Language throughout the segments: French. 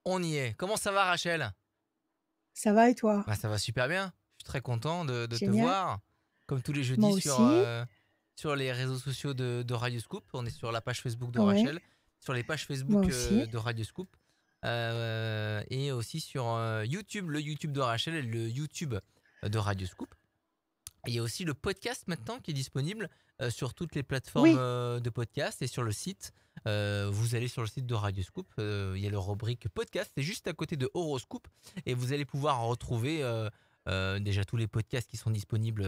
On y est. Comment ça va, Rachel? Ça va et toi? Bah, ça va super bien. Je suis très content de te Génial. voir. Comme tous les Moi jeudis aussi. sur les réseaux sociaux de Radio Scoop. On est sur la page Facebook de Ouais, Rachel, sur les pages moi Facebook aussi. de Radio Scoop, et aussi sur YouTube, le YouTube de Rachel et le YouTube de Radio Scoop. Et il y a aussi le podcast maintenant qui est disponible sur toutes les plateformes Oui, de podcast et sur le site. Vous allez sur le site de Radio Scoop, il y a le rubrique podcast, c'est juste à côté de Horoscoop et vous allez pouvoir retrouver déjà tous les podcasts qui sont disponibles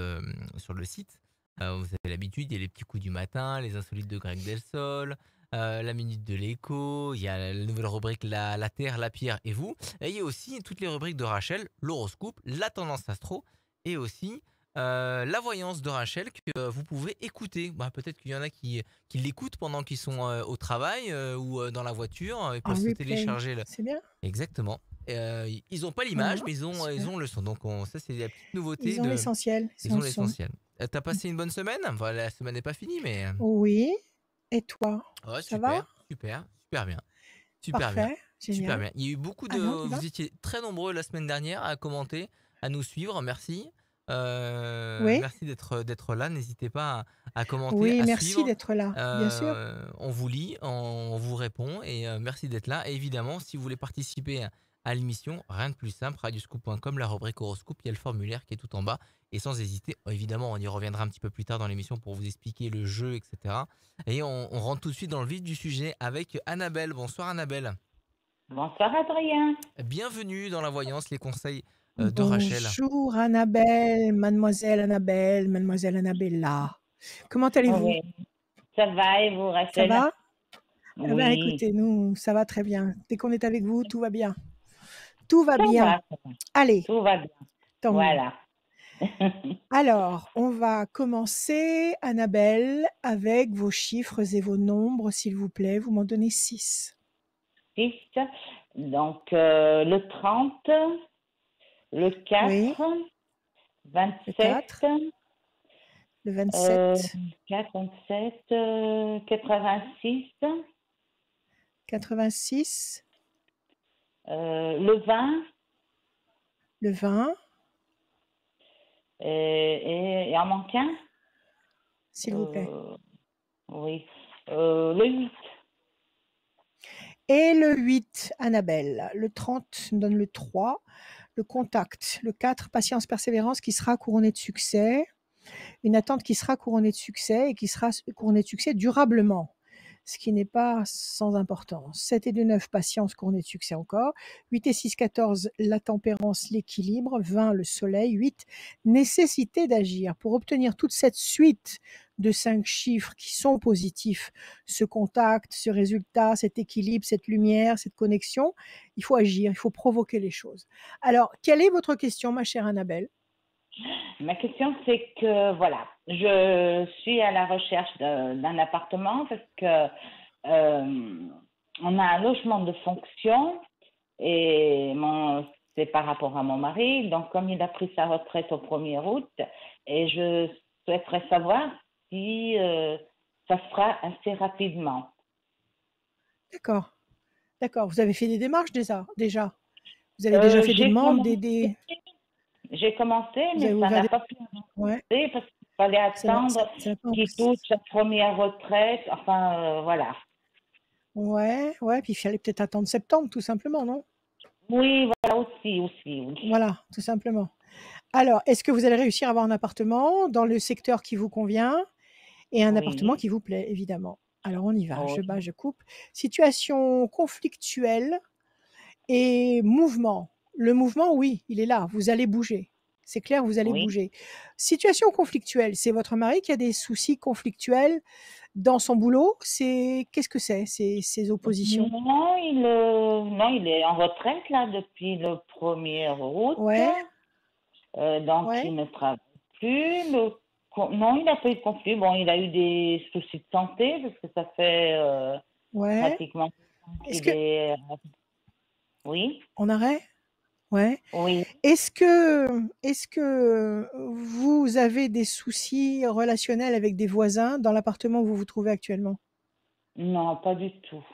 sur le site. Vous avez l'habitude, il y a les petits coups du matin, les insolites de Greg Delsol, la minute de l'écho, il y a la nouvelle rubrique la Terre, la Pierre et vous. Et il y a aussi toutes les rubriques de Rachel, l'horoscope, la tendance astro et aussi la voyance de Rachel que vous pouvez écouter. Bah, peut-être qu'il y en a qui l'écoutent pendant qu'ils sont au travail ou dans la voiture. Ils en peuvent se replay. télécharger. C'est bien. Exactement. Ils n'ont pas l'image, Voilà, mais ils super. ont le son. Donc ça, c'est la petite nouveauté Ils ont de. l'essentiel, ils Ils ont ont le son. l'essentiel. T'as passé une bonne semaine? Voilà, la semaine n'est pas finie, mais Oui. Et toi? ouais, Ça va? super bien, super bien, Parfait. super Génial. bien. Il y a eu beaucoup de. Allez, on y va? Vous étiez très nombreux la semaine dernière à commenter, à nous suivre. Merci. Oui. Merci d'être là. N'hésitez pas à commenter, Oui, à merci suivre. d'être là, bien sûr. On vous lit, on vous répond et merci d'être là. Et évidemment, si vous voulez participer à l'émission, rien de plus simple, radioscoop.com, la rubrique horoscope, il y a le formulaire qui est tout en bas. Et sans hésiter, évidemment, on y reviendra un petit peu plus tard dans l'émission pour vous expliquer le jeu, etc. Et on rentre tout de suite dans le vif du sujet avec Annabelle. Bonsoir Annabelle. Bonsoir Adrien. Bienvenue dans la voyance, les conseils de Rachel. Bonjour Annabelle, mademoiselle Annabella. Comment allez-vous? Oui, ça va et vous, Ça Rachel? va? Eh ben, Oui, écoutez, nous, ça va très bien. Dès qu'on est avec vous, tout va bien. Tout va ça bien. va, ça va. Allez, Tout va bien. tant mieux. Voilà. Alors, on va commencer, Annabelle, avec vos chiffres et vos nombres, s'il vous plaît. Vous m'en donnez 6. 6. Donc, le 30, le Oui, 4, le 27, 4, le euh, 27, 4, 27, 86, 86, le 20 le 20, et en manque un. s'il vous plaît. Euh, oui, le 8. Et le 8, Annabelle. Le 30 nous donne le 3, le contact. Le 4, patience, persévérance, qui sera couronné de succès. Une attente qui sera couronnée de succès et qui sera couronnée de succès durablement, ce qui n'est pas sans importance. 7 et 2, 9, patience, couronnée de succès encore. 8 et 6, 14, la tempérance, l'équilibre. 20, le soleil. 8, nécessité d'agir. Pour obtenir toute cette suite de 5 chiffres qui sont positifs, ce contact, ce résultat, cet équilibre, cette lumière, cette connexion, il faut agir, il faut provoquer les choses. Alors, quelle est votre question, ma chère Annabelle? Ma question, c'est que, voilà, je suis à la recherche d'un appartement parce que on a un logement de fonction et c'est par rapport à mon mari. Donc, comme il a pris sa retraite au 1er août, et je souhaiterais savoir si ça se fera assez rapidement. D'accord. D'accord, vous avez fait des démarches déjà? Vous avez déjà fait des J'ai demandes, commencé, vous mais avez ça ouvert n'a des... pas pu Ouais, avancer parce qu'il fallait attendre ça n'a pas... qu'il touche sa première retraite. Enfin, voilà. Ouais, ouais, puis il fallait peut-être attendre septembre, tout simplement, non? Oui, voilà aussi, oui. Voilà, tout simplement. Alors, est-ce que vous allez réussir à avoir un appartement dans le secteur qui vous convient et un appartement Oui, qui vous plaît, évidemment? Alors, on y va. Je oui, bats, je coupe. Situation conflictuelle et mouvement. Le mouvement, oui, il est là. Vous allez bouger. C'est clair, vous allez oui. bouger. Situation conflictuelle, c'est votre mari qui a des soucis conflictuels dans son boulot? Qu'est-ce que c'est, ces oppositions? Non, il est en retraite là depuis le 1er août. Ouais, Donc ouais, il ne travaille plus. Non, il n'a pas eu de conflit. Bon, il a eu des soucis de santé parce que ça fait ouais. pratiquement Est-ce qu'il que, est. Oui, en arrêt? Ouais. oui. Est-ce que vous avez des soucis relationnels avec des voisins dans l'appartement où vous vous trouvez actuellement? Non, pas du tout.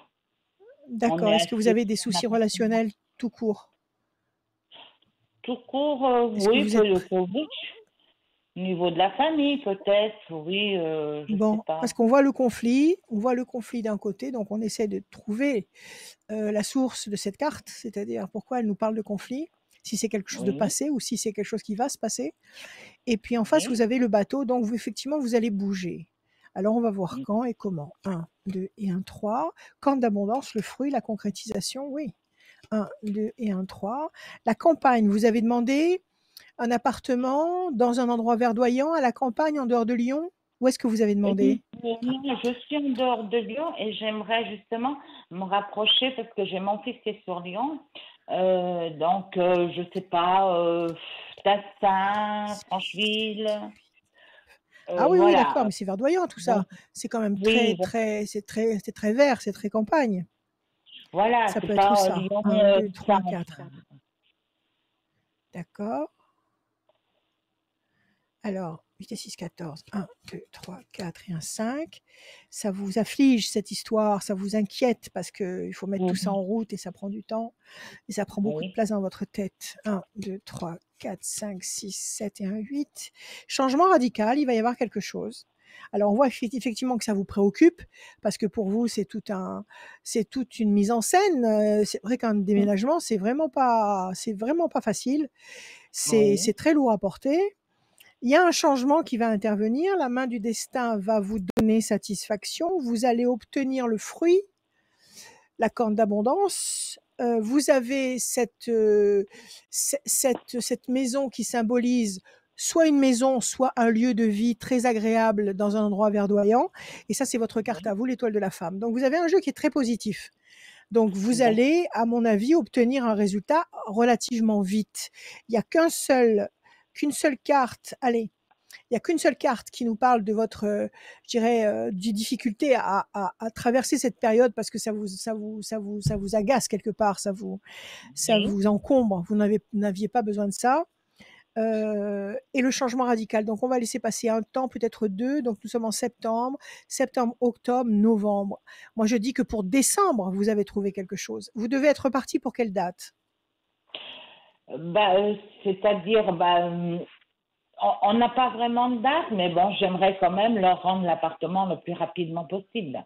On D'accord. est Est-ce que vous acheté avez des pour un soucis appartement. relationnels tout court? Tout court, Est-ce que oui, vous êtes oui. Au niveau de la famille, peut-être, oui, je sais bon, parce pas. qu'on voit le conflit d'un côté, donc on essaie de trouver la source de cette carte, c'est-à-dire pourquoi elle nous parle de conflit, si c'est quelque chose de Oui, passé ou si c'est quelque chose qui va se passer. Et puis en face, vous oui. avez le bateau, donc vous, effectivement, vous allez bouger. Alors on va voir Mm. quand et comment. Un, 2 et un 3. Quand d'abondance, le fruit, la concrétisation, oui. Un, 2 et un 3. La campagne, vous avez demandé un appartement dans un endroit verdoyant, à la campagne, en dehors de Lyon? Où est-ce que vous avez demandé? Non, je suis en dehors de Lyon et j'aimerais justement me rapprocher parce que j'ai mon fils qui est sur Lyon. Donc, je sais pas, Tassin, Francheville, Ah oui, oui, d'accord, voilà. mais c'est verdoyant tout ça. Donc, C'est quand même oui, c'est très vert, c'est très campagne. voilà, Ça c'est peut être pas ça. Lyon, Un, deux, ça. trois, quatre. D'accord. Alors, 8 et 6, 14. 1, 2, 3, 4 et un 5. Ça vous afflige cette histoire, ça vous inquiète parce qu'il faut mettre tout ça en route et ça prend du temps et ça prend beaucoup de Oui, place dans votre tête. 1, 2, 3, 4, 5, 6, 7 et un 8. Changement radical, il va y avoir quelque chose. Alors on voit effectivement que ça vous préoccupe parce que pour vous c'est toute une mise en scène. C'est vrai qu'un déménagement c'est vraiment pas facile. oui, C'est très lourd à porter. Il y a un changement qui va intervenir. La main du destin va vous donner satisfaction. Vous allez obtenir le fruit, la corne d'abondance. Vous avez cette maison qui symbolise soit une maison, soit un lieu de vie très agréable dans un endroit verdoyant. Et ça, c'est votre carte oui. à vous, l'étoile de la femme. Donc, vous avez un jeu qui est très positif. Donc, vous D'accord. allez, à mon avis, obtenir un résultat relativement vite. Il n'y a qu'une seule carte. Allez, il n'y a qu'une seule carte qui nous parle de votre, je dirais, du difficulté à traverser cette période parce que ça vous agace quelque part, ça Oui, vous encombre. Vous n'aviez pas besoin de ça. Et le changement radical. Donc, on va laisser passer un temps, peut-être deux. Donc, nous sommes en septembre, octobre, novembre. Moi, je dis que pour décembre, vous avez trouvé quelque chose. Vous devez être parti pour quelle date? bah, c'est-à-dire, bah, on n'a pas vraiment de date, mais bon, j'aimerais quand même leur rendre l'appartement le plus rapidement possible.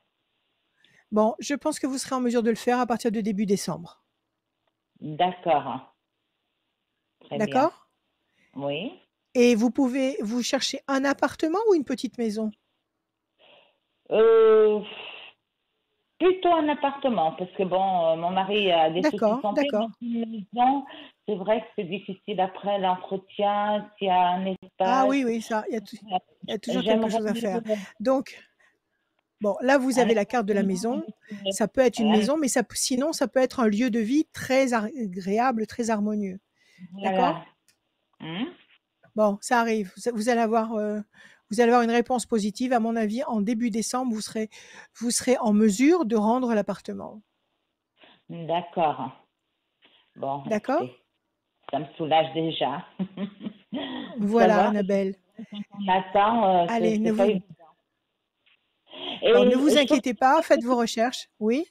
Bon, je pense que vous serez en mesure de le faire à partir de début décembre. D'accord, très bien. D'accord? Oui. Et vous cherchez un appartement ou une petite maison? Euh, Plutôt un appartement, parce que bon, mon mari a des soucis de D'accord, santé, donc d'accord. une maison, c'est vrai que c'est difficile après l'entretien, s'il y a un Ah espace. oui, oui, ça, il y a toujours quelque J'aimerais chose à faire. mieux Donc, bon, là, vous un avez la carte de la appartement maison. avec Ça peut être une un- maison, mais sinon, ça peut être un lieu de vie très agréable, très harmonieux. D'accord? voilà. Hein. Bon, ça arrive. Vous allez avoir une réponse positive. À mon avis, en début décembre, vous serez en mesure de rendre l'appartement. D'accord. Bon, D'accord? écoutez, ça me soulage déjà. Voilà, Savoir Annabelle. qu'on attend, Allez, c'est pas évident. bon, ne Et vous je peux inquiétez pas, faites vos recherches. Oui,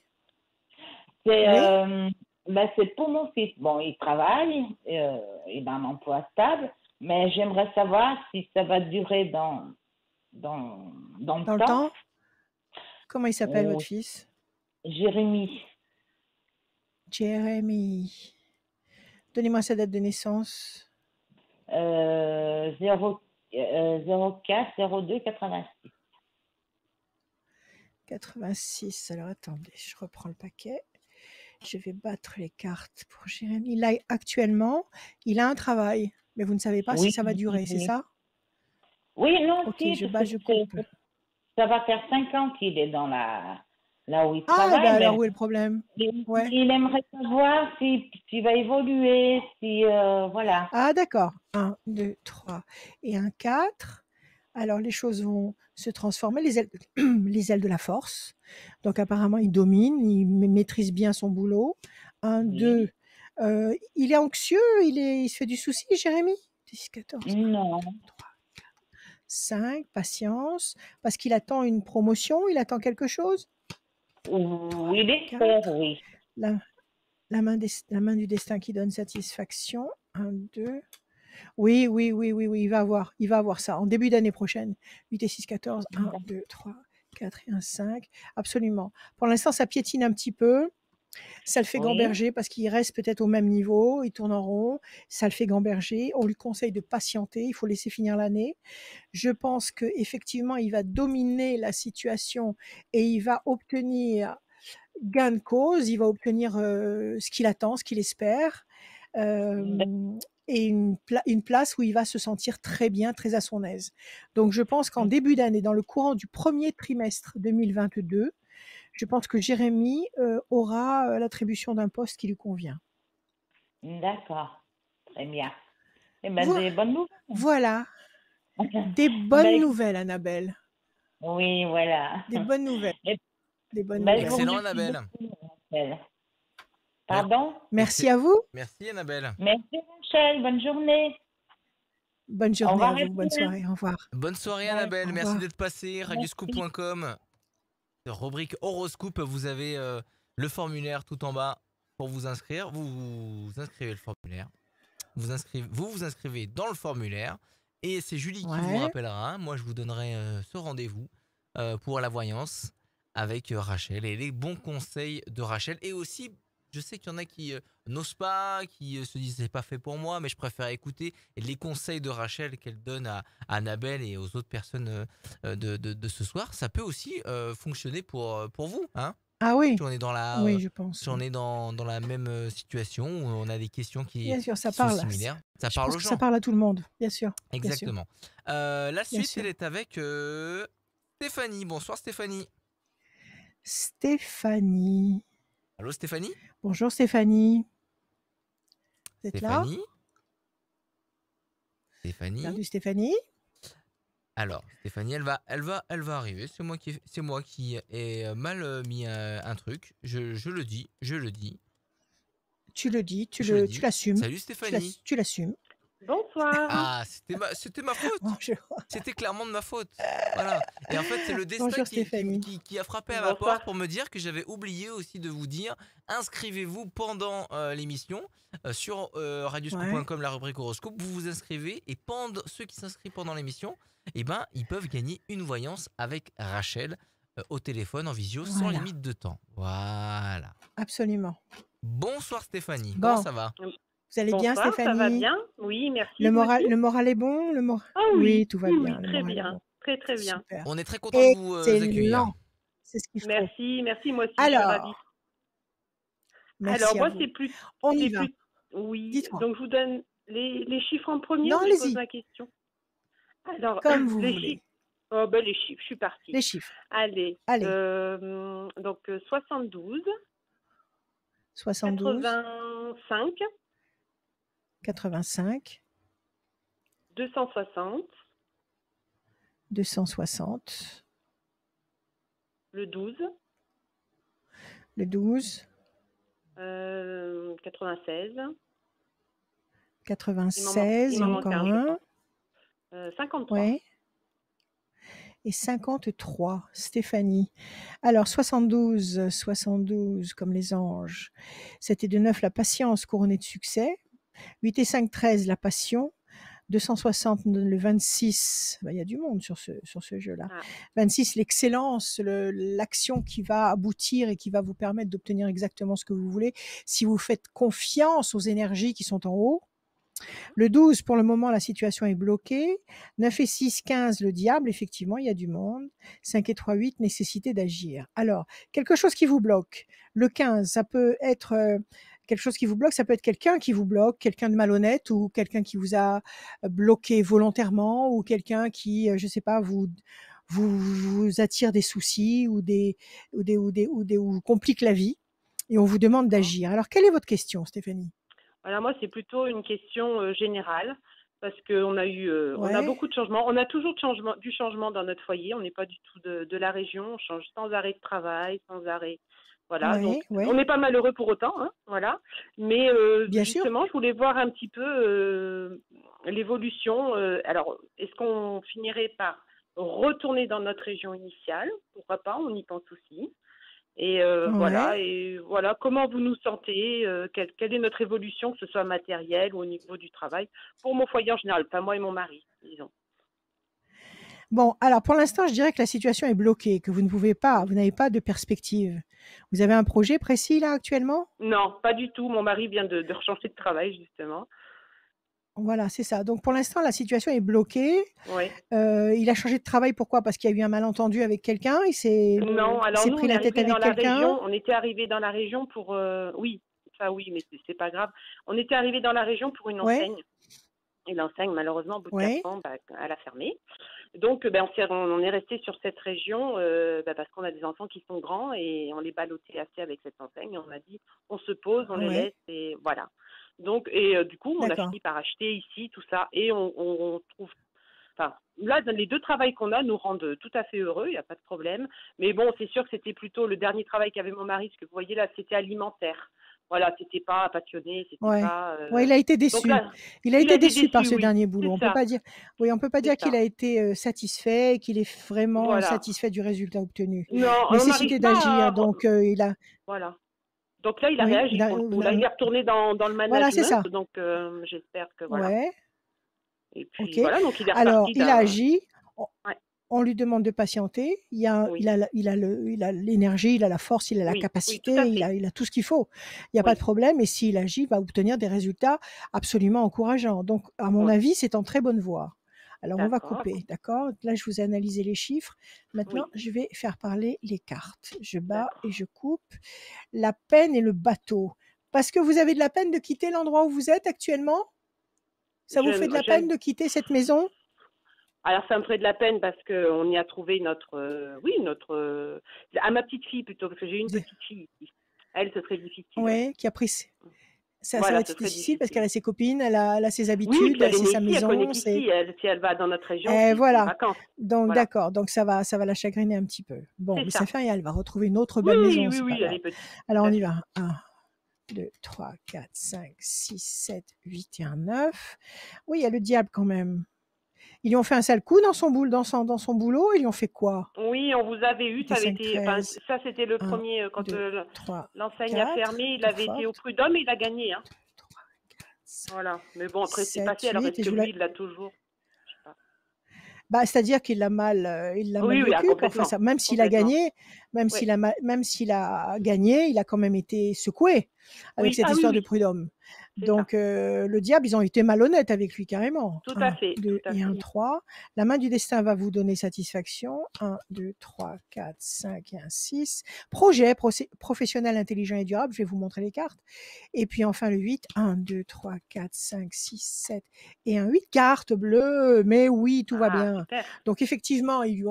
c'est oui. ben, c'est pour mon fils. Bon, il travaille, il a un emploi stable, mais j'aimerais savoir si ça va durer dans, dans le Dans le temps. temps, comment il s'appelle Ou votre fils? Jérémy, Jérémy. Donnez-moi sa date de naissance. 0, 04 02 86. 86. Alors attendez, je reprends le paquet. Je vais battre les cartes pour Jérémy. Là, actuellement, il a un travail, mais vous ne savez pas si Oui, ça va durer, c'est oui. ça? Oui, non, Ok, si, je parce bats, que je coupe. ça va faire 5 ans qu'il est là où il Ah, ben travaille, alors mais où est le problème? Ouais. il aimerait savoir s'il va évoluer, si, voilà. Ah, d'accord. Un, 2, 3 et un 4. Alors, les choses vont se transformer, les ailes de la force. Donc, apparemment, il domine, il maîtrise bien son boulot. Un, Oui. 2. Il est anxieux, il se fait du souci, Jérémy? 10, 14, 1, 2, Non, 3, 5. Patience. Parce qu'il attend une promotion, il attend quelque chose? Oui, il espère, 4. oui. La, la main du destin qui donne satisfaction. 1, 2. Oui, il va avoir ça en début d'année prochaine. 8 et 6, 14. 1, 2, 3, 4 et 1, 5. Absolument. Pour l'instant, ça piétine un petit peu. Ça le fait Oui, gamberger parce qu'il reste peut-être au même niveau, il tourne en rond, ça le fait gamberger. On lui conseille de patienter, il faut laisser finir l'année. Je pense qu'effectivement, il va dominer la situation et il va obtenir gain de cause, il va obtenir ce qu'il attend, ce qu'il espère, et une place où il va se sentir très bien, très à son aise. Donc je pense qu'en début d'année, dans le courant du premier trimestre 2022, je pense que Jérémy aura l'attribution d'un poste qui lui convient. d'accord. Très bien. Eh bien, Vo- des bonnes nouvelles. Voilà, des bonnes Ben, nouvelles, Annabelle. oui, voilà. Des bonnes nouvelles. Eh Des bonnes ben, je vous nouvelles. Excellent, remercie Annabelle. beaucoup, Rachel. Mer- Pardon? Merci à vous. Merci, Annabelle. Merci, Rachel. Bonne journée. Bonne Au journée revoir, à vous. Bonne Rachel. soirée. Au revoir. Bonne soirée, Ouais, Annabelle. Au Merci revoir. d'être passé. merci. Radioscoop.com. Rubrique horoscope. Vous avez le formulaire tout en bas pour vous inscrire. Vous inscrivez le formulaire. Vous inscrivez dans le formulaire. Et c'est Julie qui vous Ouais. rappellera. Moi, je vous donnerai ce rendez-vous pour la voyance avec Rachel et les bons conseils de Rachel. Et aussi, je sais qu'il y en a qui n'osent pas, qui se disent c'est pas fait pour moi, mais je préfère écouter les conseils de Rachel qu'elle donne à Annabelle et aux autres personnes de ce soir. Ça peut aussi fonctionner pour vous, hein, Ah oui. si on est dans Oui, je pense. si on est dans la même situation où on a des questions Bien sûr, ça qui sont parle. similaires, ça Je parle pense aux que ça gens. parle à tout le monde. Bien sûr. Bien sûr. Exactement. La Bien suite, sûr. elle est avec Stéphanie. Bonsoir Stéphanie. Stéphanie. Allô Stéphanie. Bonjour Stéphanie. Vous êtes là? Stéphanie. Stéphanie. Perdu Stéphanie? Alors, Stéphanie, elle va arriver. C'est moi qui ai mal mis un truc. Je le dis. Tu le dis, tu Je le dis. l'assumes. Salut Stéphanie. Tu l'assumes. Bonsoir. Ah, c'était ma faute. Bonjour. C'était clairement de ma faute. Voilà. Et en fait, c'est le destin Bonjour Stéphanie. qui a frappé à ma Bonsoir. porte pour me dire que j'avais oublié aussi de vous dire inscrivez-vous pendant l'émission sur radioscoop.com, la rubrique horoscope. Vous vous inscrivez et ceux qui s'inscrivent pendant l'émission, eh ben, ils peuvent gagner une voyance avec Rachel au téléphone en visio sans Voilà. limite de temps. Voilà. Absolument. Bonsoir Stéphanie. Bon. Comment ça va? Vous allez bien Bonsoir, Stéphanie? ça va bien? Oui, merci. Le vous moral aussi est bon? Ah oui, tout va oui, bien. oui, Le très moral est bien. bon. Très, très bien. Super. On est très content de vous accueillir. Excellent. C'est ce qu'il faut. Merci, merci, moi aussi, je suis ravie. Alors, merci Alors, à moi, vous. c'est plus... On y c'est va. plus- Oui, Dites-moi. donc je vous donne les chiffres en premier Non, ou je pose allez-y. ma question? Alors, Comme vous les voulez. chiffres. Oh, ben, les chiffres, je suis partie. Les chiffres. Allez. Allez. Donc, 72, 72, 85, 85, 260, 260, le 12, le 12, 96, 96, il et m'en manque encore un, je un. 53. Ouais. Et 53, Stéphanie. Alors, 72, 72, comme les anges. C'était de 9, la patience couronnée de succès. 8 et 5, 13, la passion. 260, le 26, il y a du monde sur ce jeu-là. Ah. 26, l'excellence, l'action qui va aboutir et qui va vous permettre d'obtenir exactement ce que vous voulez si vous faites confiance aux énergies qui sont en haut. Le 12, pour le moment, la situation est bloquée. 9 et 6, 15, le diable, effectivement, il y a du monde. 5 et 3, 8, nécessité d'agir. Alors, quelque chose qui vous bloque. Le 15, ça peut être quelque chose qui vous bloque, ça peut être quelqu'un qui vous bloque, quelqu'un de malhonnête ou quelqu'un qui vous a bloqué volontairement ou quelqu'un qui, je sais pas, vous attire des soucis ou vous complique la vie et on vous demande d'agir. Alors, quelle est votre question, Stéphanie? Alors moi, c'est plutôt une question générale parce qu'on a eu, on a Ouais. beaucoup de changements. On a toujours du changement dans notre foyer. On n'est pas du tout de la région. On change sans arrêt de travail, sans arrêt. Voilà. Ouais, Donc, ouais. on n'est pas malheureux pour autant. Hein, voilà. Mais Bien sûr. justement, je voulais voir un petit peu l'évolution. Alors, est-ce qu'on finirait par retourner dans notre région initiale? Pourquoi pas? On y pense aussi. Ouais. Et voilà, comment vous nous sentez, quelle est notre évolution, que ce soit matérielle ou au niveau du travail, pour mon foyer en général, pas moi et mon mari, disons. Bon, alors pour l'instant, je dirais que la situation est bloquée, que vous n'avez pas de perspective. Vous avez un projet précis là actuellement? Non, pas du tout. Mon mari vient de rechanger de travail, justement. Voilà, c'est ça. Donc pour l'instant, la situation est bloquée. Oui. Il a changé de travail, pourquoi? Parce qu'il y a eu un malentendu avec quelqu'un? Non, Il alors s'est nous, pris on est la tête arrivé dans avec la quelqu'un? région, on était arrivé dans la région pour, oui, ça oui, mais c'est pas grave. On était arrivé dans la région pour une Ouais, enseigne. Et l'enseigne, malheureusement, au bout de 4 ouais, ans, bah, elle a fermé. Donc, ben, on est resté sur cette région parce qu'on a des enfants qui sont grands et on les ballottait assez avec cette enseigne. On a dit, on se pose, on les ouais, laisse et voilà. Donc, du coup, on a d'accord. fini par acheter ici tout ça et on trouve. Enfin, là, les 2 travails qu'on a nous rendent tout à fait heureux, il n'y a pas de problème. Mais bon, c'est sûr que c'était plutôt le dernier travail qu'avait mon mari, parce que vous voyez là, c'était alimentaire. Voilà, c'était pas passionné, c'était Ouais. pas. Ouais, il a été Donc déçu. là, Il a il a été été déçu par déçu, ce oui, dernier boulot. c'est ça, On peut pas c'est dire qu'il ça. a été satisfait, qu'il est vraiment Voilà. satisfait du résultat obtenu. Non, on Nécessité n'arrive pas d'agir, à. donc il a, Voilà. Donc là, il a oui, réagi pour le coup. Là, il est retourné dans le voilà, c'est management, ça. donc j'espère que voilà. Ouais, Et puis ok. voilà, donc il est Alors, reparti il a d'un. agi. Ouais, On lui demande de patienter. oui, Il a l'énergie, il a la force, il a la oui, oui, tout à capacité, fait. il a tout ce qu'il faut. Il n'y a pas de Oui, problème. Et s'il agit, il va obtenir des résultats absolument encourageants. Donc, à mon oui. avis, c'est en très bonne voie. Alors, on va D'accord. couper, d'accord? Là, je vous ai analysé les chiffres. Maintenant, Oui, je vais faire parler les cartes. Je bats et d'accord. je coupe. La peine et le bateau. Parce que vous avez de la peine de quitter l'endroit où vous êtes actuellement? Ça vous fait de la peine J'aime. de quitter cette maison? Alors ça me ferait de la peine parce qu'on y a trouvé notre, oui, notre, à ma petite fille plutôt parce que j'ai une Vous- petite fille ici. Elle, ce serait difficile, ouais. Ouais, qui a pris ça va Voilà, ce être serait difficile parce qu'elle difficile. a ses copines, elle a ses Oui, puis habitudes, elle est c'est née sa ici, elle connaît maison, qu'ici. Elle, si elle va dans notre région, c'est les voilà. vacances. Donc Voilà, d'accord, donc ça va la chagriner un petit peu. Bon, c'est mais ça ça. fait rien, elle va retrouver une autre Oui, belle oui, maison, oui, c'est pas oui, elle grave. est petite, Alors tout on à y fait. va. 1, 2, 3, 4, 5, 6, 7, 8 et un 9. Oui, il y a le diable quand même. Ils lui ont fait un sale coup dans son boulot, ils lui ont fait quoi? Oui, on vous avait eu, ça C'était avait 5, été, enfin, 13. ça c'était le 1, premier, quand 2, 3, l'enseigne a 4, fermé, il tour avait été au forte. prud'homme et il a gagné, hein. 3, 4, 5, Voilà. Mais bon, après c'est 7, passé, alors 8. est-ce Et que je vous lui, la... il l'a toujours? Je sais pas. Bah, c'est-à-dire il l'a mal Oui, oui, ah, vécu, quoi. Enfin, complètement, ça, même s'il a complètement. gagné, Oui, même s'il a gagné, il a quand même été secoué avec oui, cette ah oui, histoire de oui, prud'homme. c'est ça. Donc, le diable, ils ont été malhonnêtes avec lui, carrément. Tout à 1, fait, 2 tout à et un fait. 3. La main du destin va vous donner satisfaction. 1, 2, 3, 4, 5 et un 6. Projet professionnel intelligent et durable. Je vais vous montrer les cartes. Et puis enfin le 8. 1, 2, 3, 4, 5, 6, 7 et un 8. Cartes bleues. Mais oui, tout va Ah, bien. super. Donc effectivement, ils lui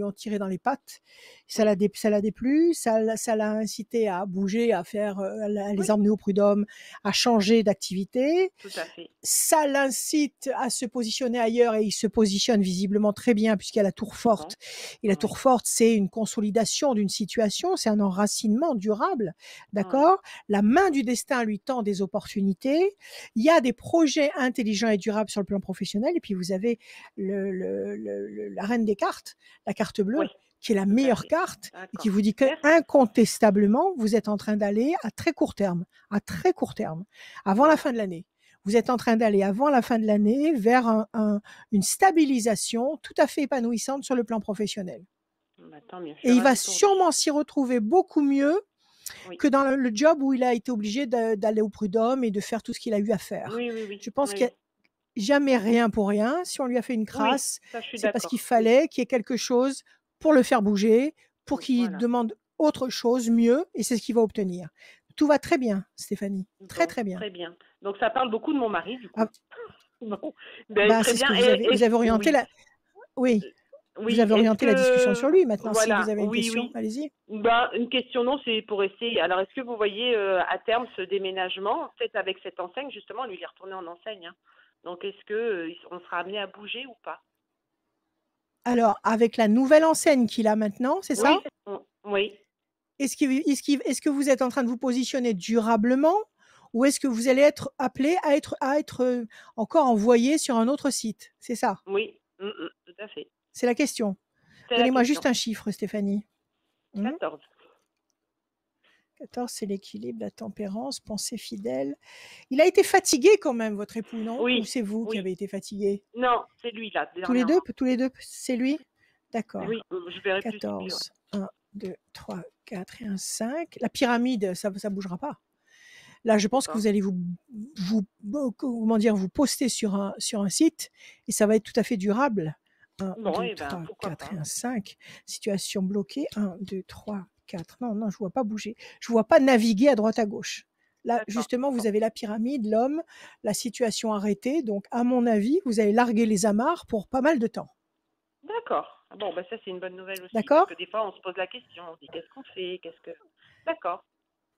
ont tiré dans les pattes. Oui, Ça l'a déplu. Ça l'a incité à bouger, à les oui, emmener au prud'homme, à changer d'activité. tout à fait. Ça l'incite à se positionner ailleurs et il se positionne visiblement très bien puisqu'il y a la tour Bon, forte. Et la oui, tour forte, c'est une consolidation d'une situation, c'est un enracinement durable. oui, D'accord? La main du destin lui tend des opportunités. Il y a des projets intelligents et durables sur le plan professionnel. Et puis vous avez la reine des cartes, la carte oui, bleue, qui est la tout à meilleure fait. carte et qui D'accord. vous dit que Super. incontestablement, vous êtes en train d'aller à très court terme, avant la Oui. fin de l'année. Vous êtes en train d'aller avant la fin de l'année vers une stabilisation tout à fait épanouissante sur le plan professionnel. Bah, tant mieux, je Et suis il va ravie pour lui. sûrement s'y retrouver beaucoup mieux Oui, que dans le job où il a été obligé d'aller au prud'homme et de faire tout ce qu'il a eu à faire. oui, oui, oui, Je pense qu'il oui, n'y a jamais rien pour rien. Si on lui a fait une oui, crasse, ça je suis c'est parce qu'il d'accord. Oui, fallait qu'il y ait quelque chose pour le faire bouger, pour qu'il voilà. demande autre chose, mieux, et c'est ce qu'il va obtenir. Tout va très bien, Stéphanie. Très, Bon, très bien. très bien. Donc ça parle beaucoup de mon mari, du Ah, coup. Bon, ben, bah, très c'est ce bien. que vous avez orienté Oui, oui, vous oui. avez Est-ce orienté la discussion sur que, lui. Maintenant, si vous voilà, avez une oui, question, oui. allez-y. Ben, une question, non, c'est pour essayer. Alors, est-ce que vous voyez à terme ce déménagement, peut-être avec cette enseigne, justement, lui, il est retourné en enseigne, hein. Donc, est-ce que on sera amené à bouger ou pas? Alors, avec la nouvelle enseigne qu'il a maintenant, c'est ça? Oui, oui, Est-ce que vous êtes en train de vous positionner durablement ou est-ce que vous allez être appelé à être encore envoyé sur un autre site? C'est ça? oui, tout à fait. C'est la question. C'est la Donnez-moi juste question. un chiffre, Stéphanie. Mmh. 14. 14, c'est l'équilibre, la tempérance, pensée fidèle. Il a été fatigué quand même, votre époux, non? Ou Oui, c'est vous qui oui. avez été fatigué? Non, c'est lui, là, Tous les deux, dernièrement. c'est lui? D'accord. Oui, je verrai plus c'est lui, ouais. 14, 1, 2, 3, 4 et un 5. La pyramide, ça ne bougera pas. Là, je pense que D'accord. vous allez comment dire, vous poster sur un site et ça va être tout à fait durable. 1, Bon, 2, eh ben, 3, pourquoi 4 pas. et un 5. Situation bloquée. 1, 2, 3, 4. Non, non, je ne vois pas bouger. Je ne vois pas naviguer à droite à gauche. Là, D'accord. justement, vous Bon, avez la pyramide, l'homme, la situation arrêtée. Donc, à mon avis, vous allez larguer les amarres pour pas mal de temps. d'accord. Bon, bah ça, c'est une bonne nouvelle aussi, parce D'accord? que des fois, on se pose la question, on se dit qu'est-ce qu'on fait, qu'est-ce que... D'accord,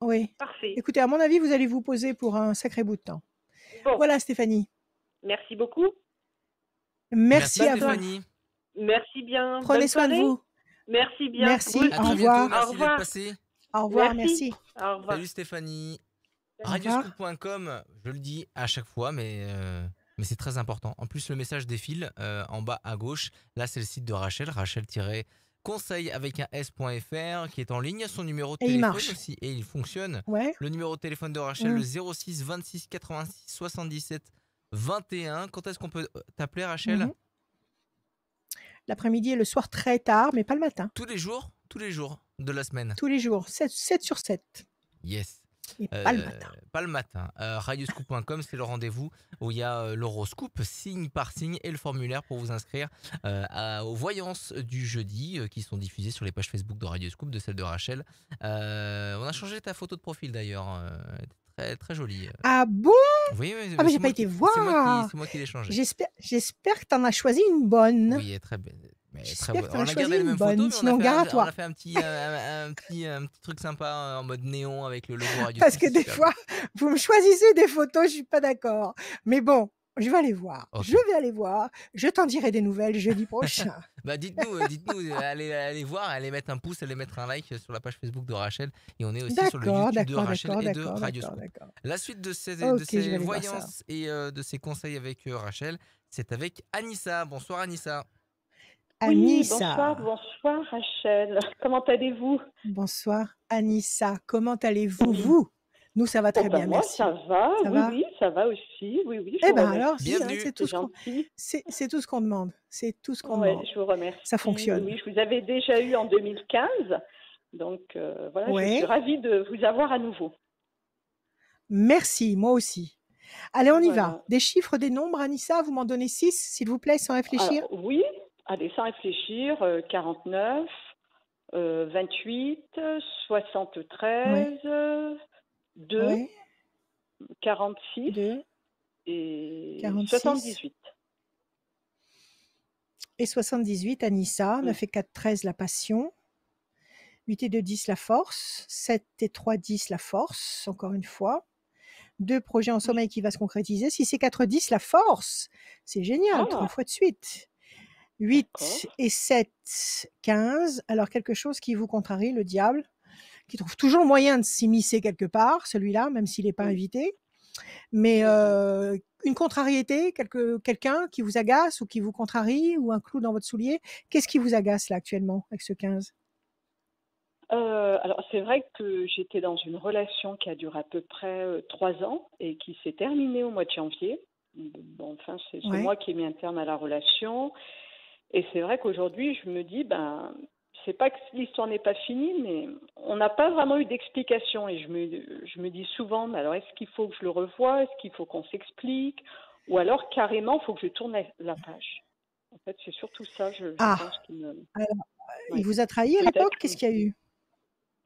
Oui. parfait. Écoutez, à mon avis, vous allez vous poser pour un sacré bout de temps. Bon, Voilà, Stéphanie. merci beaucoup. Merci Merci à Bonne vous. soirée. Stéphanie. Merci bien. Prenez Bonne soin de soirée. vous. Merci bien. Vous Merci. À Au très aussi. bientôt. revoir. Au Merci d'être revoir. passé. Au revoir. Merci. Merci. Au revoir. Salut Stéphanie. Au revoir. Radioscoop.com, je le dis à chaque fois, mais c'est très important. En plus, le message défile en bas à gauche. Là, c'est le site de Rachel, Rachel-conseil avec un s.fr qui est en ligne. Son numéro de Et il téléphone marche. aussi, et il fonctionne. Ouais. Le numéro de téléphone de Rachel, Mm. le 06 26 86 77 21. Quand est-ce qu'on peut t'appeler, Rachel? Mhm. L'après-midi et le soir très tard, mais pas le matin. Tous les jours de la semaine. Tous les jours. 7 sur 7. Yes. Et pas le matin. Pas le matin. Radioscoop.com, c'est le rendez-vous où il y a l'horoscope signe par signe et le formulaire pour vous inscrire aux voyances du jeudi qui sont diffusées sur les pages Facebook de Radioscoop, de celle de Rachel. On a changé ta photo de profil d'ailleurs. Très, très jolie. Ah bon? Oui, Ah, mais c'est j'ai pas moi été qui, voir. c'est moi qui l'ai changé. J'espère que t'en as choisi une bonne. Oui, elle est très belle. Mais très J'espère que bonne. t'en On as a choisi gardé les une mêmes bonne. photos, mais Sinon, gare à on toi. a fait un petit truc sympa en mode néon avec le logo Radio Parce Scoop, que c'est des super fois, vous me choisissez des photos, je suis pas d'accord. Mais bon, je vais aller voir. Ok. Je vais aller voir. Je t'en dirai des nouvelles jeudi prochain. Bah dites-nous, allez voir, allez mettre un pouce, allez mettre un like sur la page Facebook de Rachel et on est aussi sur le D'accord, YouTube de d'accord, Rachel d'accord, et de d'accord, Radio d'accord, Scoop. d'accord. La suite de Ok, je ces vais aller voir ça. voyances et de ces conseils avec Rachel, c'est avec Anissa. Bonsoir Anissa. Oui, Anissa. bonsoir Rachel. Comment allez-vous? Bonsoir, Anissa. Comment allez-vous, Oui. vous? Nous, ça va Oh très ben bien, moi, merci. ça va. Ça Oui, va? oui, ça va aussi. Oui, oui, je Eh vous ben alors, si, hein, Bienvenue. c'est tout C'est gentil. c'est tout ce qu'on demande. C'est tout ce qu'on Ouais, demande. je vous remercie. Ça Oui, fonctionne. oui, je vous avais déjà eu en 2015. Donc voilà, je suis Ouais. ravie de vous avoir à nouveau. Merci, moi aussi. Allez, on y va. Voilà. Des chiffres, des nombres, Anissa, vous m'en donnez 6, s'il vous plaît, sans réfléchir. Alors, oui, allez, sans réfléchir, 49, 28, 73, 2, Ouais. 46 2, et 46 78. et 78, Anissa. 9 et 4, 13, la passion. 8 et 2, 10, la force. 7 et 3, 10, la force, encore une fois. 2 projets en sommeil qui va se concrétiser. 6 et 4, 10, la force. C'est génial, Ah, 3 fois de suite. d'accord. 8 et 7, 15. Alors, quelque chose qui vous contrarie, le diable, qui trouve toujours le moyen de s'immiscer quelque part, celui-là, même s'il n'est pas Oui. invité. Mais Mhm. une contrariété, quelqu'un qui vous agace ou qui vous contrarie, ou un clou dans votre soulier. Qu'est-ce qui vous agace là actuellement avec ce 15? Alors, c'est vrai que j'étais dans une relation qui a duré à peu près 3 ans et qui s'est terminée au mois de janvier. Bon, enfin, c'est Ouais. moi qui ai mis un terme à la relation. Et c'est vrai qu'aujourd'hui, je me dis, ben, c'est pas que l'histoire n'est pas finie, mais on n'a pas vraiment eu d'explication. Et je me dis souvent, mais alors est-ce qu'il faut que je le revoie? Est-ce qu'il faut qu'on s'explique? Ou alors carrément, il faut que je tourne la page. En fait, c'est surtout ça, je Ah, pense, qui me... alors, Ouais. il vous a trahi à Peut-être l'époque? que... Qu'est-ce qu'il y a eu?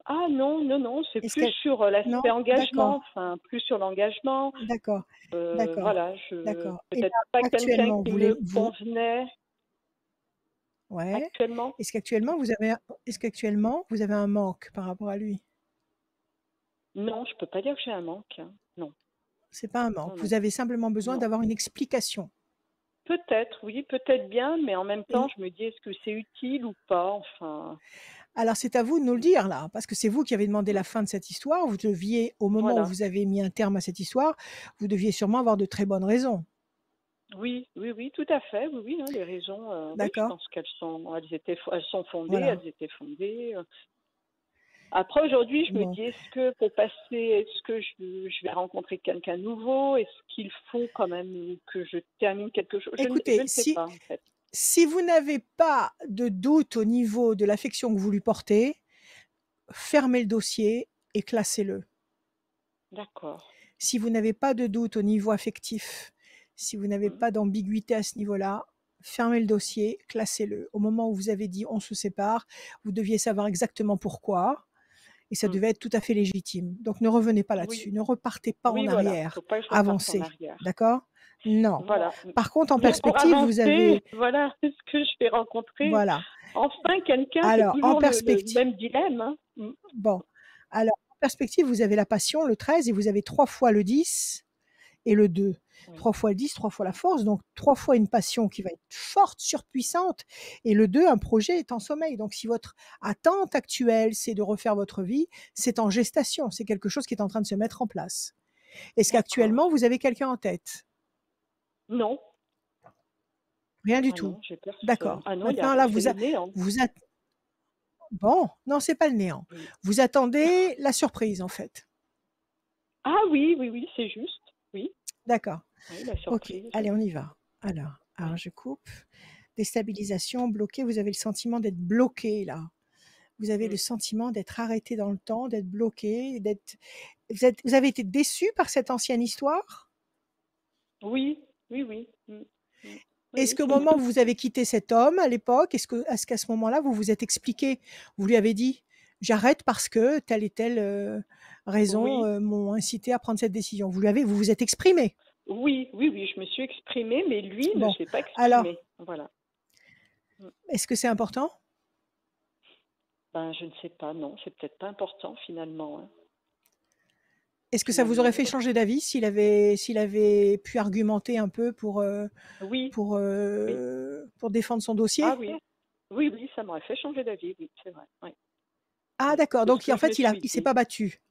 Ah non, non, non, c'est Est-ce plus que... sur Non, l'aspect engagement, d'accord, enfin, plus sur l'engagement. d'accord, d'accord, Voilà, d'accord. Et peut-être là, pas quelqu'un actuellement, qui me convenait Ouais. actuellement. Est-ce qu'actuellement vous avez un manque par rapport à lui? Non, je peux pas dire que j'ai un manque, hein. Non, C'est pas un non, manque. non, Vous avez simplement besoin non. d'avoir une explication. Peut-être, oui, peut-être bien, mais en même temps, Et je me dis, est-ce que c'est utile ou pas? Enfin, alors, c'est à vous de nous le dire là, parce que c'est vous qui avez demandé la fin de cette histoire. Vous deviez, au moment où voilà. vous avez mis un terme à cette histoire, vous deviez sûrement avoir de très bonnes raisons. Oui, oui, oui, tout à fait. Oui, oui, hein, les raisons, oui, je D'accord? pense elles sont fondées, Voilà. elles étaient fondées. Après, aujourd'hui, je me Bon. dis, est-ce que je vais rencontrer quelqu'un de nouveau? Est-ce qu'il faut quand même que je termine quelque chose? Je Écoutez, ne sais pas, en fait. si vous n'avez pas de doute au niveau de l'affection que vous lui portez, fermez le dossier et classez-le. D'accord. Si vous n'avez pas de doute au niveau affectif, si vous n'avez Mm. pas d'ambiguïté à ce niveau-là, fermez le dossier, classez-le. Au moment où vous avez dit on se sépare, vous deviez savoir exactement pourquoi et ça Mm. devait être tout à fait légitime. Donc ne revenez pas Oui, là-dessus, ne repartez pas en oui, voilà. arrière, Faut pas que je reparte en avancez. arrière. D'accord? Non. Voilà. Par contre, en Donc, pour perspective, vous avancer, avez. voilà, est-ce que je vais rencontrer Voilà. enfin quelqu'un? C'est Alors, en toujours le perspective. même dilemme, hein. Mm. Bon. Alors, en perspective, vous avez la passion, le 13, et vous avez 3 fois le 10 et le 2. Oui. 3 fois le 10, 3 fois la force. Donc, 3 fois une passion qui va être forte, surpuissante. Et le 2, un projet est en sommeil. Donc, si votre attente actuelle, c'est de refaire votre vie, c'est en gestation. C'est quelque chose qui est en train de se mettre en place. Est-ce D'accord. qu'actuellement, vous avez quelqu'un en tête? Non. Rien du Ah tout. non, j'ai personne. D'accord. Ah non, Maintenant, là, c'est le néant. Bon, non, c'est pas le néant. Oui. Vous attendez la surprise, en fait. Ah oui, oui, oui, c'est juste. Oui, D'accord. oui, la Ok, surprise. allez, on y va. Alors, Oui. je coupe. Déstabilisation, bloqué. Vous avez le sentiment d'être bloqué, là. Vous avez Mm. le sentiment d'être arrêté dans le temps, d'être bloqué, vous avez été déçu par cette ancienne histoire? Oui, oui, oui. Mm. Mm. Oui, Est-ce oui, qu'au c'est vrai. moment où vous avez quitté cet homme à l'époque, est-ce qu'à ce moment-là, vous vous êtes expliqué? Vous lui avez dit, j'arrête parce que telle et telle raison Oui, m'ont incité à prendre cette décision. Vous vous êtes exprimé. oui, oui, oui, je me suis exprimée, mais lui ne Bon, s'est pas alors, exprimé. Voilà. Mm. est-ce que c'est important? Ben, je ne sais pas, non, c'est peut-être pas important finalement, hein, Est-ce que ça vous aurait finalement. fait changer d'avis s'il avait pu argumenter un peu Oui, pour, oui. pour défendre son Ah dossier? oui, oui, oui, ça m'aurait fait changer d'avis, oui, c'est vrai. Oui. Ah Mm. d'accord, C'est ce donc que en je me fait, suis il s'est dit. pas battu.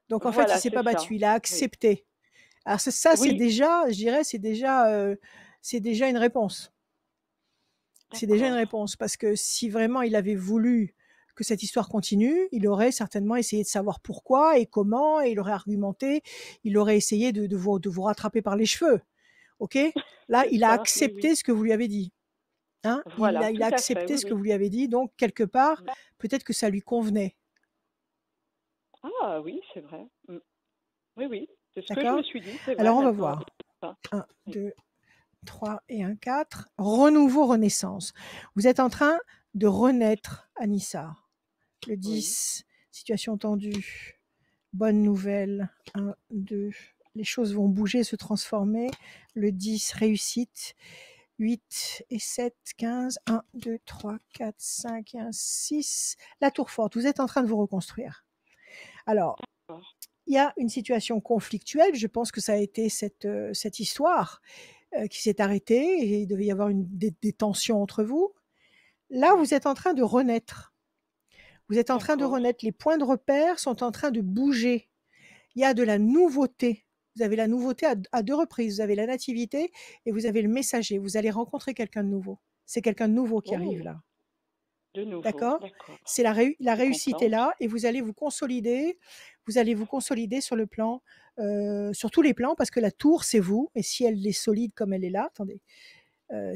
Donc en fait, il Voilà, s'est c'est pas ça. battu, il a Oui. accepté. Alors ça, c'est Oui, déjà, je dirais, c'est déjà une réponse. C'est déjà une d'accord. réponse parce que si vraiment il avait voulu que cette histoire continue, il aurait certainement essayé de savoir pourquoi et comment, et il aurait argumenté, il aurait essayé de vous rattraper par les cheveux. OK? Là, C'est il a ça, oui, oui. accepté ce que vous lui avez dit. Hein? Voilà, Il tout a à fait, accepté oui, ce que oui. vous lui avez dit, donc quelque part, Mm. peut-être que ça lui convenait. Ah oui, c'est vrai. Mm. Oui, oui, c'est ce que je me D'accord? suis dit, c'est vrai Alors on va maintenant. voir. Ah, 1, oui. 2, 3 et un 4. Renouveau, renaissance. Vous êtes en train de renaître, Anissa. Le Oui, 10, situation tendue. Bonne nouvelle. 1, 2. Les choses vont bouger, se transformer. Le 10, réussite. 8 et 7, 15. 1, 2, 3, 4, 5 et 1, 6. La tour forte. Vous êtes en train de vous reconstruire. Alors, d'accord. il y a une situation conflictuelle. Je pense que ça a été cette histoire qui s'est arrêtée et il devait y avoir des tensions entre vous. Là, Oui, vous êtes en train de renaître. Vous êtes en train de d'accord. renaître. Les points de repère sont en train de bouger. Il y a de la nouveauté. Vous avez la nouveauté à 2 reprises. Vous avez la nativité et vous avez le messager. Vous allez rencontrer quelqu'un de nouveau. C'est quelqu'un de nouveau qui arrive Oh, là. de nouveau, D'accord? d'accord. C'est la Je suis réussite est contente. là et vous allez vous consolider. Vous allez vous consolider sur le plan, sur tous les plans parce que la tour, c'est vous. Et si elle est solide comme elle est là, attendez,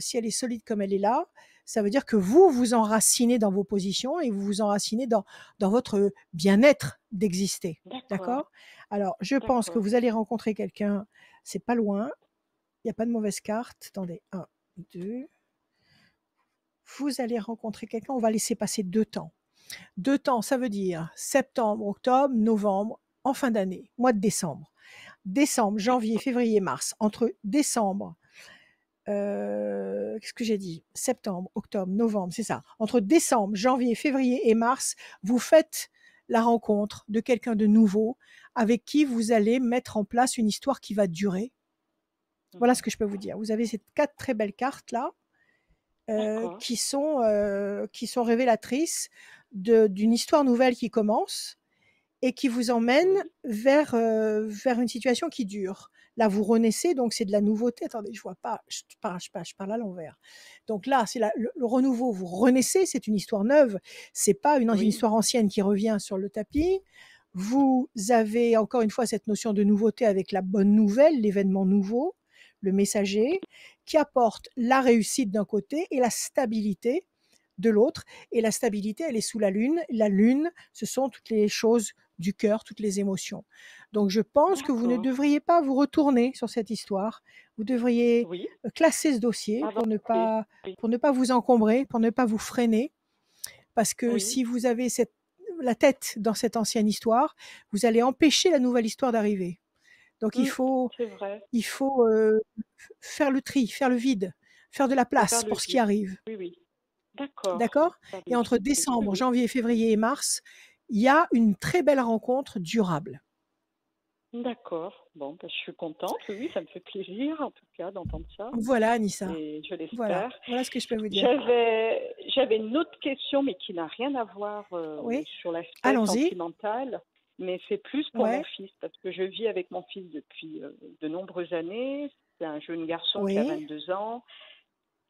si elle est solide comme elle est là, ça veut dire que vous vous enracinez dans vos positions et vous vous enracinez dans votre bien-être d'exister. D'accord, D'accord? Alors, je pense que d'accord. vous allez rencontrer quelqu'un, c'est pas loin, il n'y a pas de mauvaise carte. Attendez, 1, 2. Vous allez rencontrer quelqu'un, on va laisser passer 2 temps. 2 temps, ça veut dire septembre, octobre, novembre, en fin d'année, mois de décembre. Décembre, janvier, février, mars. Entre décembre, qu'est-ce que j'ai dit? Septembre, octobre, novembre, c'est ça. Entre décembre, janvier, février et mars, vous faites la rencontre de quelqu'un de nouveau avec qui vous allez mettre en place une histoire qui va durer. Voilà ce que je peux vous dire. Vous avez ces 4 très belles cartes là D'accord. qui sont révélatrices d'une histoire nouvelle qui commence et qui vous emmène Oui, vers une situation qui dure. Là, vous renaissez, donc c'est de la nouveauté. Attendez, je vois pas, je parle à l'envers. Donc là, c'est le renouveau, vous renaissez, c'est une histoire neuve. C'est pas une Oui, histoire ancienne qui revient sur le tapis. Vous avez encore une fois cette notion de nouveauté avec la bonne nouvelle, l'événement nouveau, le messager, qui apporte la réussite d'un côté et la stabilité de l'autre. Et la stabilité, elle est sous la lune. La lune, ce sont toutes les choses du cœur, toutes les émotions. Donc je pense que vous ne d'accord. devriez pas vous retourner sur cette histoire. Vous devriez Oui, classer ce dossier avancer. Oui, pour ne pas vous encombrer, pour ne pas vous freiner. Parce que oui, si vous avez la tête dans cette ancienne histoire, vous allez empêcher la nouvelle histoire d'arriver. Donc mm, c'est vrai. il faut faire le tri, faire le vide, faire de la Faut faire place le pour ce qui vide. arrive. Oui, oui. D'accord. D'accord? Faire le Et entre vide. Oui, oui, décembre, oui. janvier, février et mars, il y a une très belle rencontre durable. D'accord. Bon, ben, je suis contente. Oui, oui, ça me fait plaisir, en tout cas, d'entendre ça. Voilà, Anissa. Et je Voilà. l'espère. Voilà ce que je peux vous dire. J'avais une autre question, mais qui n'a rien à voir Oui? sur l'aspect Allons-y. sentimental, mais c'est plus pour mon Ouais. fils, parce que je vis avec mon fils depuis de nombreuses années. C'est un jeune garçon qui a Oui. 22 ans,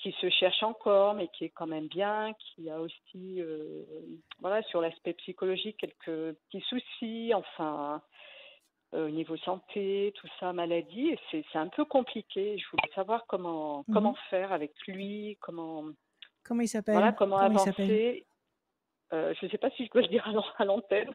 qui se cherche encore, mais qui est quand même bien, qui a aussi, voilà, sur l'aspect psychologique, quelques petits soucis, enfin, au niveau santé, tout ça, maladie, et c'est un peu compliqué. Je voulais savoir comment, Mhm. comment faire avec lui, Comment il voilà, s'appelle? comment Comment il s'appelle? avancer. Je ne sais pas si je peux le dire à l'antenne,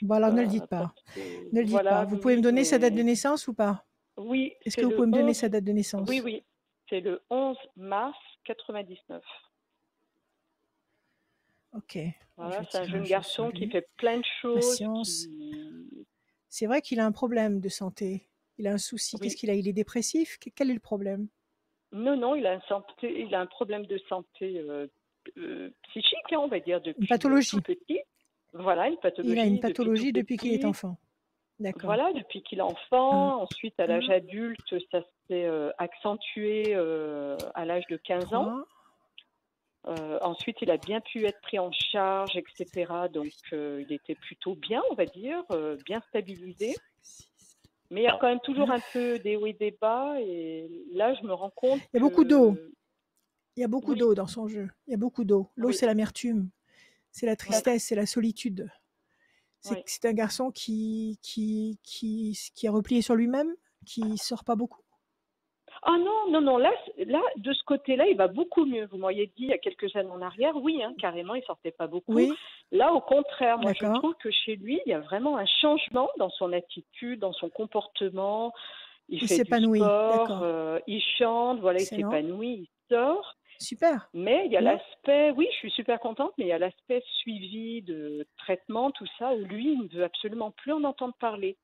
Bon, alors ne le dites parce pas. que, Ne le dites pas. voilà, Vous oui, pouvez me oui, donner sa date de mais naissance ou pas? oui, Est-ce que c'est vous pouvez le me donner 11, sa date de oui, naissance? oui, c'est le 11 mars 99. Ok. Alors, je Voilà, vais c'est un tirer un jeune jeu sur garçon qui lui. fait plein de choses, Patience. qui, C'est vrai qu'il a un problème de santé. Il a un souci. Qu'est-ce oui, qu'il a? Il est dépressif? Quel est le problème? non, non, il a un problème de santé psychique, hein, on va dire, Une depuis tout pathologie. petit. Voilà, une Il a une pathologie depuis tout pathologie depuis qu'il est petit. enfant. D'accord. Voilà, depuis qu'il est Un, enfant. Ensuite, à l'âge un, adulte, ça s'est accentué à l'âge de 15 ans. 3. Ensuite, il a bien pu être pris en charge, etc. Donc, il était plutôt bien, on va dire, bien stabilisé. 5, 6, Mais il y a quand même toujours 9. un peu des hauts et des bas. Et là, je me rends compte Il y a beaucoup d'eau. que Il y a beaucoup oui, d'eau dans son jeu. Il y a beaucoup d'eau. L'eau, oui, c'est l'amertume, c'est la oui, tristesse, c'est la solitude. oui. C'est un garçon qui est replié sur lui-même, qui sort pas beaucoup. Ah non, non, non, là, de ce côté-là, il va beaucoup mieux. Vous m'auriez dit il y a quelques années en arrière, oui, hein, carrément, il sortait pas beaucoup. Oui, Là, au contraire, moi, je d'accord. trouve que chez lui, il y a vraiment un changement dans son attitude, dans son comportement. Il Il fait du s'épanouit. sport, D'accord. il chante, voilà, il Excellent. s'épanouit, il sort. Super. Mais il y a Hmm. l'aspect, oui, je suis super contente, mais il y a l'aspect suivi de traitement, tout ça, où lui, il ne veut absolument plus en entendre parler.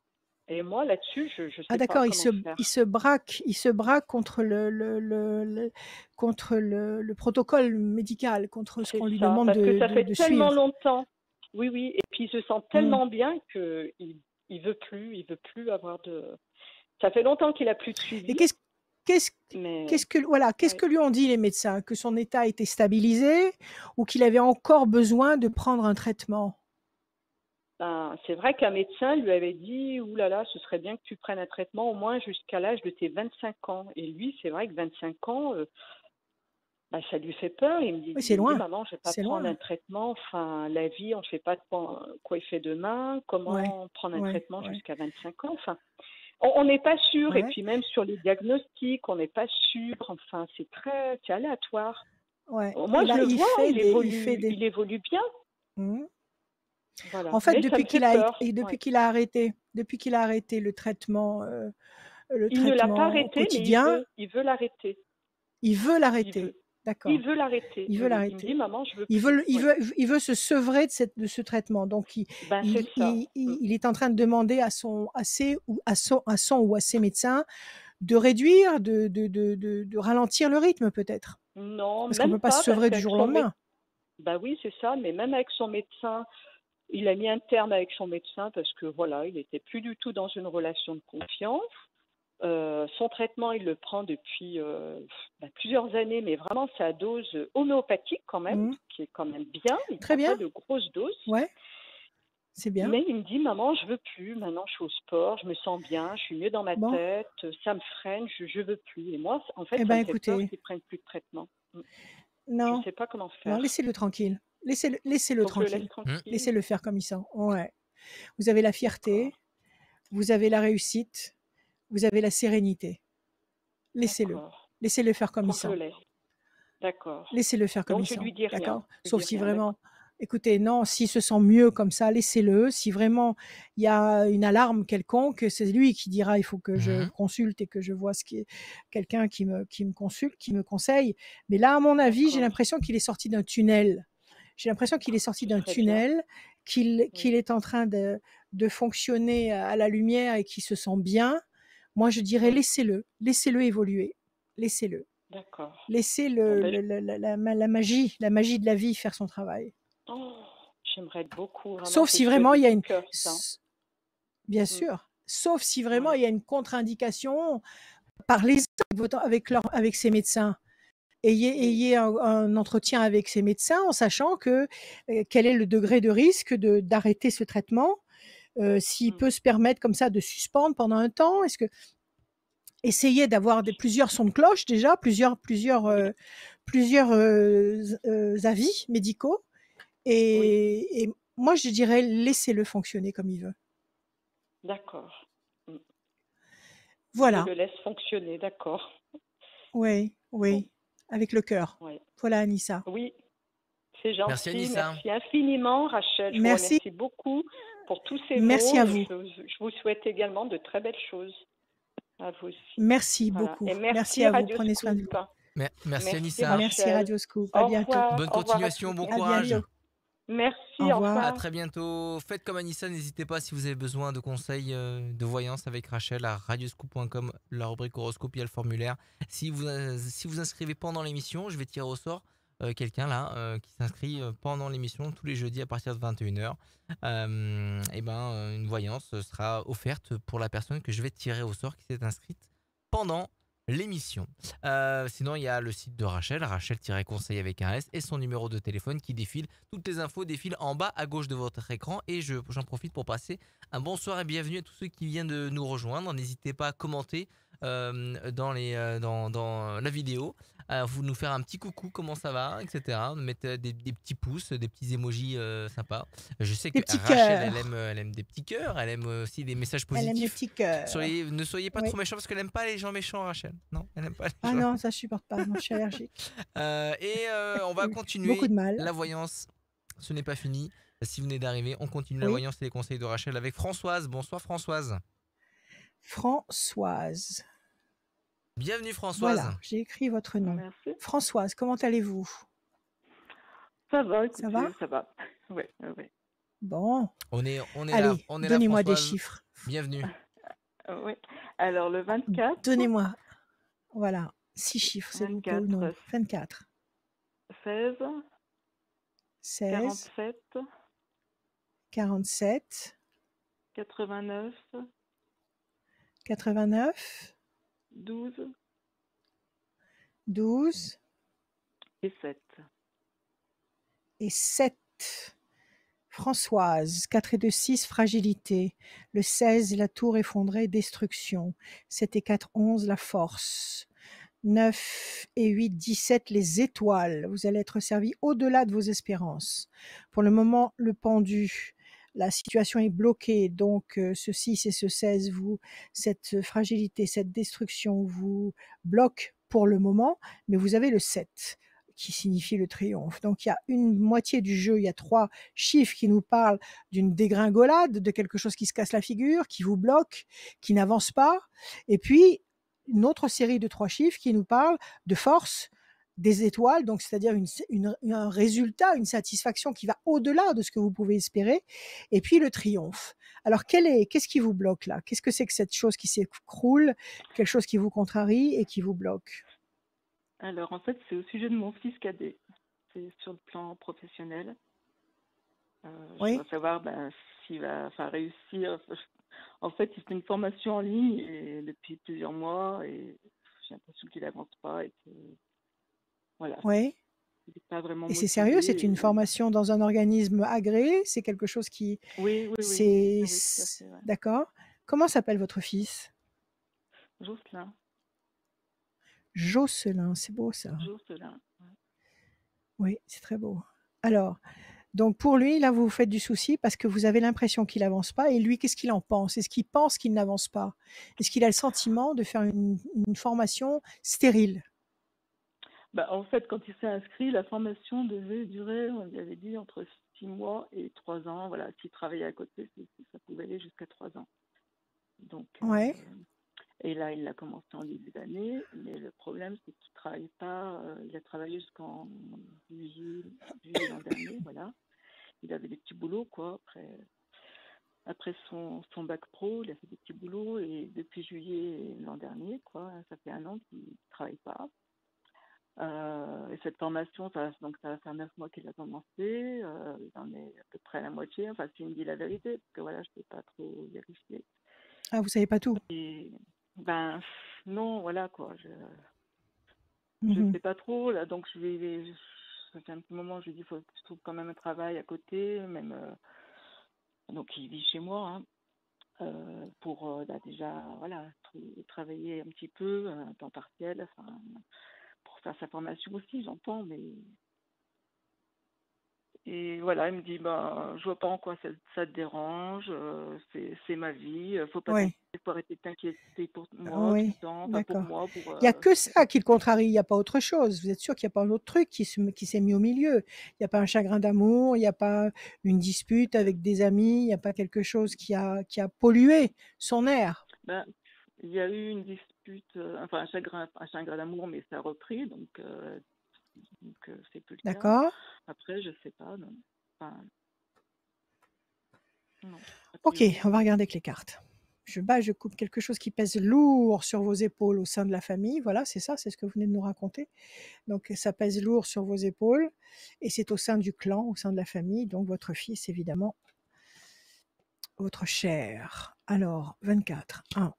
Et moi, là-dessus, je ne Ah sais pas d'accord, comment faire. il se braque contre contre le protocole médical, contre ce C'est qu'on lui ça, demande parce que ça fait de tellement suivre. longtemps. Oui, oui, et puis il se sent Hmm. tellement bien qu'il il veut plus avoir de. Ça fait longtemps qu'il a plus de Et suivi, qu'est-ce mais qu'est-ce ouais. que lui ont dit les médecins? Que son état était stabilisé ou qu'il avait encore besoin de prendre un traitement? Ben, c'est vrai qu'un médecin lui avait dit, ouh là là, ce serait bien que tu prennes un traitement au moins jusqu'à l'âge de tes 25 ans. Et lui, c'est vrai que 25 ans, ben, ça lui fait peur. Oui, c'est Il me dit, loin, maman, je vais pas c'est prendre un loin. traitement. Enfin, la vie, on ne sait pas quoi il fait demain. Ouais, Comment prendre un ouais, traitement ouais, jusqu'à 25 ans? Enfin, on n'est pas sûr, et ouais, puis même sur les diagnostics, on n'est pas sûr. Enfin, c'est aléatoire. ouais. Moi, je le vois, Il fait des. il évolue bien, Hmm. voilà. En fait, Mais ça me fait peur. Ouais. depuis qu'il a arrêté le Il ne l'a pas traitement arrêté, mais quotidien, il veut l'arrêter. il veut Il l'arrêter. veut, il D'accord. veut l'arrêter. Il Oui, veut oui. Il me dit, l'arrêter. maman, je veux plus. Oui. Il veut se sevrer de ce traitement. Donc, Ben c'est ça. Mm. il est en train de demander à son ou à ses médecins de réduire, de ralentir le rythme peut-être. Non, Parce qu'on ne même peut pas se pas, parce sevrer du qu'avec jour au son médecin, lendemain. ben oui, c'est ça. Mais même avec son médecin, il a mis un terme avec son médecin parce que voilà, il n'était plus du tout dans une relation de confiance. Son traitement, il le prend depuis plusieurs années, mais vraiment c'est à dose homéopathique quand même, Mhm. qui est quand même bien. Il ne Très prend pas bien. de grosses doses. Ouais. C'est bien. Mais il me dit, maman, je veux plus. Maintenant, je suis au sport, je me sens bien, je suis mieux dans ma Bon, tête, ça me freine, je veux plus. Et moi, en fait, eh ça ben me fait peur écoutez, qu'il prenne plus de traitement. Je non, sais pas comment non, faire. laissez-le tranquille. Laissez-le Faut que je le laisse tranquille. Hmm. tranquille. Laissez-le faire comme il sent. Ouais. Vous avez la D'accord. fierté, vous avez la réussite, vous avez la sérénité. Laissez-le. D'accord. Laissez-le faire comme Faut il que je le sent. laisse. D'accord. Laissez-le faire comme Donc, il je sent. lui dis rien. D'accord? Je lui Sauf dis si rien, d'accord. vraiment, écoutez, non, s'il se sent mieux comme ça, laissez-le. Si vraiment il y a une alarme quelconque, c'est lui qui dira il faut que je Mhm. consulte et que je vois ce qui est quelqu'un qui me consulte, qui me conseille. Mais là, à mon avis, j'ai D'accord. l'impression qu'il est sorti d'un tunnel. J'ai l'impression qu'il est sorti Ce d'un serait bien. tunnel, qu'il Oui. est en train de fonctionner à la lumière et qu'il se sent bien. Moi, je dirais Oui. laissez-le évoluer. Laissez-le. D'accord. Laissez Bon, ben, la magie de la vie faire son travail. oh, j'aimerais beaucoup, vraiment, Sauf je si le souhaite vraiment de il y a tout une, cœur, ça. bien Mm. sûr, sauf si vraiment Ouais. il y a une contre-indication, parlez avec ses médecins. Oui. Ayez un entretien avec ses médecins en sachant que quel est le degré de risque d'arrêter ce traitement, s'il Mm. peut se permettre comme ça de suspendre pendant un temps. Est-ce que essayez d'avoir plusieurs sons de cloche déjà, Oui. plusieurs avis médicaux. Oui. Et moi, je dirais, laissez-le fonctionner comme il veut. D'accord. Mm. Je Voilà. le laisse fonctionner, d'accord. Oui, Bon. oui. Avec le cœur. Ouais. Voilà, Anissa. Oui, c'est Merci gentil. Anissa. Merci infiniment, Rachel. Je vous Merci. remercie beaucoup pour tous ces Merci mots. à vous. Je vous souhaite également de très belles choses. À vous aussi. Merci Voilà. beaucoup. Et Merci merci à vous. Radio Prenez soin de vous. Scoop. Merci Merci Anissa. Merci Rachel. Radio Scoop. À Au bientôt. revoir. Bonne Au revoir à continuation, tous. bon À courage. bientôt. Merci, Au au revoir. À revoir. très bientôt. Faites comme Anissa, n'hésitez pas si vous avez besoin de conseils de voyance avec Rachel à radioscoop.com, la rubrique horoscope, il y a le formulaire. Si vous inscrivez pendant l'émission, je vais tirer au sort quelqu'un là qui s'inscrit pendant l'émission tous les jeudis à partir de 21h. Une voyance sera offerte pour la personne que je vais tirer au sort qui s'est inscrite pendant l'émission. Sinon, il y a le site de Rachel, Rachel-conseil avec un S, et son numéro de téléphone qui défile. Toutes les infos défilent en bas à gauche de votre écran. Et j'en profite pour passer un bonsoir et bienvenue à tous ceux qui viennent de nous rejoindre. N'hésitez pas à commenter dans la vidéo, à vous nous faire un petit coucou, comment ça va, etc. Mettre des petits pouces, des petits emojis sympas. Je sais que Des petits Rachel, cœurs. elle aime des petits cœurs, elle aime aussi des messages Elle aime les positifs. petits cœurs. Ne soyez pas Oui. trop méchants parce qu'elle n'aime pas les gens méchants, Rachel. Non, elle n'aime pas les Ah gens. non, ça je supporte pas. Non, je suis allergique. On va Beaucoup continuer de mal. la voyance. Ce n'est pas fini. Si vous venez d'arriver, on continue la Oui. voyance et les conseils de Rachel avec Françoise. Bonsoir Françoise. Françoise. Bienvenue Françoise. Voilà, j'ai écrit votre nom. Merci. Françoise, comment allez-vous? Ça va, Ça va? écoutez, ça va. Oui, oui. Bon. On est là, Allez, on est là donnez-moi des Françoise. chiffres. Bienvenue. Oui. Alors, le 24, Donnez-moi, voilà, 6 chiffres, s'il vous plaît, ou 24, non. 24, 16, 16, 47, 47, 89, 89, 12 12 et 7. et 7. Françoise, 4 et 2, 6, fragilité. Le 16, la tour effondrée, destruction. 7 et 4, 11, la force. 9 et 8, 17, les étoiles. Vous allez être servi au-delà de vos espérances. Pour le moment, le pendu, la situation est bloquée. Donc, ce 6 et ce 16, cette fragilité, cette destruction vous bloque pour le moment, mais vous avez le 7 qui signifie le triomphe. Donc, il y a une moitié du jeu, il y a 3 chiffres qui nous parlent d'une dégringolade, de quelque chose qui se casse la figure, qui vous bloque, qui n'avance pas. Et puis, une autre série de 3 chiffres qui nous parle de force, des étoiles, donc c'est-à-dire un résultat, une satisfaction qui va au-delà de ce que vous pouvez espérer, et puis le triomphe. Alors, qu'est-ce qui vous bloque là? Qu'est-ce que c'est que cette chose qui s'écroule, quelque chose qui vous contrarie et qui vous bloque? Alors, en fait, c'est au sujet de mon fils cadet. C'est sur le plan professionnel. Je Oui, voudrais savoir s'il va réussir. En fait, c'est une formation en ligne et depuis plusieurs mois et j'ai l'impression qu'il n'avance pas et que voilà. oui. il n'est pas vraiment Et c'est sérieux? C'est une motivé. formation dans un organisme agréé? C'est quelque chose qui Oui, oui, oui, c'est oui, oui, tout à fait, ouais. d'accord. Comment s'appelle votre fils? Jocelyn, Jocelyn, c'est beau ça. Jocelyn. Ouais. Oui, c'est très beau. Alors, donc pour lui, là, vous vous faites du souci parce que vous avez l'impression qu'il avance pas et lui, qu'est-ce qu'il en pense? Est-ce qu'il pense qu'il n'avance pas? Est-ce qu'il a le sentiment de faire une formation stérile? Bah, en fait, quand il s'est inscrit, la formation devait durer, on lui avait dit, entre 6 mois et 3 ans. Voilà, s'il travaillait à côté, ça pouvait aller jusqu'à 3 ans. Donc, Ouais, et là, il a commencé en début d'année, mais le problème, c'est qu'il travaille pas. Il a travaillé jusqu'en juillet l'an dernier, voilà. Il avait des petits boulots, quoi. Après son bac pro, il a fait des petits boulots et depuis juillet l'an dernier, quoi, ça fait 1 an qu'il ne travaille pas. Et cette formation, donc ça va faire 9 mois qu'il a commencé. Il en est à peu près à la moitié. Enfin, s'il me dit la vérité, parce que voilà, je ne peux pas trop vérifier. ah, vous savez pas tout? Et ben non, voilà quoi. Je Mhm. sais pas trop là, donc ça fait un petit moment, je lui dis faut que je trouve quand même un travail à côté, même donc il vit chez moi, hein, pour déjà voilà travailler un petit peu, un temps partiel, enfin pour faire sa formation aussi, j'entends, mais et voilà, il me dit bah je vois pas en quoi ça te dérange, c'est ma vie, faut pas Ouais, t'inquiéter, faut arrêter de t'inquiéter pour moi tout oui, le temps, enfin pour d'accord. moi, pour Il y a que ça qui le contrarie, il y a pas autre chose. Vous êtes sûr qu'il y a pas un autre truc qui s'est mis au milieu? Il y a pas un chagrin d'amour, il y a pas une dispute avec des amis, il y a pas quelque chose qui a pollué son air? ben, il y a eu une dispute, enfin un chagrin d'amour, mais ça a repris, donc c'est plus le cas. D'accord? Après, je sais pas, non. Enfin, non, a OK, priori, on va non. regarder avec les cartes. Je coupe quelque chose qui pèse lourd sur vos épaules au sein de la famille. Voilà, c'est ça, c'est ce que vous venez de nous raconter. Donc ça pèse lourd sur vos épaules et c'est au sein du clan, au sein de la famille, donc votre fils évidemment, votre chair. Alors 24, 1,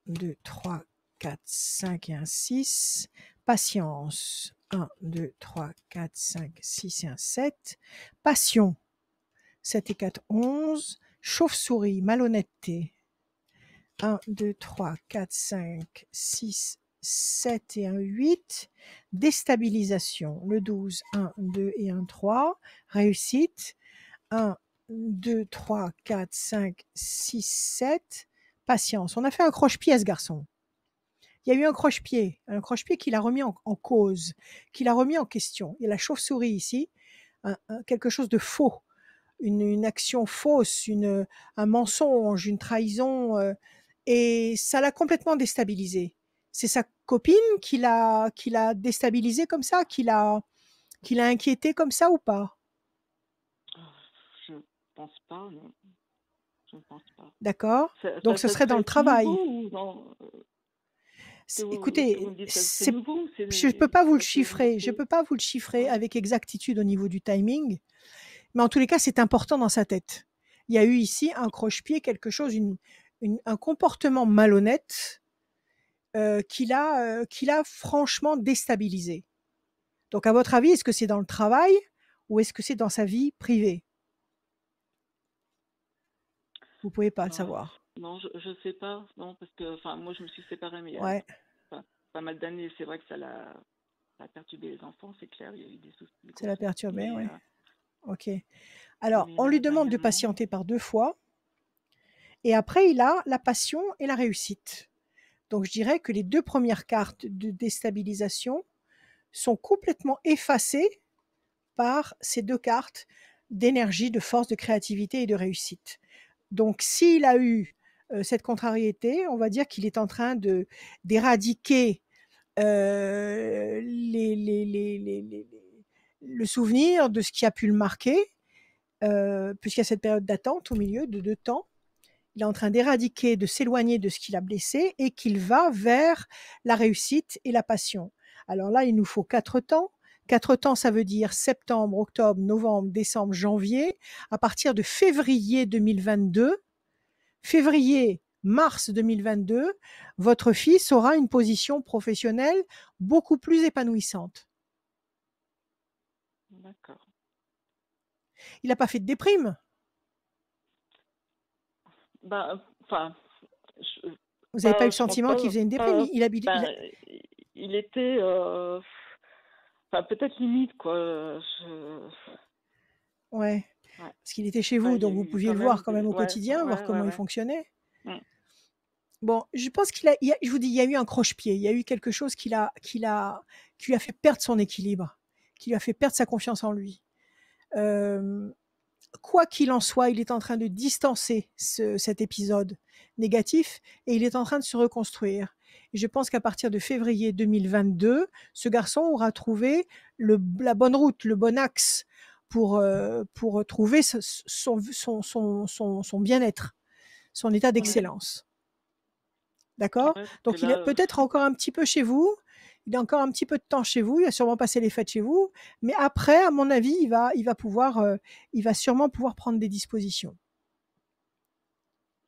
2, 3, 4, 5 et un 6. Patience, 1, 2, 3, 4, 5, 6 et un 7. Passion, 7 et 4, 11. Chauve-souris, malhonnêteté, 1, 2, 3, 4, 5, 6, 7 et un 8. Déstabilisation, le 12, 1, 2 et un 3. Réussite, 1, 2, 3, 4, 5, 6, 7. Patience. On a fait un croche-pied à ce garçon. Il y a eu un croche-pied qu'il a remis en cause, qu'il a remis en question. Il y a la chauve-souris ici, quelque chose de faux, une action fausse, un mensonge, une trahison, et ça l'a complètement déstabilisé. C'est sa copine qui l'a déstabilisé comme ça, qui l'a inquiété comme ça ou pas? Je pense pas, non. Je ne pense pas. D'accord. Donc ce Ça serait dans le serait tout travail. nouveau ou non ce que vous me Écoutez, dites, c'est nouveau ou je ne peux pas vous le ça s'est chiffrer. Je développé? peux pas vous le chiffrer Ouais. avec exactitude au niveau du timing, mais en tous les cas, c'est important dans sa tête. Il y a eu ici un croche-pied, quelque chose, un comportement malhonnête qui l'a franchement déstabilisé. Donc, à votre avis, est-ce que c'est dans le travail ou est-ce que c'est dans sa vie privée? Vous ne pouvez pas le savoir. Non, je sais pas, non, parce que enfin moi je me suis séparée mais il y a Ouais, enfin, pas mal d'années, c'est vrai que ça a perturbé les enfants, c'est clair, il y a eu des soucis, des ça gros l'a soucis, perturbé, mais, ouais. Ok. Alors, on lui demande de dernièrement, patienter par 2 fois et après, il a la passion et la réussite. Donc, je dirais que les 2 premières cartes de déstabilisation sont complètement effacées par ces 2 cartes d'énergie, de force, de créativité et de réussite. Donc s'il a eu, cette contrariété, on va dire qu'il est en train d'éradiquer, les le souvenir de ce qui a pu le marquer, puisqu'il y a cette période d'attente au milieu de 2 temps. Il est en train d'éradiquer, de s'éloigner de ce qui l'a blessé et qu'il va vers la réussite et la passion. Alors là, il nous faut 4 temps. 4 temps, ça veut dire septembre, octobre, novembre, décembre, janvier. À partir de février 2022, février-mars 2022, votre fils aura une position professionnelle beaucoup plus épanouissante. D'accord. Il n'a pas fait de déprime. Ben, enfin, je, Vous n'avez pas eu le je pense sentiment qu'il pas, faisait une déprime. ben, il était, enfin, peut-être limite, quoi. Ouais. Ouais. Parce qu'il était chez Enfin, vous, il y a donc vous eu pouviez quand le voir même quand même au ouais, quotidien, voir ouais, comment il ouais. fonctionnait. Mm. Bon, je pense je vous dis, il y a eu un croche-pied, il y a eu quelque chose qui lui a fait perdre son équilibre, qui lui a fait perdre sa confiance en lui. Quoi qu'il en soit, il est en train de distancer cet épisode négatif et il est en train de se reconstruire. Et je pense qu'à partir de février 2022, ce garçon aura trouvé la bonne route, le bon axe pour trouver son bien-être, son état Ouais. d'excellence. D'accord? Ouais, parce que Donc il est là, peut-être encore un petit peu chez vous, il a encore un petit peu de temps chez vous, il a sûrement passé les fêtes chez vous, mais après, à mon avis, il va sûrement pouvoir prendre des dispositions.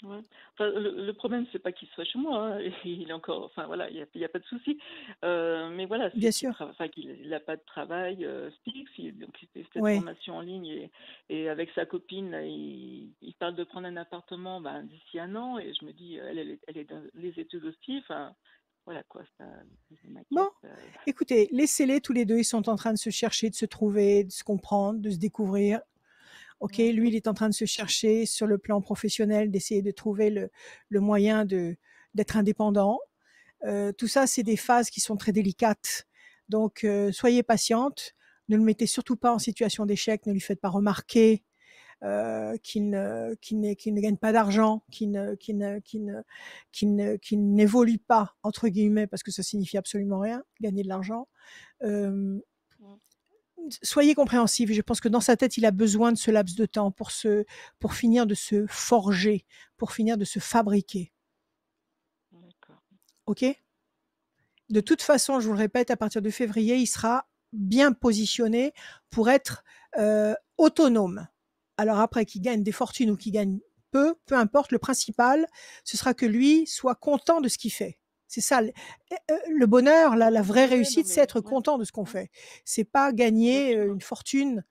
ouais. Enfin, le problème, c'est pas qu'il soit chez moi, hein. Il est encore, enfin voilà, il y a pas de souci. Mais voilà, c'est Bien qu'il sûr. enfin, qu'il a pas de travail fixe, donc il fait cette Ouais. formation en ligne et avec sa copine, là, il parle de prendre un appartement d'ici 1 an et je me dis, elle est dans les études aussi, enfin voilà quoi, ça m'inquiète. Bon, écoutez, laissez-les tous les deux, ils sont en train de se chercher, de se trouver, de se comprendre, de se découvrir. Ok, Ouais. lui, il est en train de se chercher sur le plan professionnel, d'essayer de trouver le moyen d'être indépendant. Tout ça, c'est des phases qui sont très délicates. Donc, soyez patiente. Ne le mettez surtout pas en situation d'échec. Ne lui faites pas remarquer qu'il ne gagne pas d'argent, qu'il n'évolue pas, entre guillemets, parce que ça signifie absolument rien, gagner de l'argent. Soyez compréhensifs. Je pense que dans sa tête, il a besoin de ce laps de temps pour finir de se forger, pour finir de se fabriquer. D'accord. OK ? De toute façon, je vous le répète, à partir de février, il sera bien positionné pour être autonome. Alors après, qu'il gagne des fortunes ou qu'il gagne peu importe, le principal, ce sera que lui soit content de ce qu'il fait. C'est ça, le bonheur, la vraie réussite, c'est être content de ce qu'on fait. C'est pas gagner une fortune.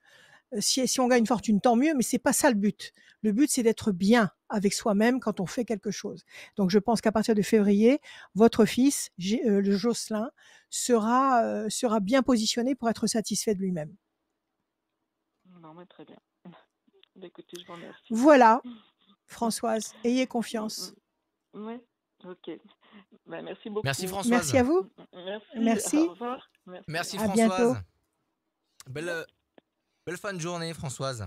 Si on gagne une fortune, tant mieux, mais c'est pas ça le but. Le but, c'est d'être bien avec soi-même quand on fait quelque chose. Donc, je pense qu'à partir de février, votre fils, le Jocelyn, sera bien positionné pour être satisfait de lui-même. Non, mais très bien. Écoutez, je vous remercie. Voilà, Françoise, ayez confiance. Oui, ok. Merci beaucoup. Merci Françoise. Merci à vous. Merci. Au revoir. Merci À Françoise. bientôt. Belle fin de journée Françoise.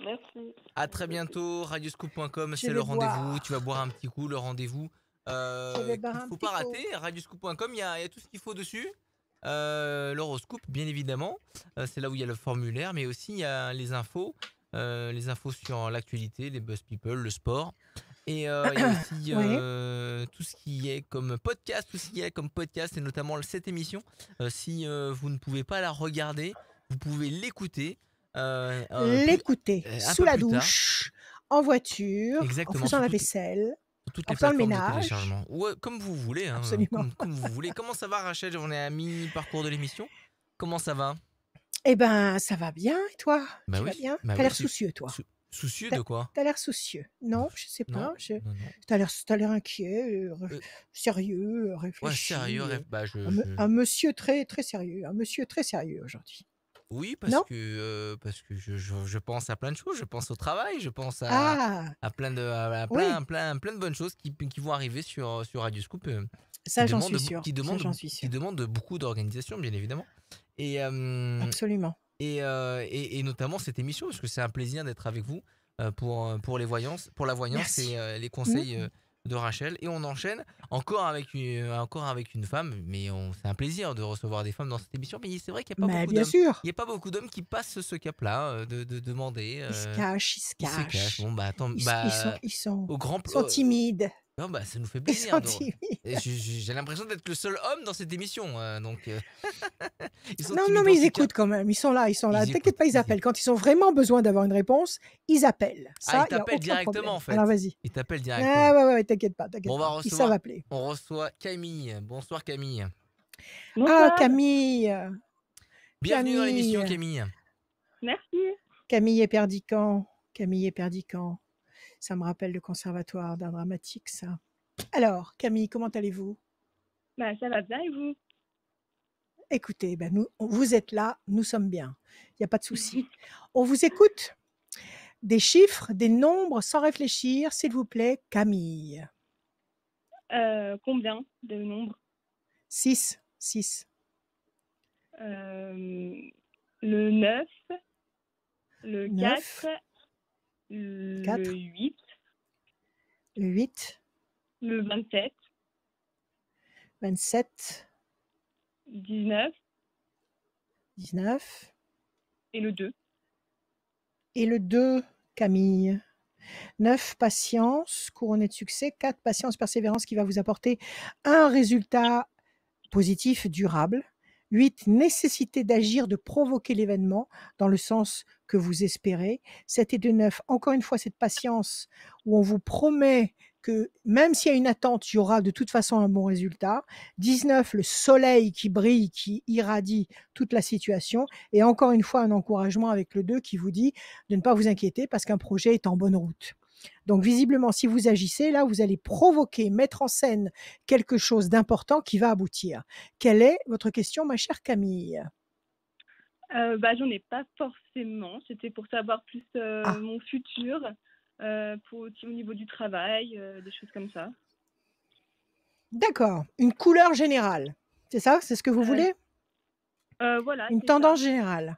Merci. À très bientôt. Radioscoop.com, Je c'est vais le rendez-vous. boire. Tu vas boire un petit coup, le rendez-vous. Il ne faut pas rater. Radioscoop.com, il y a tout ce qu'il faut dessus. L'horoscope, bien évidemment. C'est là où il y a le formulaire, mais aussi il y a les infos sur l'actualité, les buzz people, le sport. Et il y a aussi tout ce qui est comme podcast, et notamment cette émission. Si vous ne pouvez pas la regarder, vous pouvez l'écouter. L'écouter sous la douche, en voiture, exactement, en faisant la vaisselle, toutes en les faisant le plateformes de ménage. téléchargement. Ouais, comme vous voulez. Hein, absolument. comme vous voulez. Comment ça va, Rachel? On est à mi-parcours de l'émission. Comment ça va? Eh ben, ça va bien, et toi? Bah Tu oui, vas bien? bah T'as oui, l'air soucieux, toi. Soucieux de quoi? T'as l'air soucieux. Non, je sais Non, pas. non. T'as l'air inquiet, sérieux, Ouais, réfléchi. sérieux. Un monsieur très, très sérieux. Un monsieur très sérieux aujourd'hui. Oui, Non parce que je pense à plein de choses. Je pense au travail, je pense à plein de bonnes choses qui vont arriver sur Radio Scoop. Ça, j'en suis sûr. Qui demandent beaucoup d'organisation, bien évidemment. Et, absolument. Et notamment cette émission, parce que c'est un plaisir d'être avec vous pour la voyance Merci. et les conseils de Rachel. Et on enchaîne encore avec une femme, mais c'est un plaisir de recevoir des femmes dans cette émission. Mais c'est vrai qu'il n'y a pas beaucoup d'hommes. Sûr. Il n'y a pas beaucoup d'hommes qui passent ce cap-là de demander. Ils se cachent. Bon, attends, ils sont au grand sont timides. Non, ça nous fait plaisir. Ils sont timides. J'ai l'impression d'être le seul homme dans cette émission. Donc, ils sont non, mais ils écoutent quand même. Ils sont là. T'inquiète pas, ils appellent. Quand ils ont vraiment besoin d'avoir une réponse, ils appellent. Ça, ils t'appellent directement, en fait. Alors, vas-y. Ils t'appellent directement. Ouais, t'inquiète pas. Bon, ils savent appeler. On reçoit Camille. Bonsoir, Camille. Bonsoir. Ah, Camille. Bienvenue dans l'émission, Camille. Merci. Camille et Perdican. Camille et Perdican. Ça me rappelle le conservatoire d'art dramatique, ça. Alors, Camille, comment allez-vous? Bah, ça va bien et vous? Écoutez, vous êtes là, nous sommes bien. Il n'y a pas de souci. On vous écoute. Des chiffres, des nombres, sans réfléchir, s'il vous plaît, Camille. Combien de nombres? 6. 6. Le 9, le 9. 4, le 4. 8, Le 8. le 27, 27. 19 19. et le 2. Et le 2, Camille. 9, patience, couronné de succès. 4, patience, persévérance qui va vous apporter un résultat positif, durable. 8, nécessité d'agir, de provoquer l'événement dans le sens que vous espérez. 7 et 2, 9, encore une fois, cette patience où on vous promet que même s'il y a une attente, il y aura de toute façon un bon résultat. 19, le soleil qui brille, qui irradie toute la situation. Et encore une fois, un encouragement avec le 2 qui vous dit de ne pas vous inquiéter parce qu'un projet est en bonne route. Donc visiblement, si vous agissez, là, vous allez provoquer, mettre en scène quelque chose d'important qui va aboutir. Quelle est votre question, ma chère Camille? J'en ai pas forcément. C'était pour savoir plus Ah, mon futur, au niveau du travail, des choses comme ça. d'accord. Une couleur générale. C'est ça? C'est ce que vous voulez? Voilà, Une c'est ça. tendance générale.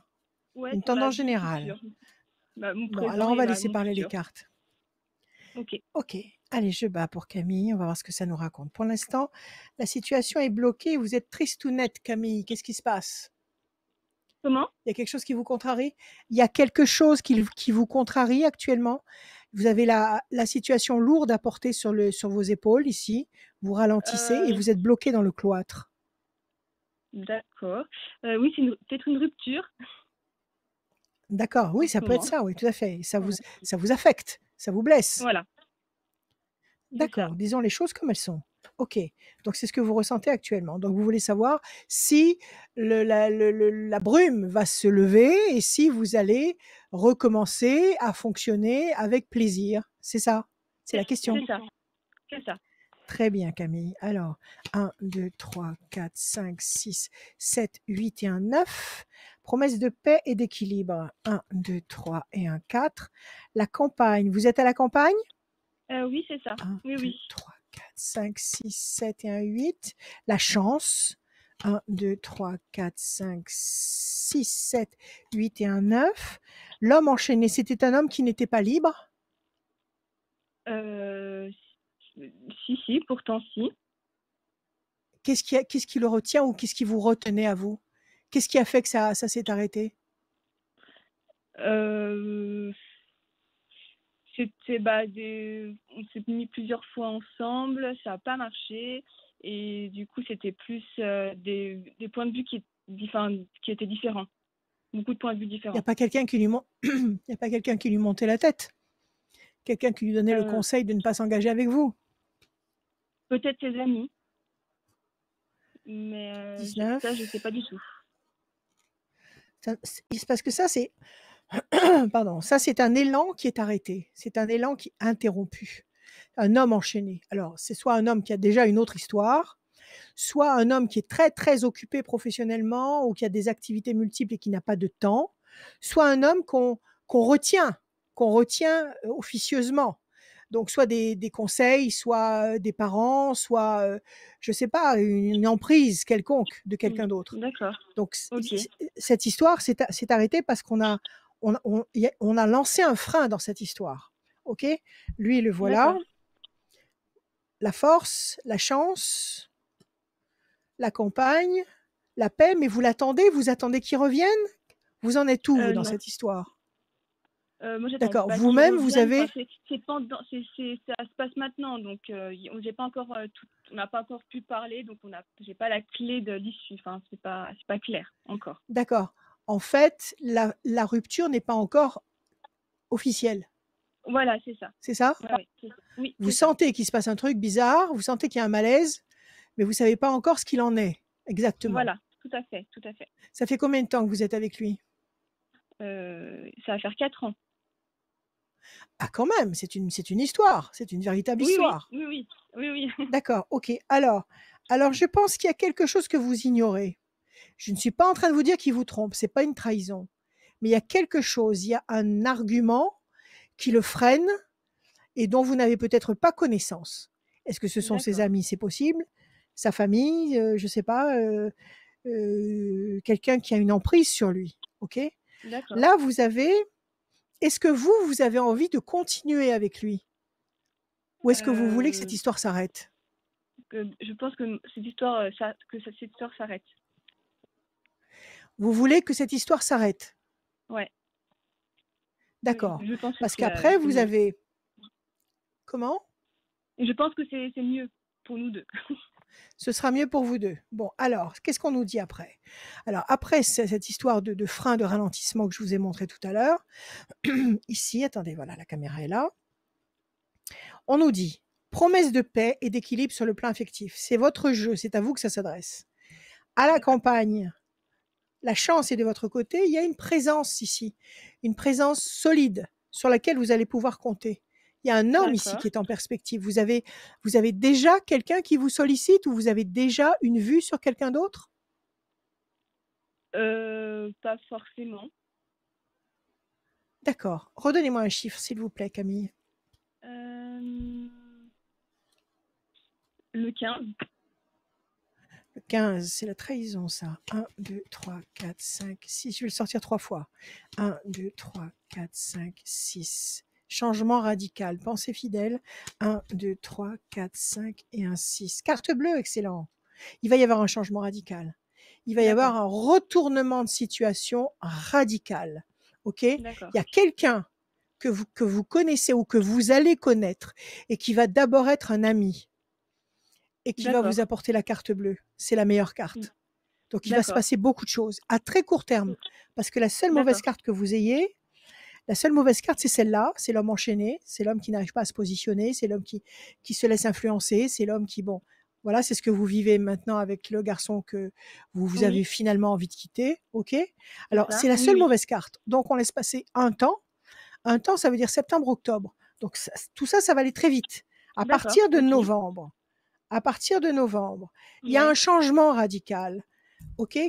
Ouais, Une sur la tendance vie générale. future. Mon Bon, présent alors on va et laisser mon parler les futur. cartes. Ok. Ok. Allez, je bats pour Camille. On va voir ce que ça nous raconte. Pour l'instant, la situation est bloquée. Vous êtes triste ou nette, Camille? Qu'est-ce qui se passe? Comment? Il y a quelque chose qui vous contrarie? Il y a quelque chose qui vous contrarie actuellement? Vous avez la situation lourde à porter sur vos épaules ici. Vous ralentissez et vous êtes bloqué dans le cloître. D'accord. Oui, c'est peut-être une rupture D'accord, en oui, ce ça peut être moment. ça, oui, tout à fait. Ça Ouais. vous affecte, ça vous blesse. Voilà, c'est ça. D'accord, disons les choses comme elles sont. Ok, donc c'est ce que vous ressentez actuellement. Donc vous voulez savoir si la brume va se lever et si vous allez recommencer à fonctionner avec plaisir. C'est ça, c'est la question. C'est ça. C'est ça. Très bien, Camille. Alors, 1, 2, 3, 4, 5, 6, 7, 8 et un 9. Promesse de paix et d'équilibre. 1, 2, 3 et un 4. La campagne. Vous êtes à la campagne? Oui, c'est ça. 1, Oui, 2, oui. 3, 4, 5, 6, 7 et un 8. La chance. 1, 2, 3, 4, 5, 6, 7, 8 et un 9. L'homme enchaîné, c'était un homme qui n'était pas libre? Si, pourtant si. Qu'est-ce qui le retient ou qu'est-ce qui vous retenait à vous? Qu'est-ce qui a fait que ça s'est arrêté? C'était on s'est mis plusieurs fois ensemble, ça n'a pas marché et du coup c'était plus des points de vue qui étaient différents, beaucoup de points de vue Il n'y a différents. pas quelqu'un qui il y a pas quelqu'un qui lui montait la tête? Quelqu'un qui lui donnait le conseil de ne pas s'engager avec vous? Peut-être ses amis, mais 19. ça je sais pas du tout. Parce que ça, c'est pardon, ça c'est un élan qui est arrêté. C'est un élan qui est interrompu. Un homme enchaîné. Alors, c'est soit un homme qui a déjà une autre histoire, soit un homme qui est très, très occupé professionnellement ou qui a des activités multiples et qui n'a pas de temps, soit un homme qu'on retient officieusement. Donc, soit des conseils, soit des parents, soit, je ne sais pas, une emprise quelconque de quelqu'un d'autre. D'accord. Donc, Ok. cette histoire s'est arrêtée parce qu'on a lancé un frein dans cette histoire. Ok? Lui, le voilà. D'accord. La force, la chance, la campagne, la paix, mais vous attendez qu'il revienne? Vous en êtes où, vous, dans Non. cette histoire? Moi, j'attends D'accord. pas qu'il Vous-même, vous revienne. avez... Enfin, ça se passe maintenant, donc j'ai pas encore on n'a pas encore pu parler, donc j'ai pas la clé de l'issue. Enfin, c'est pas clair encore. D'accord. En fait, la rupture n'est pas encore officielle. Voilà, c'est ça. C'est ça? Ouais, c'est ça. Oui, Vous c'est ça. sentez qu'il se passe un truc bizarre, vous sentez qu'il y a un malaise, mais vous savez pas encore ce qu'il en est exactement. Voilà, tout à fait, tout à fait. Ça fait combien de temps que vous êtes avec lui? Ça va faire 4 ans. Ah quand même, c'est une histoire, c'est une véritable Oui, oui, histoire. oui, oui, oui, oui. D'accord, OK. Alors je pense qu'il y a quelque chose que vous ignorez. Je ne suis pas en train de vous dire qu'il vous trompe, c'est pas une trahison. Mais il y a quelque chose, il y a un argument qui le freine et dont vous n'avez peut-être pas connaissance. Est-ce que ce sont ses D'accord, amis? C'est possible. Sa famille, je sais pas, quelqu'un qui a une emprise sur lui, OK? d'accord. Là, est-ce que vous avez envie de continuer avec lui? Ou est-ce que vous voulez que cette Euh, histoire s'arrête? je pense que cette histoire s'arrête. Vous voulez que cette histoire s'arrête? Ouais, oui, D'accord. je pense que Parce qu'après c'est vous mieux. avez comment? Et je pense que c'est mieux pour nous deux. Ce sera mieux pour vous 2. Bon, alors, qu'est-ce qu'on nous dit après? Alors après cette histoire de frein, de ralentissement que je vous ai montré tout à l'heure, ici, attendez, voilà, la caméra est là. On nous dit: «Promesse de paix et d'équilibre sur le plan affectif». C'est votre jeu, c'est à vous que ça s'adresse. À la campagne, la chance est de votre côté, il y a une présence ici, une présence solide sur laquelle vous allez pouvoir compter. Il y a un homme ici D'accord. qui est en perspective. Vous avez déjà quelqu'un qui vous sollicite ou vous avez déjà une vue sur quelqu'un d'autre? Pas forcément. D'accord. Redonnez-moi un chiffre, s'il vous plaît, Camille. Le 15. Le 15, c'est la trahison, ça. 1, 2, 3, 4, 5, 6. Je vais le sortir 3 fois. 1, 2, 3, 4, 5, 6. Changement radical. Pensée fidèle. 1, 2, 3, 4, 5 et un 6. Carte bleue, excellent. Il va y avoir un changement radical. Il va y avoir D'accord, un retournement de situation radical. OK? Il d'accord, y a quelqu'un que vous connaissez ou que vous allez connaître et qui va d'abord être un ami et qui va vous d'accord, apporter la carte bleue. C'est la meilleure carte. Donc il va se d'accord, passer beaucoup de choses à très court terme. Parce que la seule mauvaise d'accord, carte que vous ayez, la seule mauvaise carte, c'est celle-là. C'est l'homme enchaîné. C'est l'homme qui n'arrive pas à se positionner. C'est l'homme qui se laisse influencer. C'est l'homme qui, bon, voilà, c'est ce que vous vivez maintenant avec le garçon que vous avez oui, finalement envie de quitter. OK? c'est Alors, ça, c'est la oui, seule oui, mauvaise carte. Donc, on laisse passer un temps. Un temps, ça veut dire septembre-octobre. Donc, tout ça, ça va aller très vite. À d'accord, partir de ok, novembre, il y a un ouais, changement radical. OK?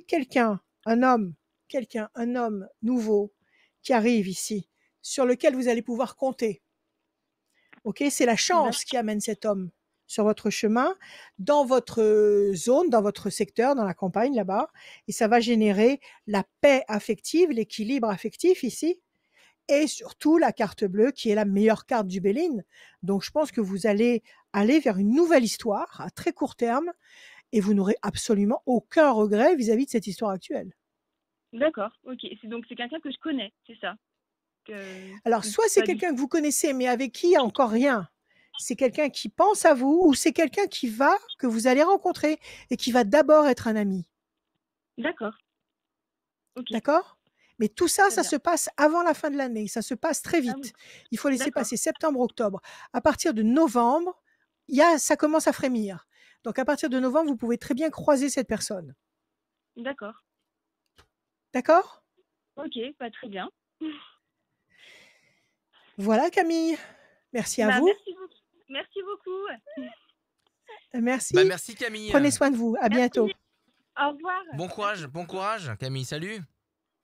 Un homme, un homme nouveau qui arrive ici, sur lequel vous allez pouvoir compter. OK? C'est la chance qui amène cet homme sur votre chemin, dans votre zone, dans votre secteur, dans la campagne là-bas, et ça va générer la paix affective, l'équilibre affectif ici, et surtout la carte bleue qui est la meilleure carte du Béline. Donc je pense que vous allez aller vers une nouvelle histoire à très court terme et vous n'aurez absolument aucun regret vis-à-vis de cette histoire actuelle. d'accord, ok. Donc c'est quelqu'un que je connais, c'est ça. Alors, soit c'est Pas du quelqu'un que vous connaissez, mais avec qui il n'y a encore rien. C'est quelqu'un qui pense à vous ou c'est quelqu'un que vous allez rencontrer et qui va d'abord être un ami. D'accord, ok, D'accord? Mais tout ça, très ça bien. se passe avant la fin de l'année. Ça se passe très Ah oui, vite. Il faut laisser d'accord, passer septembre, octobre. À partir de novembre, ça commence à frémir. Donc, à partir de novembre, vous pouvez très bien croiser cette personne. d'accord, D'accord? ok, pas très bien. Voilà, Camille. Merci à Bah, vous. merci beaucoup. Bah, Merci. merci Camille. Prenez soin de vous. À bientôt. Merci, au revoir. Bon courage Camille, salut.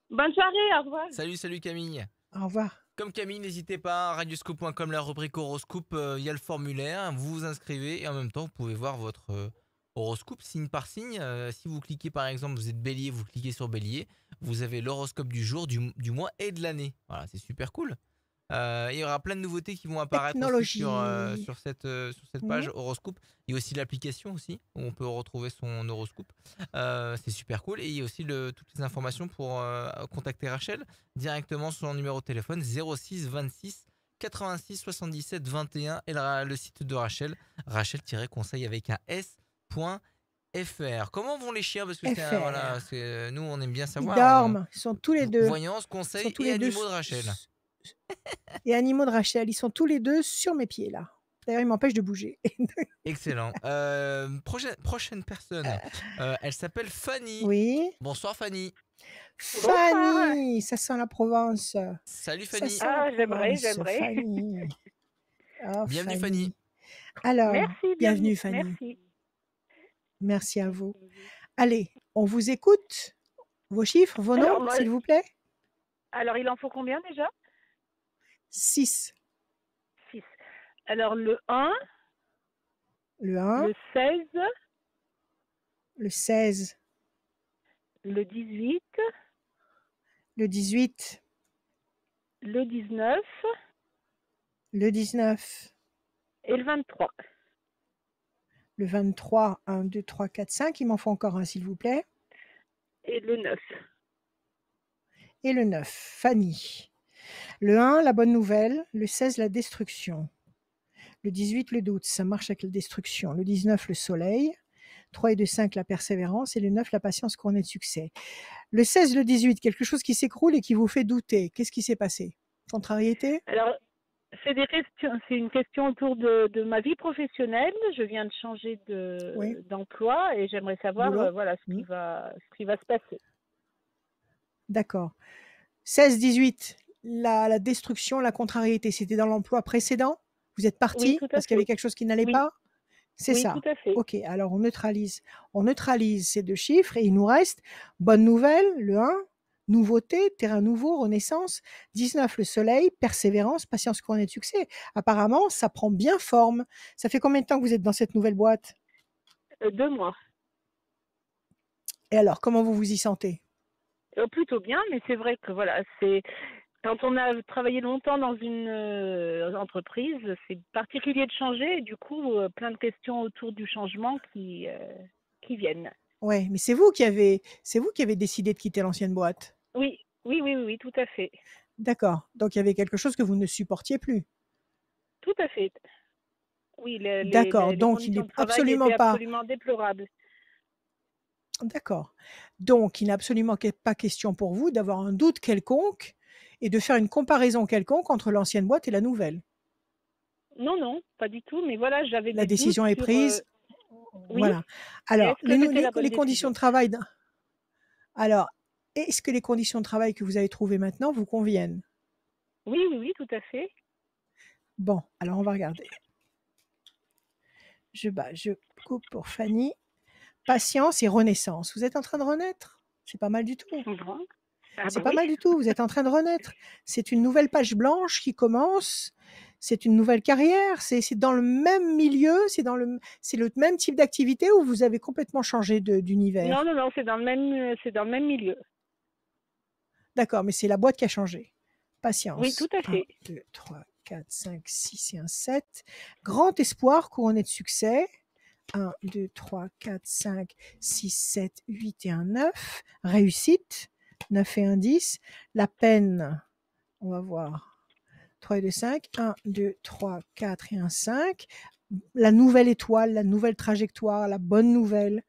Bonne soirée, au revoir. Salut Camille. Au revoir. Comme Camille, n'hésitez pas, radioscoop.com, la rubrique horoscope, il y a le formulaire, vous vous inscrivez et en même temps vous pouvez voir votre horoscope signe par signe. Si vous cliquez par exemple, vous êtes bélier, vous cliquez sur bélier, vous avez l'horoscope du jour, du mois et de l'année. Voilà, c'est super cool. Il y aura plein de nouveautés qui vont apparaître aussi Technologie. sur cette Mmh. page horoscope. Il y a aussi l'application aussi où on peut retrouver son horoscope. C'est super cool. Et il y a aussi toutes les informations pour contacter Rachel directement sur son numéro de téléphone 06 26 86 77 21 et le site de Rachel, Rachel-conseil avec un s.fr. Comment vont les chiens? Parce que voilà, nous on aime bien Ils savoir. dorment. Ils sont tous les deux. Voyance, Ils sont conseil tous et les deux animaux de Rachel. et animaux de Rachel. Ils sont tous les deux sur mes pieds là. D'ailleurs, ils m'empêchent de bouger. Excellent. Prochaine personne. Elle s'appelle Fanny. Oui. Bonsoir Fanny. Fanny, ça sent la Provence. Salut Ça Fanny. sent la j'aimerais, Provence, j'aimerais. Fanny. Oh, Bienvenue Fanny. Alors, Merci, bienvenue Fanny. merci. Merci à vous. Allez, on vous écoute. Vos chiffres, vos Alors, noms, moi- s'il vous plaît. Alors, il en faut combien déjà? 6. 6. Alors, le 1, Le 1, le 16, le 16, le 18, le 18, le 19 le 19, et le 23. le 23, 1, 2, 3, 4, 5. Il m'en faut encore un, s'il vous plaît. Et le 9. Et le 9, Fanny. Le 1, la bonne nouvelle. Le 16, la destruction. Le 18, le doute, ça marche avec la destruction. Le 19, le soleil. 3 et 2, 5, la persévérance. Et le 9, la patience couronnée de succès. Le 16, le 18, quelque chose qui s'écroule et qui vous fait douter. Qu'est-ce qui s'est passé? Contrariété? Alors, c'est une question autour de ma vie professionnelle. Je viens de changer Oui. d'emploi et j'aimerais savoir Boulot. voilà, ce qui va se passer. D'accord. 16, 18, la destruction, la contrariété, c'était dans l'emploi précédent? Vous êtes parti Oui, tout à parce qu'il y avait fait. quelque chose qui n'allait Oui. pas? C'est Oui, ça. tout à fait. Ok, alors on neutralise ces deux chiffres et il nous reste bonne nouvelle, le 1, nouveauté, terrain nouveau, renaissance, 19, le soleil, persévérance, patience couronnée de succès. Apparemment, ça prend bien forme. Ça fait combien de temps que vous êtes dans cette nouvelle boîte? 2 mois. Et alors, comment vous vous y sentez? Plutôt bien, mais c'est vrai que voilà, c'est quand on a travaillé longtemps dans une entreprise, c'est particulier de changer et du coup, plein de questions autour du changement qui viennent. Ouais, mais c'est vous qui avez décidé de quitter l'ancienne boîte. Oui, tout à fait. D'accord. Donc il y avait quelque chose que vous ne supportiez plus. Tout à fait. Oui, D'accord. les Donc il conditions n'est de travail absolument étaient pas. absolument déplorables. D'accord. Donc il n'est absolument pas question pour vous d'avoir un doute quelconque et de faire une comparaison quelconque entre l'ancienne boîte et la nouvelle. Non, pas du tout. Mais voilà, j'avais La des doutes décision est sur. prise. Oui. Voilà. Alors Est-ce que c'était la bonne les conditions décision? de travail. Alors, est-ce que les conditions de travail que vous avez trouvées maintenant vous conviennent? Oui, tout à fait. Bon, alors on va regarder. Je coupe pour Fanny. Patience et renaissance. Vous êtes en train de renaître? C'est pas mal du tout. Bon. Ah C'est bah pas oui. mal du tout. Vous êtes en train de renaître. C'est une nouvelle page blanche qui commence. C'est une nouvelle carrière. C'est dans le même milieu. C'est le même type d'activité où vous avez complètement changé d'univers. Non, c'est dans le même milieu. D'accord, mais c'est la boîte qui a changé. Patience. Oui, tout à 1, fait. 2, 3, 4, 5, 6 et un 7. Grand espoir couronné de succès. 1, 2, 3, 4, 5, 6, 7, 8 et un 9. Réussite. 9 et un 10. La peine, on va voir. 3 et 2, 5. 1, 2, 3, 4 et un 5. La nouvelle étoile, la nouvelle trajectoire, la bonne nouvelle.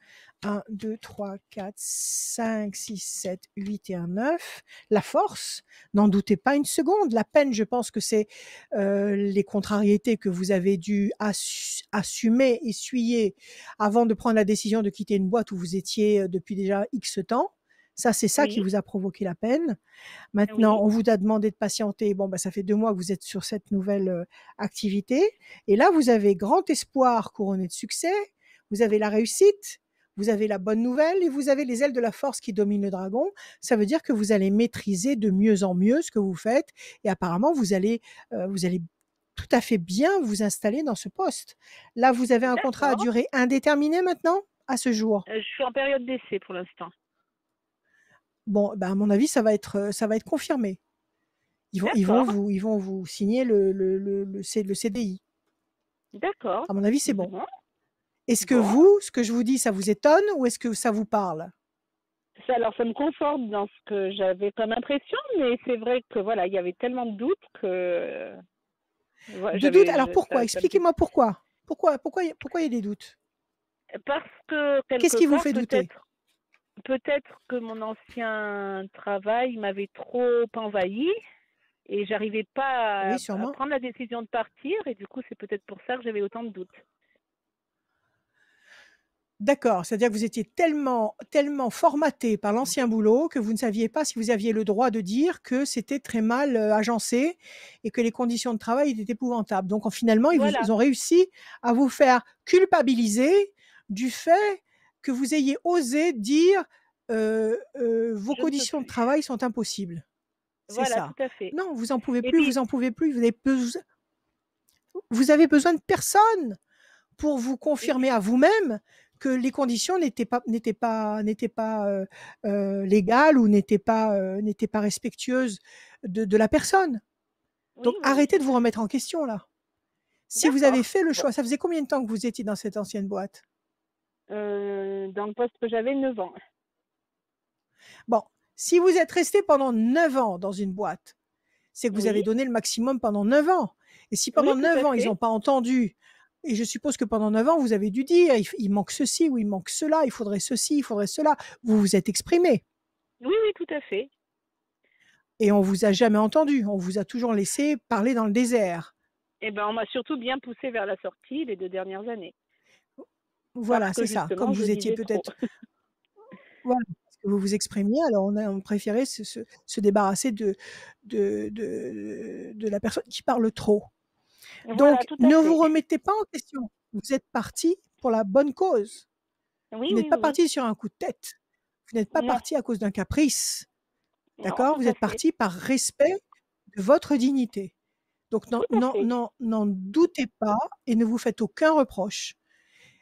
1, 2, 3, 4, 5, 6, 7, 8 et un 9. La force, n'en doutez pas une seconde. La peine, je pense que c'est les contrariétés que vous avez dû assumer, essuyer avant de prendre la décision de quitter une boîte où vous étiez depuis déjà X temps. Ça, c'est ça qui Oui. vous a provoqué la peine. Maintenant, Oui. on vous a demandé de patienter. Bon, ça fait 2 mois que vous êtes sur cette nouvelle activité. Et là, vous avez grand espoir couronné de succès. Vous avez la réussite. Vous avez la bonne nouvelle et vous avez les ailes de la force qui dominent le dragon. Ça veut dire que vous allez maîtriser de mieux en mieux ce que vous faites et apparemment vous allez tout à fait bien vous installer dans ce poste. Là, vous avez un contrat à D'accord. durée indéterminée maintenant, à ce jour. Je suis en période d'essai pour l'instant. Bon, à mon avis, ça va être confirmé. Ils vont vous signer le CDI. D'accord. À mon avis, c'est bon. Bon. Est-ce que Bon. ce que je vous dis, ça vous étonne ou est-ce que ça vous parle? Alors, ça me conforte dans ce que j'avais comme impression, mais c'est vrai que voilà, il y avait tellement de doutes que. Voilà, De doutes? Alors pourquoi? ça me- Expliquez-moi pourquoi. Pourquoi il y a des doutes? Parce que Qu'est-ce qui quelque vous part, fait douter? peut-être que mon ancien travail m'avait trop envahi et j'arrivais pas Oui, à sûrement. prendre la décision de partir et du coup, c'est peut-être pour ça que j'avais autant de doutes. D'accord, c'est-à-dire que vous étiez tellement formaté par l'ancien boulot que vous ne saviez pas si vous aviez le droit de dire que c'était très mal, agencé et que les conditions de travail étaient épouvantables. Donc finalement, Voilà, ils ont réussi à vous faire culpabiliser du fait que vous ayez osé dire, «Vos je ne peux conditions de plus. travail sont impossibles». C'est Voilà, tout ça. à fait. Non, vous en pouvez Et plus, puis, vous en pouvez plus, vous avez besoin de personne pour vous et confirmer à puis, vous-même que les conditions légales ou n'étaient pas respectueuses de la personne. oui, Donc oui, oui, arrêtez tout de vous à fait. remettre en question là. Si vous avez D'accord. fait le Bon, choix, ça faisait combien de temps que vous étiez dans cette ancienne boîte? dans le poste que j'avais, 9 ans. Bon, si vous êtes resté pendant 9 ans dans une boîte, c'est que vous Oui, avez donné le maximum pendant 9 ans. Et si oui, pendant tout 9 à ans, ils fait. n'ont pas entendu, et je suppose que pendant 9 ans, vous avez dû dire, il manque ceci ou il manque cela, il faudrait ceci, il faudrait cela. Vous vous êtes exprimé Oui, oui, tout à fait. et on vous a jamais entendu. On vous a toujours laissé parler dans le désert. Et ben, on m'a surtout bien poussé vers la sortie les 2 dernières années. Parce Voilà, que c'est ça. Comme justement, je vous étiez disais trop. peut-être, voilà, parce que vous vous exprimiez, alors on préférait se débarrasser de la personne qui parle trop. Voilà, Donc, tout à ne vous fait. remettez pas en question. Vous êtes parti pour la bonne cause. Oui, Vous n'êtes oui, pas oui, oui. parti sur un coup de tête. Vous n'êtes pas Non, parti à cause d'un caprice. non, D'accord? tout Vous à êtes fait. parti par respect de votre dignité. Donc, Tout à fait. n'en doutez pas et ne vous faites aucun reproche.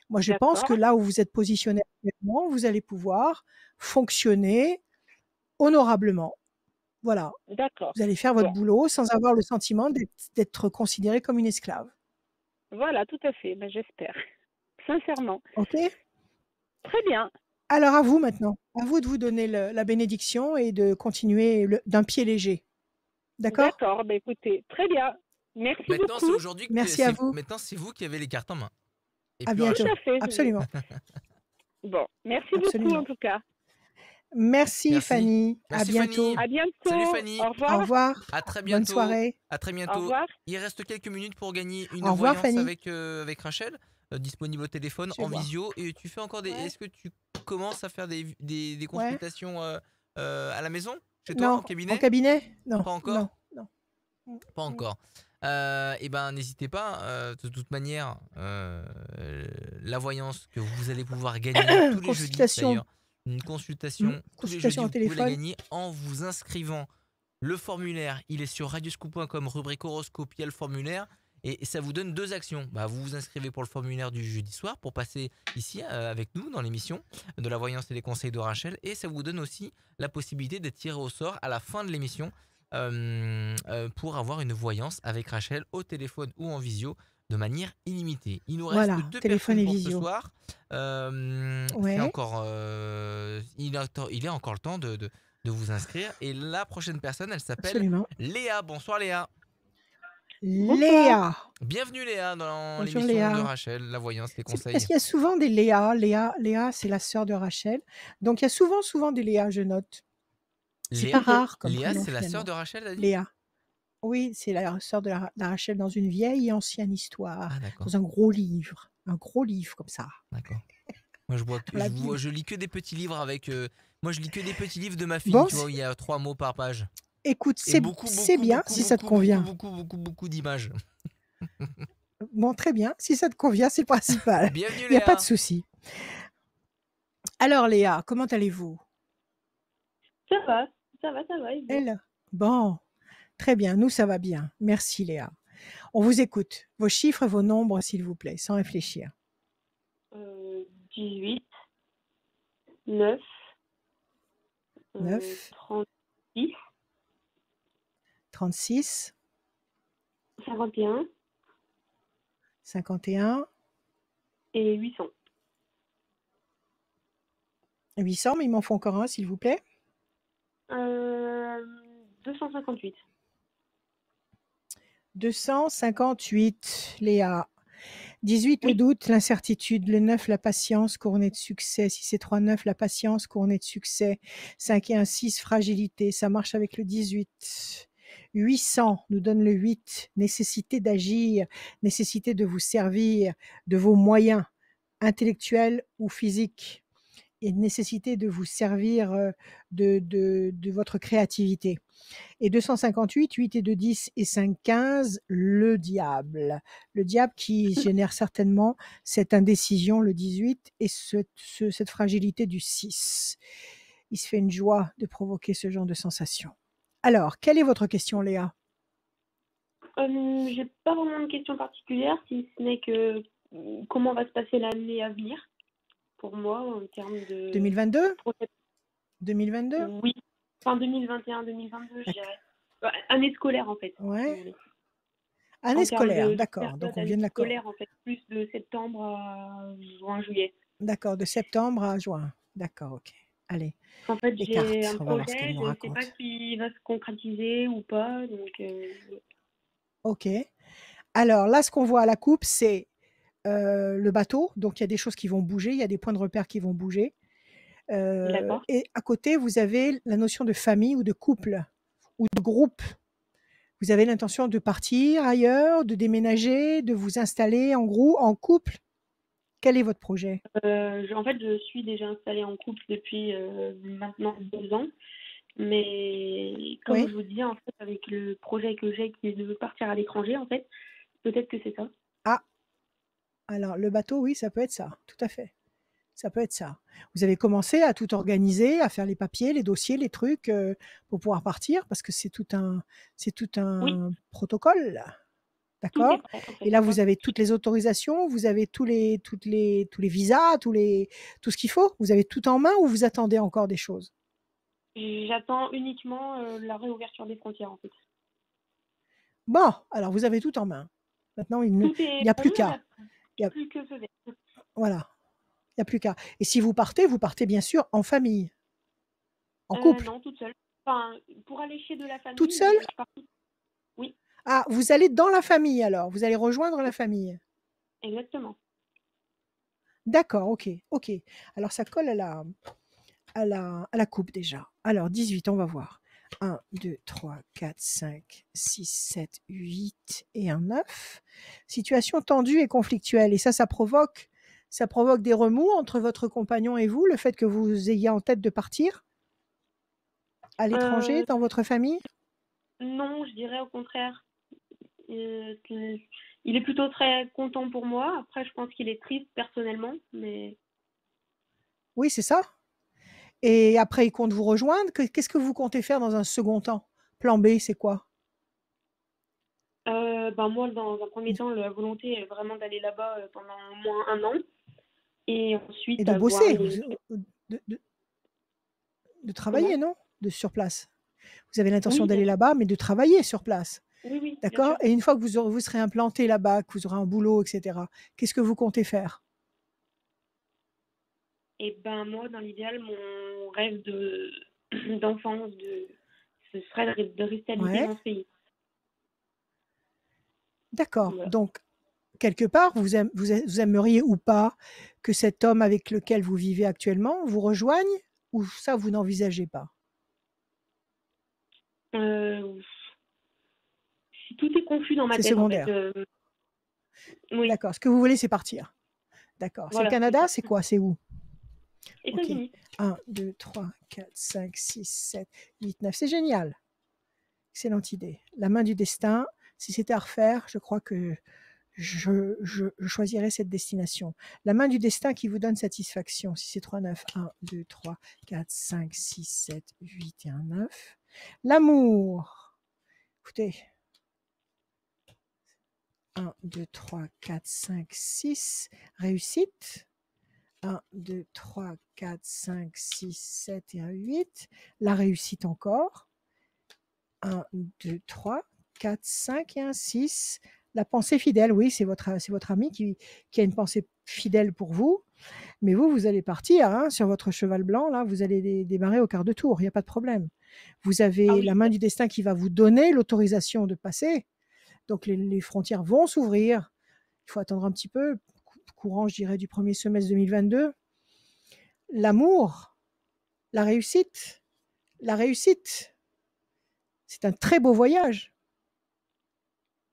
Moi, je pense que D'accord, là où vous êtes positionné actuellement, vous allez pouvoir fonctionner honorablement. Voilà. d'accord. Vous allez faire votre Bon, boulot sans avoir le sentiment d'être considéré comme une esclave. voilà, tout à fait. Ben, j'espère. Sincèrement. OK? Très bien. Alors à vous maintenant. À vous de vous donner la bénédiction et de continuer d'un pied léger. D'accord? D'accord. Ben, écoutez, très bien. Merci Maintenant, c'est beaucoup. aujourd'hui Merci à vous. maintenant c'est vous qui avez les cartes en main. Et À plus Tout bientôt. Rachel. à fait. Absolument. Bon, merci beaucoup en Absolument. tout cas. Merci Merci. Fanny. À Merci Fanny. bientôt. À bientôt. Salut Fanny. Au Au revoir. revoir. À très Bonne bientôt. soirée. À très Au bientôt. revoir. Il reste quelques minutes pour gagner une Au revoir voyance Fanny. avec Rachel, disponible au téléphone, Je vais en voir. visio. Et tu fais encore des. Ouais. Est-ce que tu commences à faire des Ouais. consultations à la maison, chez toi, Non. en En cabinet? cabinet? Non. Pas encore? Non. Non. Pas encore. Et ben n'hésitez pas, de toute manière, la voyance que vous allez pouvoir gagner tous les jeudis Consultation. d'ailleurs, une consultation tous les jeudis, Consultation au vous pouvez la téléphone. gagner en vous inscrivant. Le formulaire, il est sur radioscoop.com, rubrique horoscope, il y a le formulaire et ça vous donne 2 actions. Bah, vous vous inscrivez pour le formulaire du jeudi soir pour passer ici avec nous dans l'émission de la voyance et les conseils de Rachel, et ça vous donne aussi la possibilité d'être tiré au sort à la fin de l'émission pour avoir une voyance avec Rachel au téléphone ou en visio de manière illimitée. Il nous reste Voilà. 2 Téléphone personnes et pour ce visio. soir. C'est Ouais. encore, il est encore le temps de vous inscrire. Et la prochaine personne, elle s'appelle Absolument. Léa. Bonsoir Léa. Bonsoir. Léa. Bienvenue Léa dans Bonjour l'émission de Léa. Rachel, la voyance, les Parce conseils. qu'il y a souvent des Léa. Léa, c'est la sœur de Rachel. Donc il y a souvent des Léa, je note. C'est pas rare comme Léa, prénom c'est la sœur finalement. de Rachel, t'as dit? Léa. Oui, c'est la sœur de Rachel dans une vieille et ancienne histoire, Ah d'accord, dans un gros livre comme ça, d'accord. Moi dans la Bible. je lis que des petits livres avec. Moi je lis que des petits livres de ma fille, Bon, tu vois, où il y a 3 mots par page. écoute, Et c'est beaucoup bien si ça te convient. beaucoup d'images. Bon, très bien, si ça te convient, c'est le principal. Bienvenue Il n'y a pas Léa. de souci. Alors Léa, comment allez-vous? Ça va. Et vous Elle? Bon, très bien, nous ça va bien. Merci Léa. On vous écoute. Vos chiffres, vos nombres, s'il vous plaît, sans réfléchir. 18, 9, 9, 36, 36, 51 51, et 800. 800, mais il m'en faut encore un, s'il vous plaît. 258. 258, Léa. 18, le Oui. doute, l'incertitude. Le 9, la patience, couronnée de succès. Si c'est 3, 9, la patience, couronnée de succès. 5 et 1, 6, fragilité. Ça marche avec le 18. 800 nous donne le 8, nécessité d'agir, nécessité de vous servir de vos moyens. intellectuelle ou physique, et une nécessité de vous servir de votre créativité. Et 258, 8 et 2, 10 et 5, 15, le diable. Le diable qui génère certainement cette indécision, le 18, et cette fragilité du 6. Il se fait une joie de provoquer ce genre de sensation. Alors, quelle est votre question, Léa? J'ai pas vraiment de question particulière, si ce n'est que comment va se passer l'année à venir pour moi en termes de 2022 projet. 2022 Oui, fin 2021-2022, je dirais. Année scolaire en fait. Si vous Ouais. voulez. Année En termes scolaire, de d'accord. période Donc on année vient de l'accord. scolaire en fait, plus de septembre à juin-juillet. D'accord, de septembre à juin. D'accord, ok. Allez, En fait, les j'ai cartes, un on va voir ce qu'elles projet, nous je ne sais racontent. pas s'il va se concrétiser ou pas, donc Ok. Alors là, ce qu'on voit à la coupe, c'est le bateau. Donc il y a des choses qui vont bouger, il y a des points de repère qui vont bouger. d'accord. Et à côté, vous avez la notion de famille ou de couple ou de groupe. Vous avez l'intention de partir ailleurs, de déménager, de vous installer en groupe, en couple. Quel est votre projet? En fait, je suis déjà installée en couple depuis maintenant 2 ans. Mais comme Oui. je vous disais, en fait, avec le projet que j'ai qui est de partir à l'étranger, en fait, peut-être que c'est ça. Ah, alors le bateau, oui, ça peut être ça, tout à fait. Ça peut être ça. Vous avez commencé à tout organiser, à faire les papiers, les dossiers, les trucs pour pouvoir partir, parce que c'est tout Oui, un protocole, tout est d'accord? prêt, en fait. Et là, Moi, vous avez toutes les autorisations, vous avez tous les visas, tout ce qu'il faut. Vous avez tout en main ou vous attendez encore des choses? j'attends uniquement la réouverture des frontières, en fait. Bon, alors vous avez tout en main. Maintenant, il Tout est n'y a bon, plus qu'à. Il y a- plus que feu vert. Voilà, il n'y a plus qu'à. Et si vous partez bien sûr en famille, en couple. Non, toute seule. Enfin, pour aller chez de la Toute famille, seule? mais je pars toute. Oui, Ah, vous allez dans la famille alors, vous allez rejoindre la famille. exactement. D'accord, ok, ok. Alors ça colle à la coupe déjà. Alors 18, on va voir. 1, 2, 3, 4, 5, 6, 7, 8 et un 9. Situation tendue et conflictuelle. Et ça provoque des remous entre votre compagnon et vous, le fait que vous ayez en tête de partir à l'étranger, Euh, dans votre famille? non, je dirais au contraire. Il est plutôt très content pour moi. Après, je pense qu'il est triste personnellement, mais Oui, c'est ça. Et après, il compte vous rejoindre. Qu'est-ce que vous comptez faire dans un second temps? Plan B, c'est quoi? ben moi, dans un premier temps, la volonté est vraiment d'aller là-bas pendant au moins 1 an et Et ensuite de avoir bosser, une... de, de- de Comment? travailler, non? Sur place. Vous avez l'intention Oui, bien d'aller sûr. là-bas, mais de travailler sur place. Oui, oui, bien D'accord? sûr. Et une fois que vous serez implanté là-bas, que vous aurez un boulot, etc., qu'est-ce que vous comptez faire? Et ben moi, dans l'idéal, mon rêve d'enfance, ce serait de rester habiter Ouais, dans ce pays. d'accord. Voilà. Donc, quelque part, vous aimeriez ou pas que cet homme avec lequel vous vivez actuellement vous rejoigne, ou ça, vous n'envisagez pas? Euh, Tout est confus dans ma C'est tête, en fait. secondaire. Oui, D'accord. Ce que vous voulez, c'est partir. D'accord. C'est le voilà, c'est Canada? ça. C'est quoi? C'est où? Ok. États-Unis. 1, 2, 3, 4, 5, 6, 7, 8, 9. C'est génial. Excellente idée. La main du destin. Si c'était à refaire, je crois que je choisirais cette destination. La main du destin qui vous donne satisfaction. Si c'est 3, 9, 1, 2, 3, 4, 5, 6, 7, 8 et un 9. L'amour. Écoutez. 1, 2, 3, 4, 5, 6. Réussite. 1, 2, 3, 4, 5, 6, 7 et un 8. La réussite encore. 1, 2, 3, 4, 5 et un 6. La pensée fidèle, oui, c'est votre ami qui a une pensée fidèle pour vous. Mais vous allez partir hein, sur votre cheval blanc, là, vous allez démarrer au quart de tour, il n'y a pas de problème. Vous Ah avez oui, la main du destin qui va vous donner l'autorisation de passer. Donc les frontières vont s'ouvrir. Il faut attendre un petit peu, courant, je dirais, du premier semestre 2022. L'amour, la réussite, c'est un très beau voyage.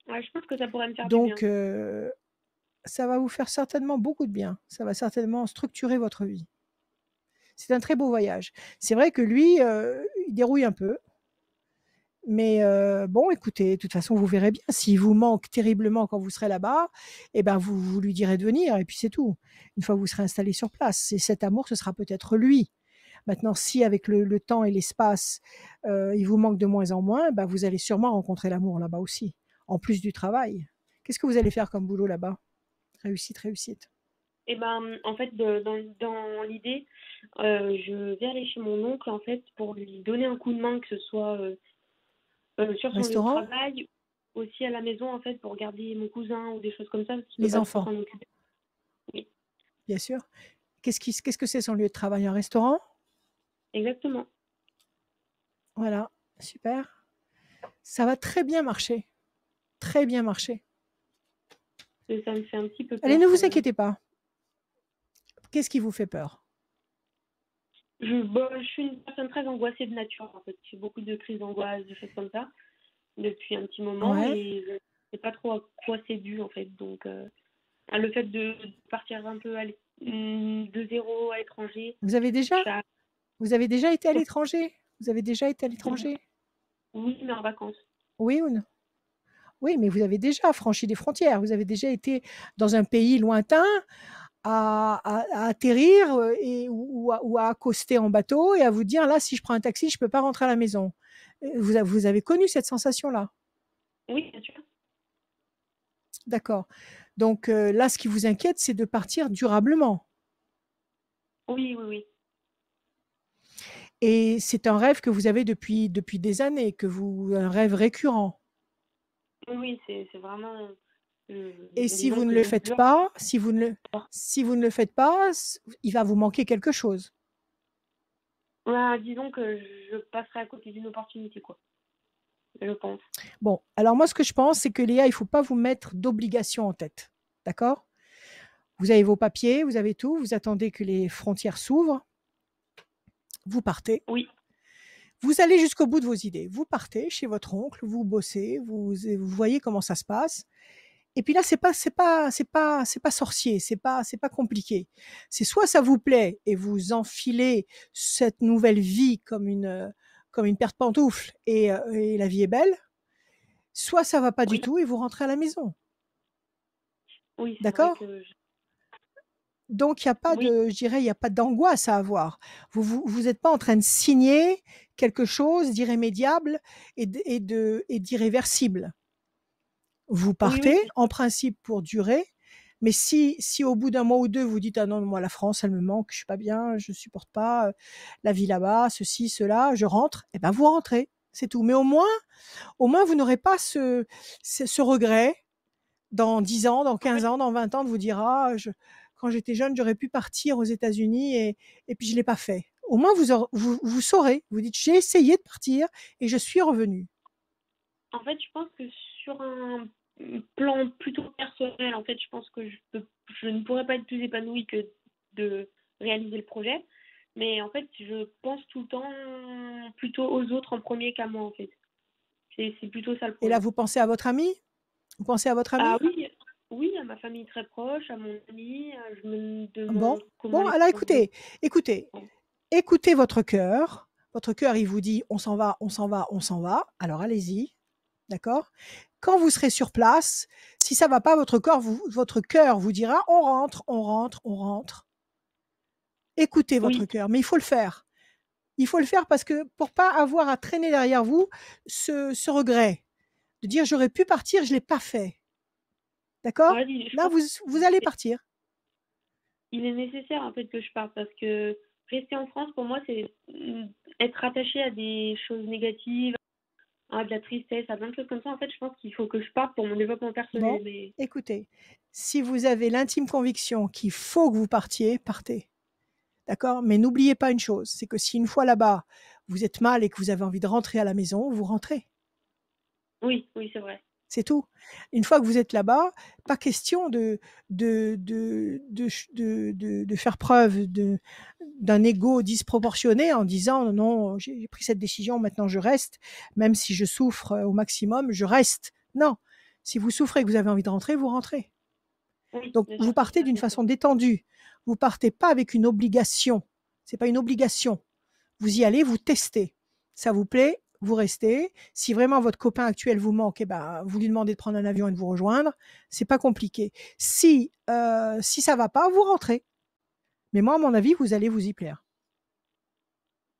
ouais, je pense que ça pourrait me faire du bien. Donc, ça va vous faire certainement beaucoup de bien. Ça va certainement structurer votre vie. C'est un très beau voyage. C'est vrai que lui, il dérouille un peu. Mais bon, écoutez, de toute façon, vous verrez bien. S'il vous manque terriblement quand vous serez là-bas, eh ben, vous lui direz de venir et puis c'est tout. Une fois que vous serez installé sur place. Et cet amour, ce sera peut-être lui. Maintenant, si avec le temps et l'espace, il vous manque de moins en moins, bah, vous allez sûrement rencontrer l'amour là-bas aussi, en plus du travail. Qu'est-ce que vous allez faire comme boulot là-bas? Réussite, réussite. Et ben, en fait, dans l'idée, je vais aller chez mon oncle, en fait, pour lui donner un coup de main, que ce soit sur son lieu de Restaurant? travail, aussi à la maison, en fait, pour garder mon cousin ou des choses comme ça, parce qu'il peut Les pas trop enfants, s'en occuper. Oui, bien sûr. Qu'est-ce que c'est son lieu de travail? Un restaurant? exactement. Voilà, super. Ça va très bien marcher. Très bien marcher. Et ça me fait un petit peu Allez, peur ne quand vous même. inquiétez pas. Qu'est-ce qui vous fait peur? Je suis une personne très angoissée de nature, en fait. J'ai beaucoup de crises d'angoisse, des choses comme ça, depuis un petit moment, Ouais. et je ne sais pas trop à quoi c'est dû, en fait. Donc, le fait de partir un peu de zéro à l'étranger, Vous avez déjà ça- Vous avez déjà été à l'étranger? Vous avez déjà été à l'étranger? oui, mais en vacances. Oui ou non? Oui, mais vous avez déjà franchi des frontières. Vous avez déjà été dans un pays lointain à atterrir ou à accoster en bateau et à vous dire, là, si je prends un taxi, je ne peux pas rentrer à la maison. Vous avez connu cette sensation-là. Oui, bien sûr. D'accord. Donc là, ce qui vous inquiète, c'est de partir durablement. Oui, oui, oui. Et c'est un rêve que vous avez depuis des années, un rêve récurrent. Oui, oui, c'est vraiment. Et si Disons vous ne que le je faites dure. pas, si vous ne le faites pas, il va vous manquer quelque chose. Ouais, disons que je passerai à côté d'une opportunité, quoi. Je pense. Bon, alors moi, ce que je pense, c'est que Léa, il ne faut pas vous mettre d'obligation en tête. D'accord? Vous avez vos papiers, vous avez tout, vous attendez que les frontières s'ouvrent, vous partez. Oui, Vous allez jusqu'au bout de vos idées. Vous partez chez votre oncle, vous bossez, vous voyez comment ça se passe. Et puis là, c'est pas sorcier, c'est pas compliqué. C'est soit ça vous plaît et vous enfilez cette nouvelle vie comme une paire de pantoufles et la vie est belle, soit ça va pas du oui, tout et vous rentrez à la maison. oui, c'est vrai D'accord? que. Donc il y a pas Oui, de, je dirais, il y a pas d'angoisse à avoir. Vous êtes pas en train de signer quelque chose d'irrémédiable et d'irréversible. Vous oui, oui, partez, en principe pour durer, mais si au bout d'un mois ou 2 vous dites: «Ah non, moi la France, elle me manque, je suis pas bien, je supporte pas, la vie là-bas, ceci, cela, je rentre», et ben vous rentrez, c'est tout. Mais au moins vous n'aurez pas ce regret dans 10 ans, dans 15 ans, dans 20 ans de vous dire: «Ah je quand j'étais jeune, j'aurais pu partir aux États-Unis et puis je l'ai pas fait». Au moins vous saurez, vous dites: «J'ai essayé de partir et je suis revenu». en fait, je pense que sur un plan plutôt personnel, en fait, je pense que je ne pourrais pas être plus épanouie que de réaliser le projet. Mais en fait, je pense tout le temps plutôt aux autres en premier qu'à moi, en fait. C'est plutôt ça le Et là, problème. vous pensez à votre ami? Vous pensez à votre ami? Ah oui, oui, à ma famille très proche, à mon ami, je me Bon, demande comment bon, les alors choses vont. écoutez, écoutez votre cœur. Votre cœur, il vous dit: «On s'en va, on s'en va, on s'en va». Alors allez-y, d'accord? Quand vous serez sur place, si ça va pas, votre cœur vous dira: «On rentre, on rentre, on rentre». Écoutez votre Oui, cœur, mais il faut le faire. Il faut le faire parce que pour pas avoir à traîner derrière vous ce regret de dire: «J'aurais pu partir, je l'ai pas fait». D'accord? ouais, je Là, pense vous allez partir. qu'il est nécessaire en fait que je parte parce que rester en France pour moi c'est être attaché à des choses négatives, à de la tristesse, à plein de choses comme ça. En fait, je pense qu'il faut que je parte pour mon développement Bon, personnel. Mais écoutez, si vous avez l'intime conviction qu'il faut que vous partiez, partez. D'accord? Mais n'oubliez pas une chose, c'est que si une fois là-bas, vous êtes mal et que vous avez envie de rentrer à la maison, vous rentrez. oui, oui, c'est vrai. C'est tout. Une fois que vous êtes là-bas, pas question de faire preuve d'un ego disproportionné en disant: «Non, j'ai pris cette décision, maintenant je reste, même si je souffre au maximum, je reste». Non, si vous souffrez et que vous avez envie de rentrer, vous rentrez. Oui, Donc, bien vous sûr, partez d'une façon détendue. Vous partez pas avec une obligation. C'est pas une obligation. Vous y allez, vous testez. Ça vous plaît, vous restez. Si vraiment votre copain actuel vous manque, eh ben, vous lui demandez de prendre un avion et de vous rejoindre. C'est pas compliqué. Si ça va pas, vous rentrez. Mais moi, à mon avis, vous allez vous y plaire.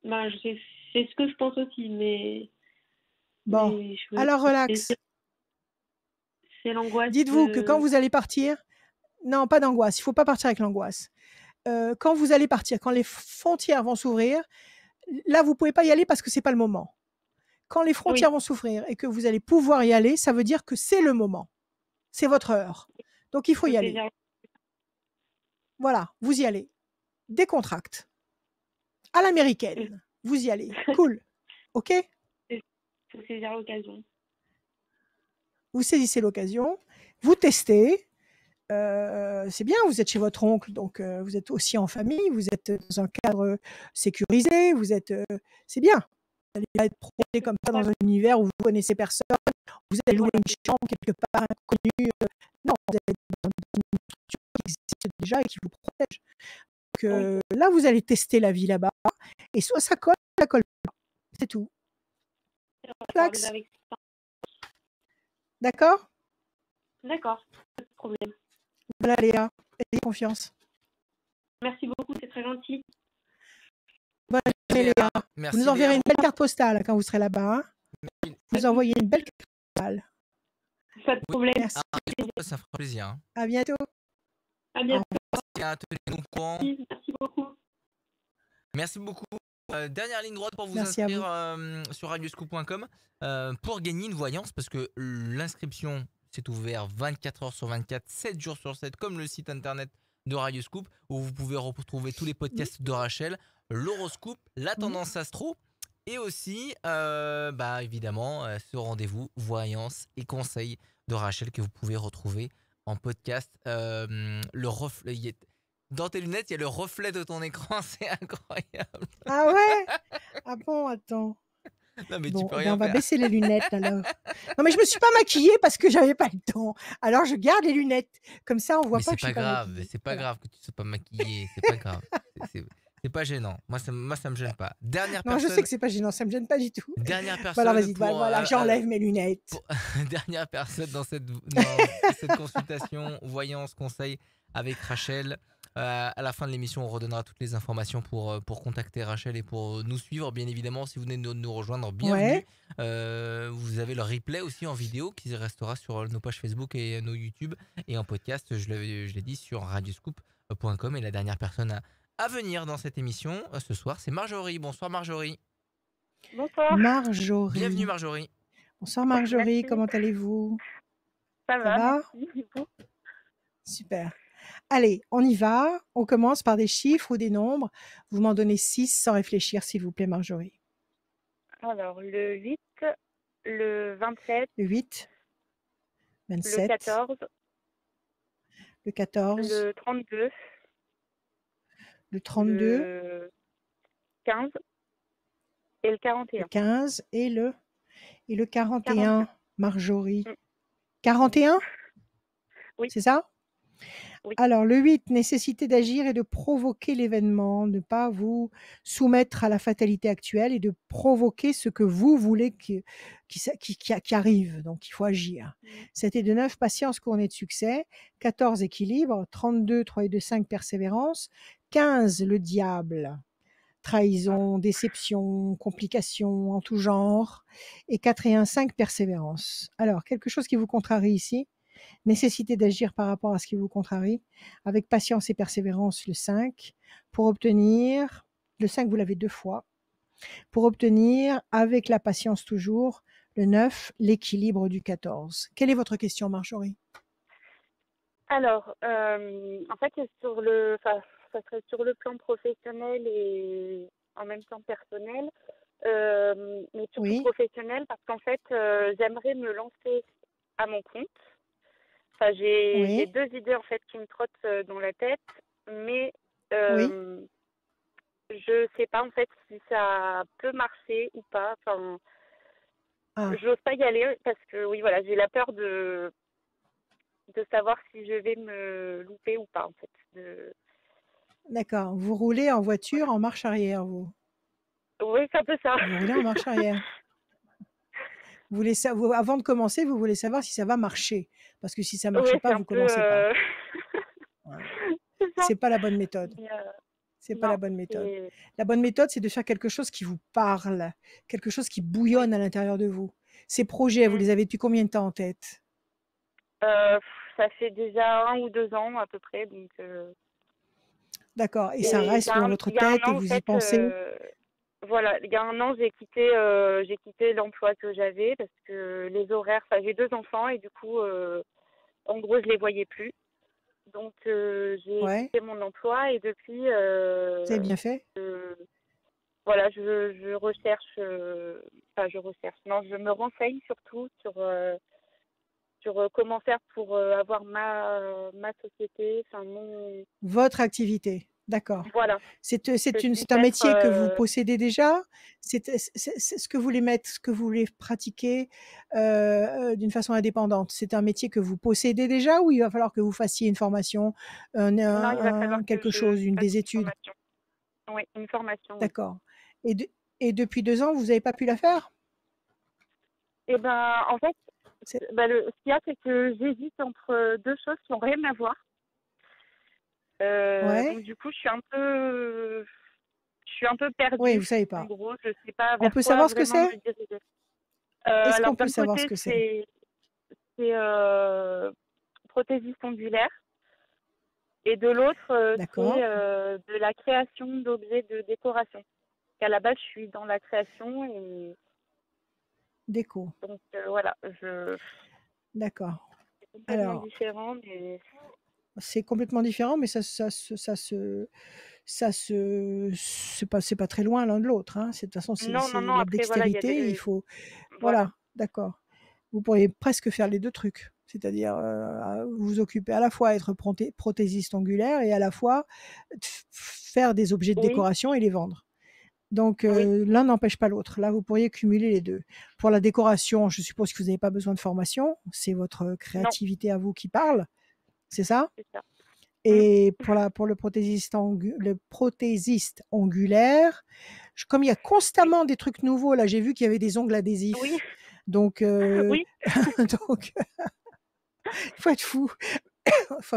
Ben, c'est ce que je pense aussi, Bon, mais alors relax. c'est l'angoisse Dites-vous que quand vous allez partir, non, pas d'angoisse. Il faut pas partir avec l'angoisse. Quand vous allez partir, quand les frontières vont s'ouvrir, là, vous pouvez pas y aller parce que c'est pas le moment. Quand les frontières vont s'ouvrir et que vous allez pouvoir y aller, ça veut dire que c'est le moment. C'est votre heure. Donc, il faut y aller. Voilà, vous y allez. Décontracte. À l'américaine. Vous y allez. Cool. OK? faut saisir l'occasion. Vous saisissez l'occasion. Vous testez. C'est bien, vous êtes chez votre oncle, donc vous êtes aussi en famille, vous êtes dans un cadre sécurisé, c'est bien. Vous n'allez pas être projeté comme ça dans un univers où vous connaissez personne, vous allez louer une chambre quelque part inconnue. Non, vous êtes dans une structure qui existe déjà et qui vous protège. Donc là, vous allez tester la vie là-bas, et soit ça colle, soit ça colle pas. C'est tout. Relax. D'accord? D'accord, pas de problème. Voilà Léa, ayez confiance. Merci beaucoup, c'est très gentil. Bonne journée Léa. Merci, Vous nous enverrez Léa. une belle carte postale quand vous serez là-bas. Hein. Vous envoyez une belle carte postale. Pas de problème. Merci. Ça fera plaisir. Hein. À bientôt. À bientôt. Tenez-nous au courant. Merci beaucoup. Merci beaucoup. Dernière ligne droite pour vous Merci à inscrire sur radioscoop.com pour gagner une voyance, parce que l'inscription s'est ouverte 24 heures sur 24, 7 jours sur 7, comme le site internet de Radioscoop, où vous pouvez retrouver tous les podcasts de Rachel, l'horoscope, la tendance astro, et aussi évidemment ce rendez-vous voyance et conseils de Rachel que vous pouvez retrouver en podcast. Le reflet, dans tes lunettes, il y a le reflet de ton écran, c'est incroyable. Ah ouais? Ah bon, attends. Non mais Bon, tu peux ben rien on va faire. baisser les lunettes alors. Non mais je me suis pas maquillée parce que j'avais pas le temps. Alors je garde les lunettes. Comme ça, on voit Mais pas c'est que je suis pas pas grave, maquillée. c'est pas Voilà. grave que tu sois pas maquillée, c'est pas grave. C'est pas gênant. Moi, ça me gêne pas. Dernière Non, je sais personne. que c'est pas gênant, ça me gêne pas du tout. Dernière Voilà, personne vas-y, pour voilà, j'enlève mes lunettes. dernière personne dans cette consultation voyance conseil avec Rachel. À la fin de l'émission, on redonnera toutes les informations pour contacter Rachel et pour nous suivre. Bien évidemment, si vous venez de nous rejoindre, bienvenue. Ouais. Vous avez le replay aussi en vidéo qui restera sur nos pages Facebook et nos YouTube, et en podcast, je l'ai dit, sur radioscoop.com. Et la dernière personne à venir dans cette émission ce soir, c'est Marjorie. Bonsoir Marjorie. Bonsoir. Marjorie. Bienvenue Marjorie. Bonsoir Marjorie, Merci. comment allez-vous? Ça va, merci. Et vous? Super. Allez, on y va. On commence par des chiffres ou des nombres. Vous m'en donnez 6 sans réfléchir, s'il vous plaît, Marjorie. Alors, le 8, le 27, Le 8, le 27, 14, le 14, le 32, le 32, le 15 et le le 41. 15 et le 41, Marjorie. Mm. 41? Oui. C'est ça? Oui. Alors, le 8, nécessité d'agir et de provoquer l'événement, ne pas vous soumettre à la fatalité actuelle et de provoquer ce que vous voulez qui arrive. Donc, il faut agir. 7 et 2, 9, patience couronnée de succès. 14, équilibre. 32, 3 et 2, 5, persévérance. 15, le diable. Trahison, déception, complications en tout genre. Et 4 et 1, 5, persévérance. Alors, quelque chose qui vous contrarie ici? Nécessité d'agir par rapport à ce qui vous contrarie, avec patience et persévérance, le 5, pour obtenir, le 5 vous l'avez 2 fois, pour obtenir, avec la patience toujours, le 9, l'équilibre du 14. Quelle est votre question, Marjorie? Alors, en fait, ça serait sur le plan professionnel et en même temps personnel, mais surtout professionnel, parce qu'en fait, j'aimerais me lancer à mon compte. Enfin, j'ai deux idées en fait qui me trottent dans la tête, mais je sais pas en fait si ça peut marcher ou pas. Enfin, j'ose pas y aller parce que oui, voilà, j'ai la peur de savoir si je vais me louper ou pas, en fait. D'accord. Vous roulez en voiture Voilà. en marche arrière, vous. Oui, c'est un peu ça. Vous roulez en marche arrière. Avant de commencer, vous voulez savoir si ça va marcher. Parce que si ça ne Oui, marchait pas, c'est un vous peu... commencez pas. Ouais. c'est ça. C'est pas la bonne méthode. Mais, C'est pas la non, bonne méthode. c'est... La bonne méthode, c'est de faire quelque chose qui vous parle, quelque chose qui Oui. bouillonne à l'intérieur de vous. Ces projets, vous Mm. les avez depuis combien de temps en tête? Ça fait déjà 1 ou 2 ans à peu près, donc... D'accord. Et Et ça reste dans votre il y a un tête et an, en vous y fait, pensez? voilà, il y a un an, j'ai quitté l'emploi que j'avais parce que les horaires, enfin, j'ai 2 enfants et du coup, en gros, je les voyais plus. Donc, j'ai Ouais. quitté mon emploi et depuis, Vous avez bien fait? voilà, je recherche, enfin, je recherche, non, je me renseigne surtout sur comment faire pour avoir ma société, enfin, Votre activité. D'accord. voilà, C'est que je puisse un être, métier que vous possédez déjà? C'est ce que vous voulez mettre, ce que vous voulez pratiquer d'une façon indépendante. C'est un métier que vous possédez déjà ou il va falloir que vous fassiez une formation, non, il va falloir que quelque je chose, fasse des une études? formation. Oui, une formation, oui. D'accord. Et, et depuis 2 ans, vous n'avez pas pu la faire? Et ben, en fait, C'est- ce qu'il y a, c'est que j'hésite entre 2 choses qui n'ont rien à voir. Ouais. Donc du coup, je suis un peu Oui, perdue. vous savez En pas. gros, je sais pas On vers peut quoi savoir ce que vraiment c'est? me diriger. Est-ce Alors qu'on peut d'un savoir ce côté, que c'est? c'est prothésiste ongulaire et de l'autre, c'est D'accord. de la création d'objets de décoration. À la base, je suis dans la création et Déco. donc voilà, D'accord. c'est complètement Alors, différent, mais c'est complètement différent, mais c'est pas très loin l'un de l'autre, hein. De toute façon, non, c'est non, non. la Après, voilà, il y a dextérité, il des faut, voilà. voilà, d'accord. Vous pourriez presque faire les 2 trucs. C'est-à-dire, vous occuper à la fois être prothésiste ongulaire et à la fois faire des objets de Oui, décoration et les vendre. Donc, oui, l'un n'empêche pas l'autre. Là, vous pourriez cumuler les 2. Pour la décoration, je suppose que vous n'avez pas besoin de formation. C'est votre non, créativité à vous qui parle, c'est ça? c'est ça. Et pour le prothésiste ongulaire, comme il y a Oui, constamment des trucs nouveaux, là, j'ai vu qu'il y avait des ongles oui, adhésifs. Donc, oui, donc, il faut être fou. Faut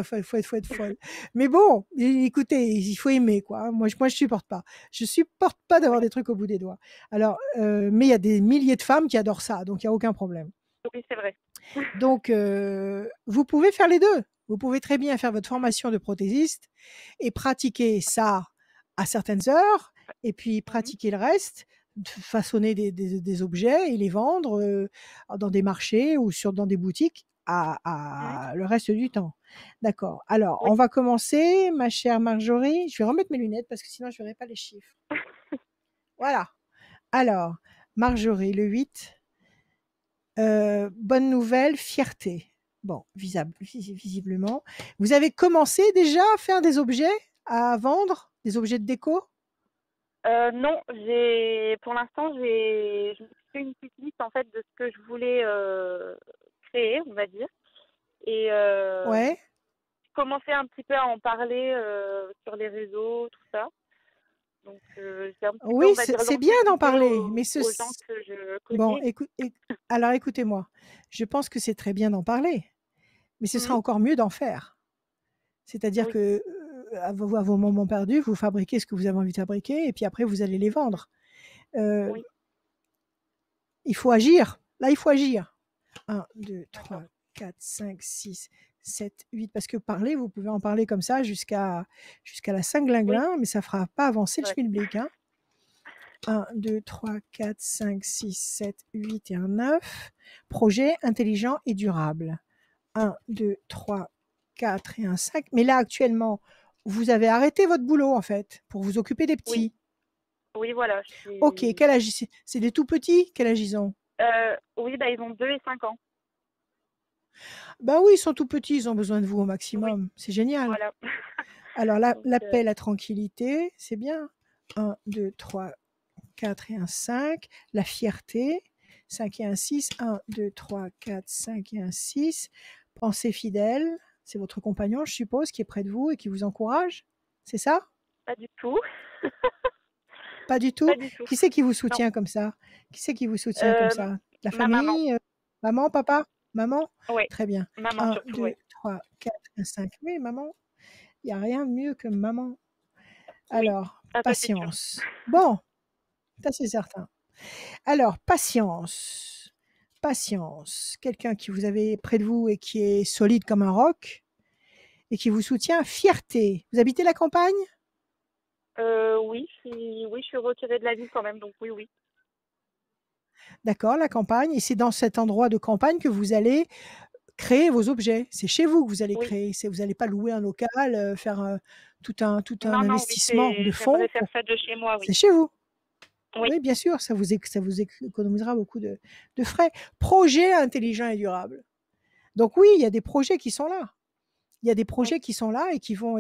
être folle. Mais bon, écoutez, il faut aimer, quoi. Moi, je supporte pas. Je supporte pas d'avoir oui, des trucs au bout des doigts. Alors, mais il y a des milliers de femmes qui adorent ça, donc il y a aucun problème. oui, c'est vrai. Donc, vous pouvez faire les 2. Vous pouvez très bien faire votre formation de prothésiste et pratiquer ça à certaines heures et puis Mhm. pratiquer le reste, façonner des objets et les vendre, dans des marchés ou dans des boutiques Mhm. le reste du temps. D'accord. Alors, Oui. on va commencer, ma chère Marjorie. Je vais remettre mes lunettes parce que sinon je verrai pas les chiffres. Voilà. Alors, Marjorie, le 8. Bonne nouvelle, fierté. Bon, visiblement. Vous avez commencé déjà à faire des objets à vendre, des objets de déco? Non, pour l'instant, je me suis fait une petite liste en fait de ce que je voulais créer, on va dire, et Ouais. commencer un petit peu à en parler sur les réseaux, tout ça. Donc, j'ai un petit peu, Oui, on va dire, c'est lancé bien d'en l'idée parler, mais aux gens que je bon, connais. alors écoutez-moi. Je pense que c'est très bien d'en parler, mais ce sera Mhm. encore mieux d'en faire. C'est-à-dire Oui, que à vos moments perdus, vous fabriquez ce que vous avez envie de fabriquer et puis après vous allez les vendre. Euh, oui, il faut agir. Là, il faut agir. 1, 2, d'accord. 3, 4, 5, 6, 7, 8. Parce que parler, vous pouvez en parler comme ça jusqu'à la Oui, Saint-Glinglin, mais ça ne fera pas avancer le c'est vrai. schmilblick. Hein. 1, 2, 3, 4, 5, 6, 7, 8 et un 9. Projet intelligent et durable. 1, 2, 3, 4 et un 5. Mais là, actuellement, vous avez arrêté votre boulot, en fait, pour vous occuper des Oui, petits. oui, voilà. Ok, quel âge? C'est des tout petits? Quel âge ils ont? Oui, bah, ils ont 2 et 5 ans. Ben oui, ils sont tout petits, ils ont besoin de vous au Oui, maximum. C'est génial. voilà. Alors, Donc, la paix, la tranquillité, c'est bien. 1, 2, 3, 4 et un 5. La fierté, 5 et un 6. 1, 2, 3, 4, 5 et un 6. Pensée fidèle, c'est votre compagnon, je suppose, qui est près de vous et qui vous encourage. C'est ça? Pas du tout. Pas du tout? Pas du tout. Qui c'est qui vous Non. soutient comme ça? Qui c'est qui vous soutient comme ça? La Ma maman. famille? Maman, papa? Maman? Oui, Très bien. maman 1, surtout, 2, oui. 3, 4, 5. Oui, maman. Il n'y a rien de mieux que maman. Oui. Alors, Ah, ça, c'est sûr. patience. Bon, ça c'est certain. Alors, patience. Patience. Quelqu'un qui vous avez près de vous et qui est solide comme un roc et qui vous soutient. Fierté. Vous habitez la campagne? Oui, je suis retirée de la ville quand même, donc oui, oui. D'accord, la campagne. Et c'est dans cet endroit de campagne que vous allez créer vos objets. C'est chez vous que vous allez Oui. créer. Vous n'allez pas louer un local, faire tout un Non, oui, investissement de fonds. j'aimerais faire ça de chez moi, oui. C'est chez vous. Oui. Oui, bien sûr, ça vous économisera beaucoup de frais. Projet intelligent et durable. Donc oui, il y a des projets qui sont là. Il y a des projets qui sont là et qui vont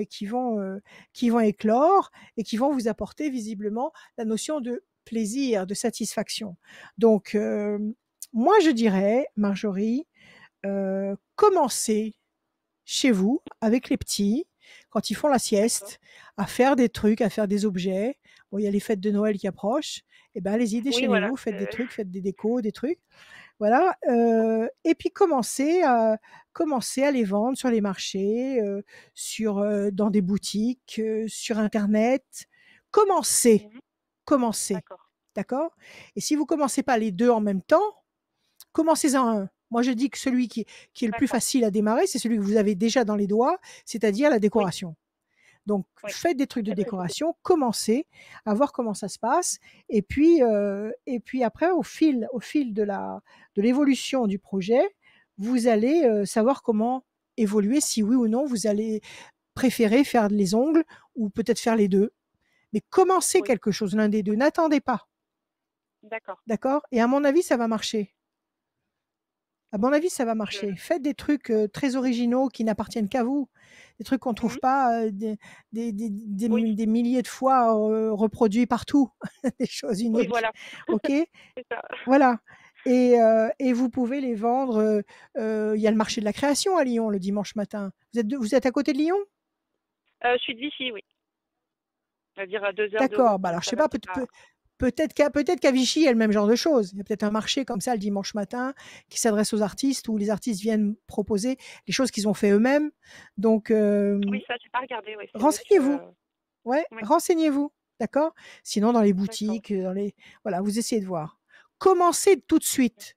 éclore et qui vont vous apporter visiblement la notion de plaisir, de satisfaction. Donc, moi, je dirais, Marjorie, commencez chez vous avec les petits, quand ils font la sieste, à faire des trucs, à faire des objets. Bon, il y a les fêtes de Noël qui approchent. Eh ben, allez-y, Oui, voilà. déchaînez-vous, faites des trucs, faites des décos, des trucs. Voilà. Et puis commencez à les vendre sur les marchés, dans des boutiques, sur internet. Commencez. Mhm. Commencez. D'accord. D'accord? Et si vous commencez pas les 2 en même temps, commencez-en un. Moi, je dis que celui qui est le plus D'accord. facile à démarrer, c'est celui que vous avez déjà dans les doigts, c'est-à-dire la Oui. décoration. Donc, Oui. faites des trucs de Très, très bien. décoration, commencez à voir comment ça se passe. Et puis après, au fil de l'évolution du projet, vous allez savoir comment évoluer, si oui ou non vous allez préférer faire les ongles ou peut-être faire les 2. Mais commencez Oui. quelque chose, l'un des 2. N'attendez pas. D'accord. D'accord? Et à mon avis, ça va marcher. À mon avis, ça va Je... marcher. Faites des trucs très originaux qui n'appartiennent qu'à vous. Des trucs qu'on ne trouve Mhm. pas Oui. des milliers de fois reproduits partout. Des choses Oui, uniques. voilà. OK? C'est ça. Voilà. Et vous pouvez les vendre. Il y a le marché de la création à Lyon le dimanche matin. Vous êtes à côté de Lyon? Je suis d'ici, oui. C'est-à-dire à 2 heures de D'accord. route, Bah donc alors, je ça sais va, pas, c'est pas... peut-être qu'à Vichy, il y a le même genre de choses. Il y a peut-être un marché comme ça le dimanche matin qui s'adresse aux artistes où les artistes viennent proposer les choses qu'ils ont fait eux-mêmes. Donc, Oui, ça, j'ai pas regardé, oui. C'est vrai renseignez-vous. que... Ouais, Oui, renseignez-vous. D'accord? Sinon, dans les d'accord. boutiques, voilà, vous essayez de voir. Commencez tout de suite.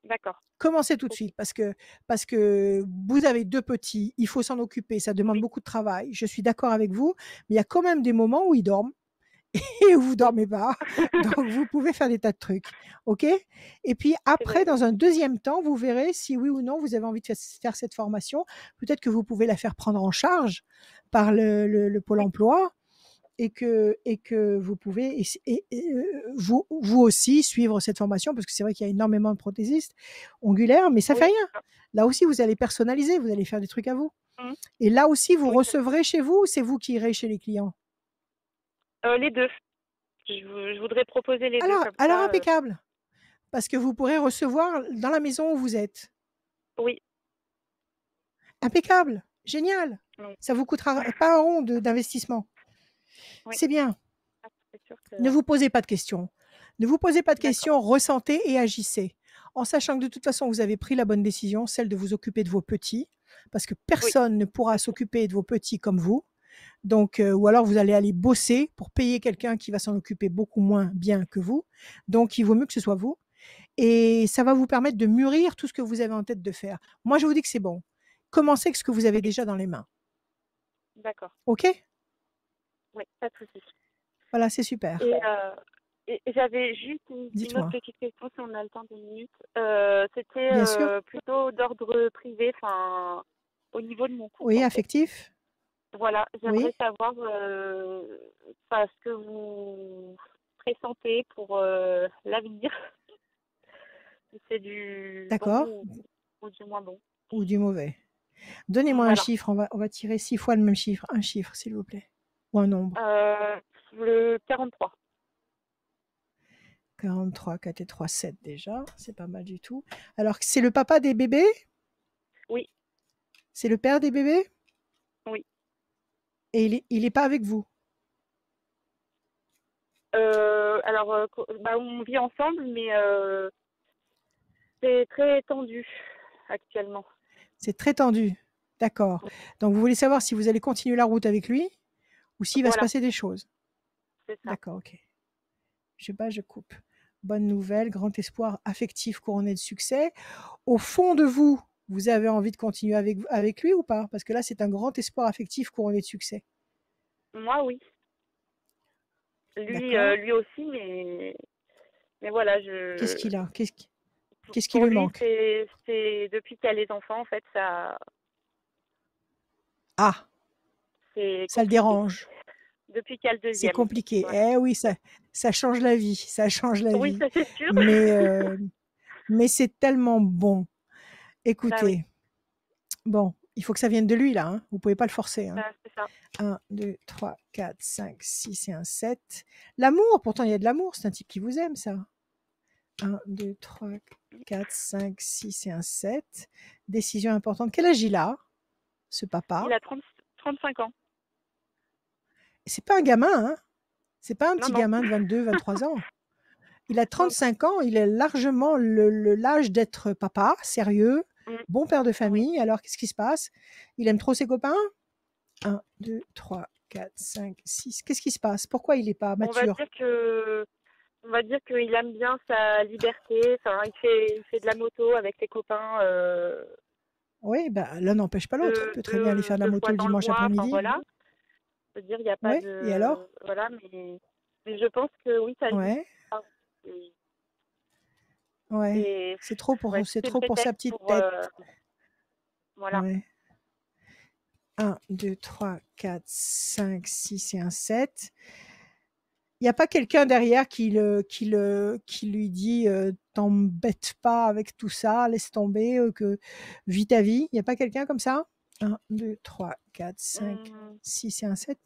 D'accord. Commencez tout de Ok. suite parce que vous avez 2 petits, il faut s'en occuper, ça demande Oui. beaucoup de travail. Je suis d'accord avec vous, mais il y a quand même des moments où ils dorment et où vous Oui. dormez pas. Donc vous pouvez faire des tas de trucs. OK? Et puis C'est vrai, après, oui. dans un deuxième temps, vous verrez si oui ou non vous avez envie de faire cette formation. Peut-être que vous pouvez la faire prendre en charge par le Pôle Oui. emploi et que vous pouvez vous aussi suivre cette formation parce que c'est vrai qu'il y a énormément de prothésistes ongulaires, mais ça fait Oui, rien. c'est ça. Là aussi, vous allez personnaliser, vous allez faire des trucs à vous. Mhm. Et là aussi, vous Oui, c'est vrai. recevrez chez vous ou c'est vous qui irez chez les clients? Les 2. Je voudrais proposer les 2 comme Alors ça. impeccable, parce que vous pourrez recevoir dans la maison où vous êtes. Oui. Impeccable, génial. Oui. Ça vous coûtera pas un rond d'investissement. Oui. C'est bien. Ah, c'est sûr que... Ne vous posez pas de questions. Ne vous posez pas de D'accord. questions, ressentez et agissez. En sachant que de toute façon, vous avez pris la bonne décision, celle de vous occuper de vos petits, parce que Oui. personne ne pourra s'occuper de vos petits comme vous. Donc, ou alors vous allez aller bosser pour payer quelqu'un qui va s'en occuper beaucoup moins bien que vous. Donc, il vaut mieux que ce soit vous. Et ça va vous permettre de mûrir tout ce que vous avez en tête de faire. Moi, je vous dis que c'est bon. Commencez avec ce que vous avez déjà dans les mains. D'accord. OK? Oui, pas de souci. Voilà, c'est super. Et j'avais juste une autre Dites-moi. petite question si on a le temps, 2 minutes. Bien sûr. C'était plutôt d'ordre privé, enfin, au niveau de mon couple, Oui, en fait. affectif. Voilà, j'aimerais Oui. savoir ce que vous pressentez pour l'avenir, si c'est du D'accord. bon ou du moins bon. Ou du mauvais. Donnez-moi un Voilà. chiffre. On va tirer 6 fois le même chiffre. Un chiffre, s'il vous plaît. Ou un nombre. Le 43. 43, 4 et 3, 7 déjà. C'est pas mal du tout. Alors, c'est le papa des bébés? Oui, C'est le père des bébés? oui. Et il est pas avec vous? Alors, on vit ensemble, mais c'est très tendu actuellement. C'est très tendu. D'accord. Donc vous voulez savoir si vous allez continuer la route avec lui ou s'il va se Voilà, passer des choses. c'est ça. D'accord, ok. Je coupe. Bonne nouvelle, grand espoir affectif couronné de succès. Au fond de vous, vous avez envie de continuer avec lui ou pas? Parce que là, c'est un grand espoir affectif couronné de succès. Moi, oui. D'accord. Lui aussi, mais voilà, Qu'est-ce qu'il a? Qu'est-ce qui pour lui lui, manque? c'est depuis qu'il y a les enfants, en fait, ça, Ah, c'est ça le compliqué. dérange. Depuis qu'il y a le C'est deuxième. compliqué. Ouais. Eh oui, ça change la vie. Ça change la Oui, vie. ça c'est sûr. Mais c'est tellement bon. Bah oui, Écoutez, bon, il faut que ça vienne de lui, là. Hein. Vous pouvez pas le forcer. Hein. c'est ça. 1, 2, 3, 4, 5, 6 et un 7. L'amour, pourtant il y a de l'amour. C'est un type qui vous aime, ça. 1, 2, 3, 4, 5, 6 et un 7. Décision importante. Quel âge il a, ce papa? Il a 35 ans. C'est pas un gamin, hein. C'est pas un Non, petit non. gamin de 22, 23 ans. Il a Non. 35 ans, il a largement l'âge d'être papa, sérieux, Mm. bon père de Oui. famille. Alors, qu'est-ce qui se passe? Il aime trop ses copains? 1, 2, 3, 4, 5, 6. Qu'est-ce qui se passe? Pourquoi il n'est pas On va mature? dire qu'il aime bien sa liberté. Enfin, il fait de la moto avec ses copains Oui, bah, l'un n'empêche pas l'autre. Il peut très bien aller faire de la deux moto fois le dans le dimanche mois. Enfin, après-midi. voilà. Je veux dire, il n'y a pas Ouais, et alors? de... Voilà, mais je pense que oui, ça lui Ouais, parle. Et ouais. C'est trop pour, ouais, c'est c'est le trop pour sa prétexte petite pour... tête. voilà. Ouais. 1, 2, 3, 4, 5, 6 et un 7. Il n'y a pas quelqu'un derrière qui lui dit t'embête pas avec tout ça, laisse tomber, que vis ta vie. Il n'y a pas quelqu'un comme ça? 1, 2, 3, 4, 5, 6 et un 7.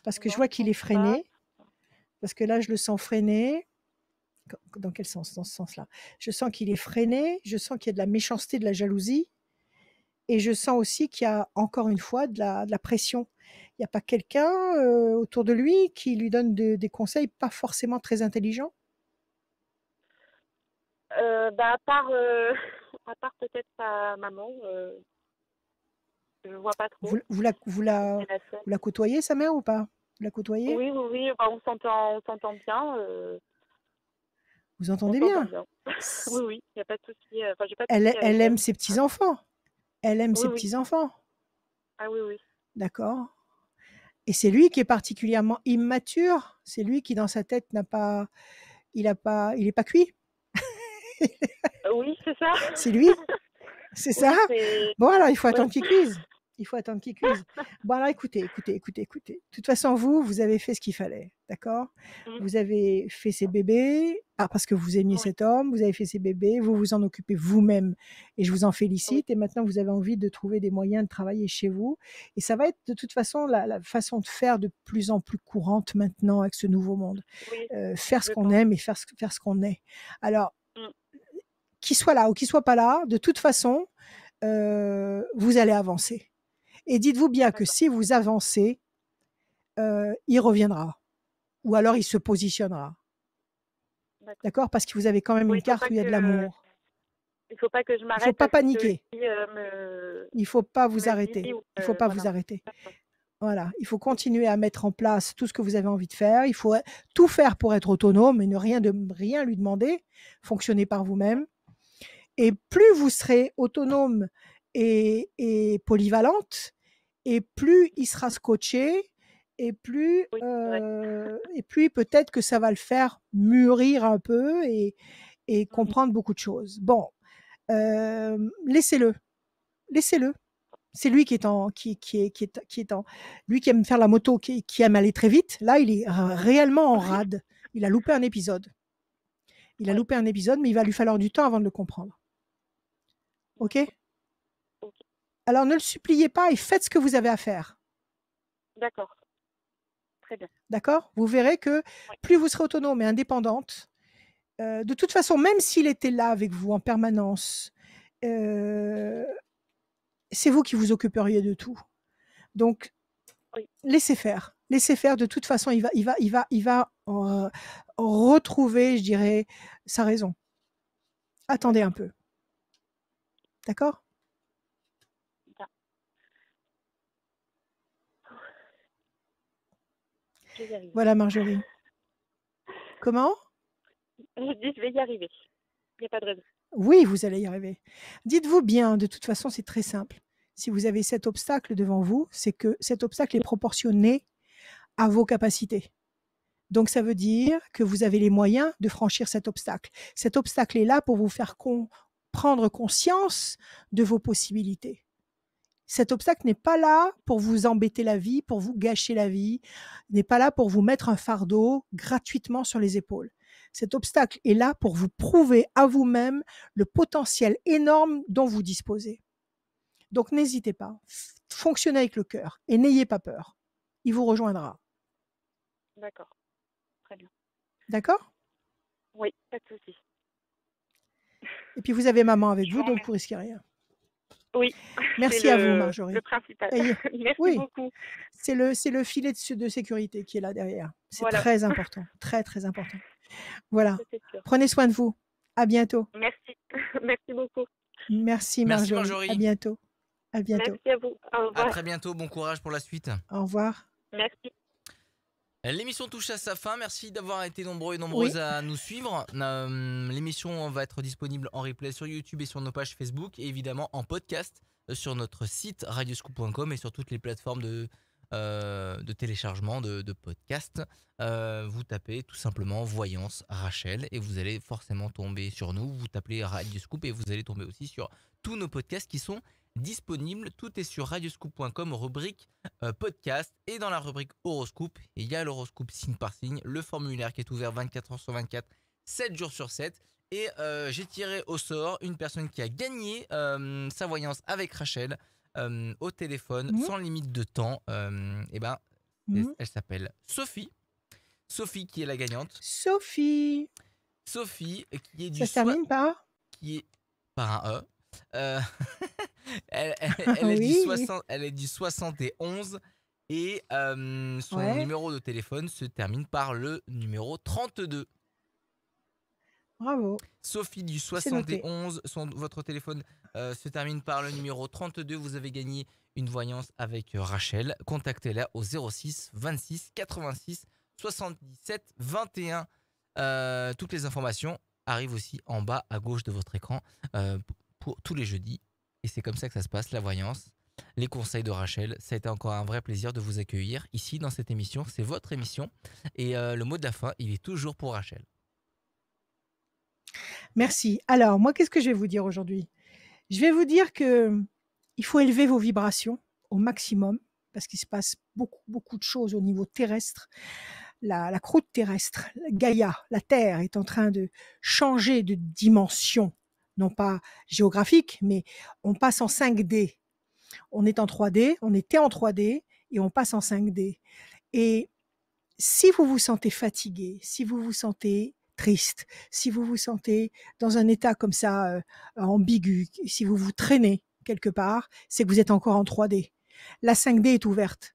Parce que je Non, vois je qu'il est pense pas. freiné. Parce que là, je le sens freiné. Dans quel sens? Dans ce sens-là. Je sens qu'il est freiné. Je sens qu'il y a de la méchanceté, de la jalousie. Et je sens aussi qu'il y a encore une fois de la pression. Il n'y a pas quelqu'un autour de lui qui lui donne des conseils pas forcément très intelligents? À part peut-être sa maman, je ne vois pas trop. Vous la côtoyez, sa mère, ou pas? Vous la côtoyez? Oui, oui, oui, on s'entend bien. Vous On entendez s'entend bien? bien. Oui, oui, il n'y a pas de souci. Enfin, j'ai pas de Elle, souci avec elle aime elle. ses petits-enfants. Elle aime Oui, ses oui. petits-enfants. Ah oui, oui. D'accord. Et c'est lui qui est particulièrement immature. C'est lui qui, dans sa tête, il est pas cuit. Oui, c'est ça. C'est lui. C'est ça? Bon, alors, il faut attendre Oui. qu'il cuise. Il faut attendre qu'il cuise. Bon, alors, écoutez. De toute façon, vous avez fait ce qu'il fallait. D'accord? Vous avez fait ces bébés, parce que vous aimiez cet homme, vous avez fait ces bébés, vous vous en occupez vous-même, et je vous en félicite. Et maintenant, vous avez envie de trouver des moyens de travailler chez vous. Et ça va être, de toute façon, la façon de faire de plus en plus courante maintenant avec ce nouveau monde. Oui, faire ce qu'on aime et faire ce qu'on est. Alors, qu'il soit là ou qu'il soit pas là, de toute façon, vous allez avancer. Et dites-vous bien que si vous avancez, il reviendra. Ou alors il se positionnera. D'accord? Parce que vous avez quand même une carte où il y a de l'amour. Il ne faut pas que je m'arrête. Il ne faut pas paniquer. Il ne faut pas vous arrêter. Il ne faut pas vous arrêter. Voilà. Il faut continuer à mettre en place tout ce que vous avez envie de faire. Il faut tout faire pour être autonome et ne rien lui demander. Fonctionner par vous-même. Et plus vous serez autonome et polyvalente, et plus il sera scotché, et plus peut-être que ça va le faire mûrir un peu et comprendre beaucoup de choses. Bon, laissez-le. C'est lui qui lui qui aime faire la moto, qui aime aller très vite. Là, il est réellement en rade. Il a loupé un épisode. Mais il va lui falloir du temps avant de le comprendre. Ok? Alors, ne le suppliez pas et faites ce que vous avez à faire. D'accord. Très bien. D'accord? Vous verrez que plus vous serez autonome et indépendante, de toute façon, même s'il était là avec vous en permanence, c'est vous qui vous occuperiez de tout. Donc, Oui. laissez faire. Laissez faire. De toute façon, il va retrouver, je dirais, sa raison. Attendez un peu. D'accord? Bien. Je vais y arriver. Voilà, Marjorie. Comment? Je dis, je vais y arriver. Il n'y a pas de raison. Oui, vous allez y arriver. Dites-vous bien, de toute façon, c'est très simple. Si vous avez cet obstacle devant vous, c'est que cet obstacle est proportionné à vos capacités. Donc, ça veut dire que vous avez les moyens de franchir cet obstacle. Cet obstacle est là pour vous faire prendre conscience de vos possibilités. Cet obstacle n'est pas là pour vous embêter la vie, pour vous gâcher la vie, n'est pas là pour vous mettre un fardeau gratuitement sur les épaules. Cet obstacle est là pour vous prouver à vous-même le potentiel énorme dont vous disposez. Donc, n'hésitez pas. Fonctionnez avec le cœur et n'ayez pas peur. Il vous rejoindra. D'accord. Très bien. D'accord? Oui, pas de souci. Et puis, vous avez maman avec Je vous, vous donc remercie. vous risquez rien. Oui. Merci C'est à vous, Marjorie. le principal. Ayez- Merci Oui. beaucoup. C'est le filet de sécurité qui est là derrière. C'est Voilà. très important. Très, très important. Voilà. Ça, c'est sûr. Prenez soin de vous. À bientôt. Merci. Merci beaucoup. Merci, Merci, Marjorie. Marjorie. À bientôt. À bientôt. Merci à vous. Au À revoir. très bientôt. Bon courage pour la suite. Au revoir. Merci. L'émission touche à sa fin. Merci d'avoir été nombreux et nombreuses Oui. à nous suivre. L'émission va être disponible en replay sur YouTube et sur nos pages Facebook et évidemment en podcast sur notre site radioscoop.com et sur toutes les plateformes de téléchargement de podcasts. Vous tapez tout simplement Voyance Rachel et vous allez forcément tomber sur nous. Vous tapez Radioscoop et vous allez tomber aussi sur tous nos podcasts qui sont disponibles. Tout est sur radioscoop.com, rubrique podcast, et dans la rubrique horoscope, il y a l'horoscope signe par signe, le formulaire qui est ouvert 24 heures sur 24, 7 jours sur 7. Et j'ai tiré au sort une personne qui a gagné sa voyance avec Rachel au téléphone, sans limite de temps. Elle s'appelle Sophie. Sophie qui est la gagnante. Sophie. Sophie qui est du Ça se termine par? qui est par un E. Elle Oui. est du 71 et son Ouais. numéro de téléphone se termine par le numéro 32. Bravo. Sophie du C'est noté. 71, votre téléphone se termine par le numéro 32. Vous avez gagné une voyance avec Rachel. Contactez-la au 06 26 86 77 21. Toutes les informations arrivent aussi en bas à gauche de votre écran pour tous les jeudis. Et c'est comme ça que ça se passe, la voyance. Les conseils de Rachel. Ça a été encore un vrai plaisir de vous accueillir ici dans cette émission. C'est votre émission. Et le mot de la fin, il est toujours pour Rachel. Merci. Alors, moi, qu'est-ce que je vais vous dire aujourd'hui? Je vais vous dire que il faut élever vos vibrations au maximum parce qu'il se passe beaucoup de choses au niveau terrestre. La croûte terrestre, Gaïa, la Terre, est en train de changer de dimension, non pas géographique, mais on passe en 5D. On est en 3D, on était en 3D et on passe en 5D. Et si vous vous sentez fatigué, si vous vous sentez triste, si vous vous sentez dans un état comme ça ambigu, si vous vous traînez quelque part, c'est que vous êtes encore en 3D. La 5D est ouverte.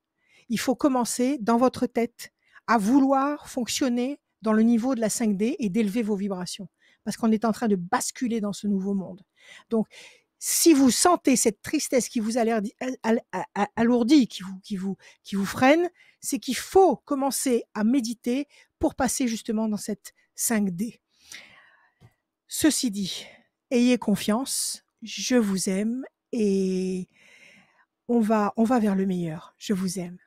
Il faut commencer dans votre tête à vouloir fonctionner dans le niveau de la 5D et d'élever vos vibrations parce qu'on est en train de basculer dans ce nouveau monde. Donc, si vous sentez cette tristesse qui vous a l'air alourdie, qui vous freine, c'est qu'il faut commencer à méditer pour passer justement dans cette 5D. Ceci dit, ayez confiance, je vous aime et on va vers le meilleur. Je vous aime.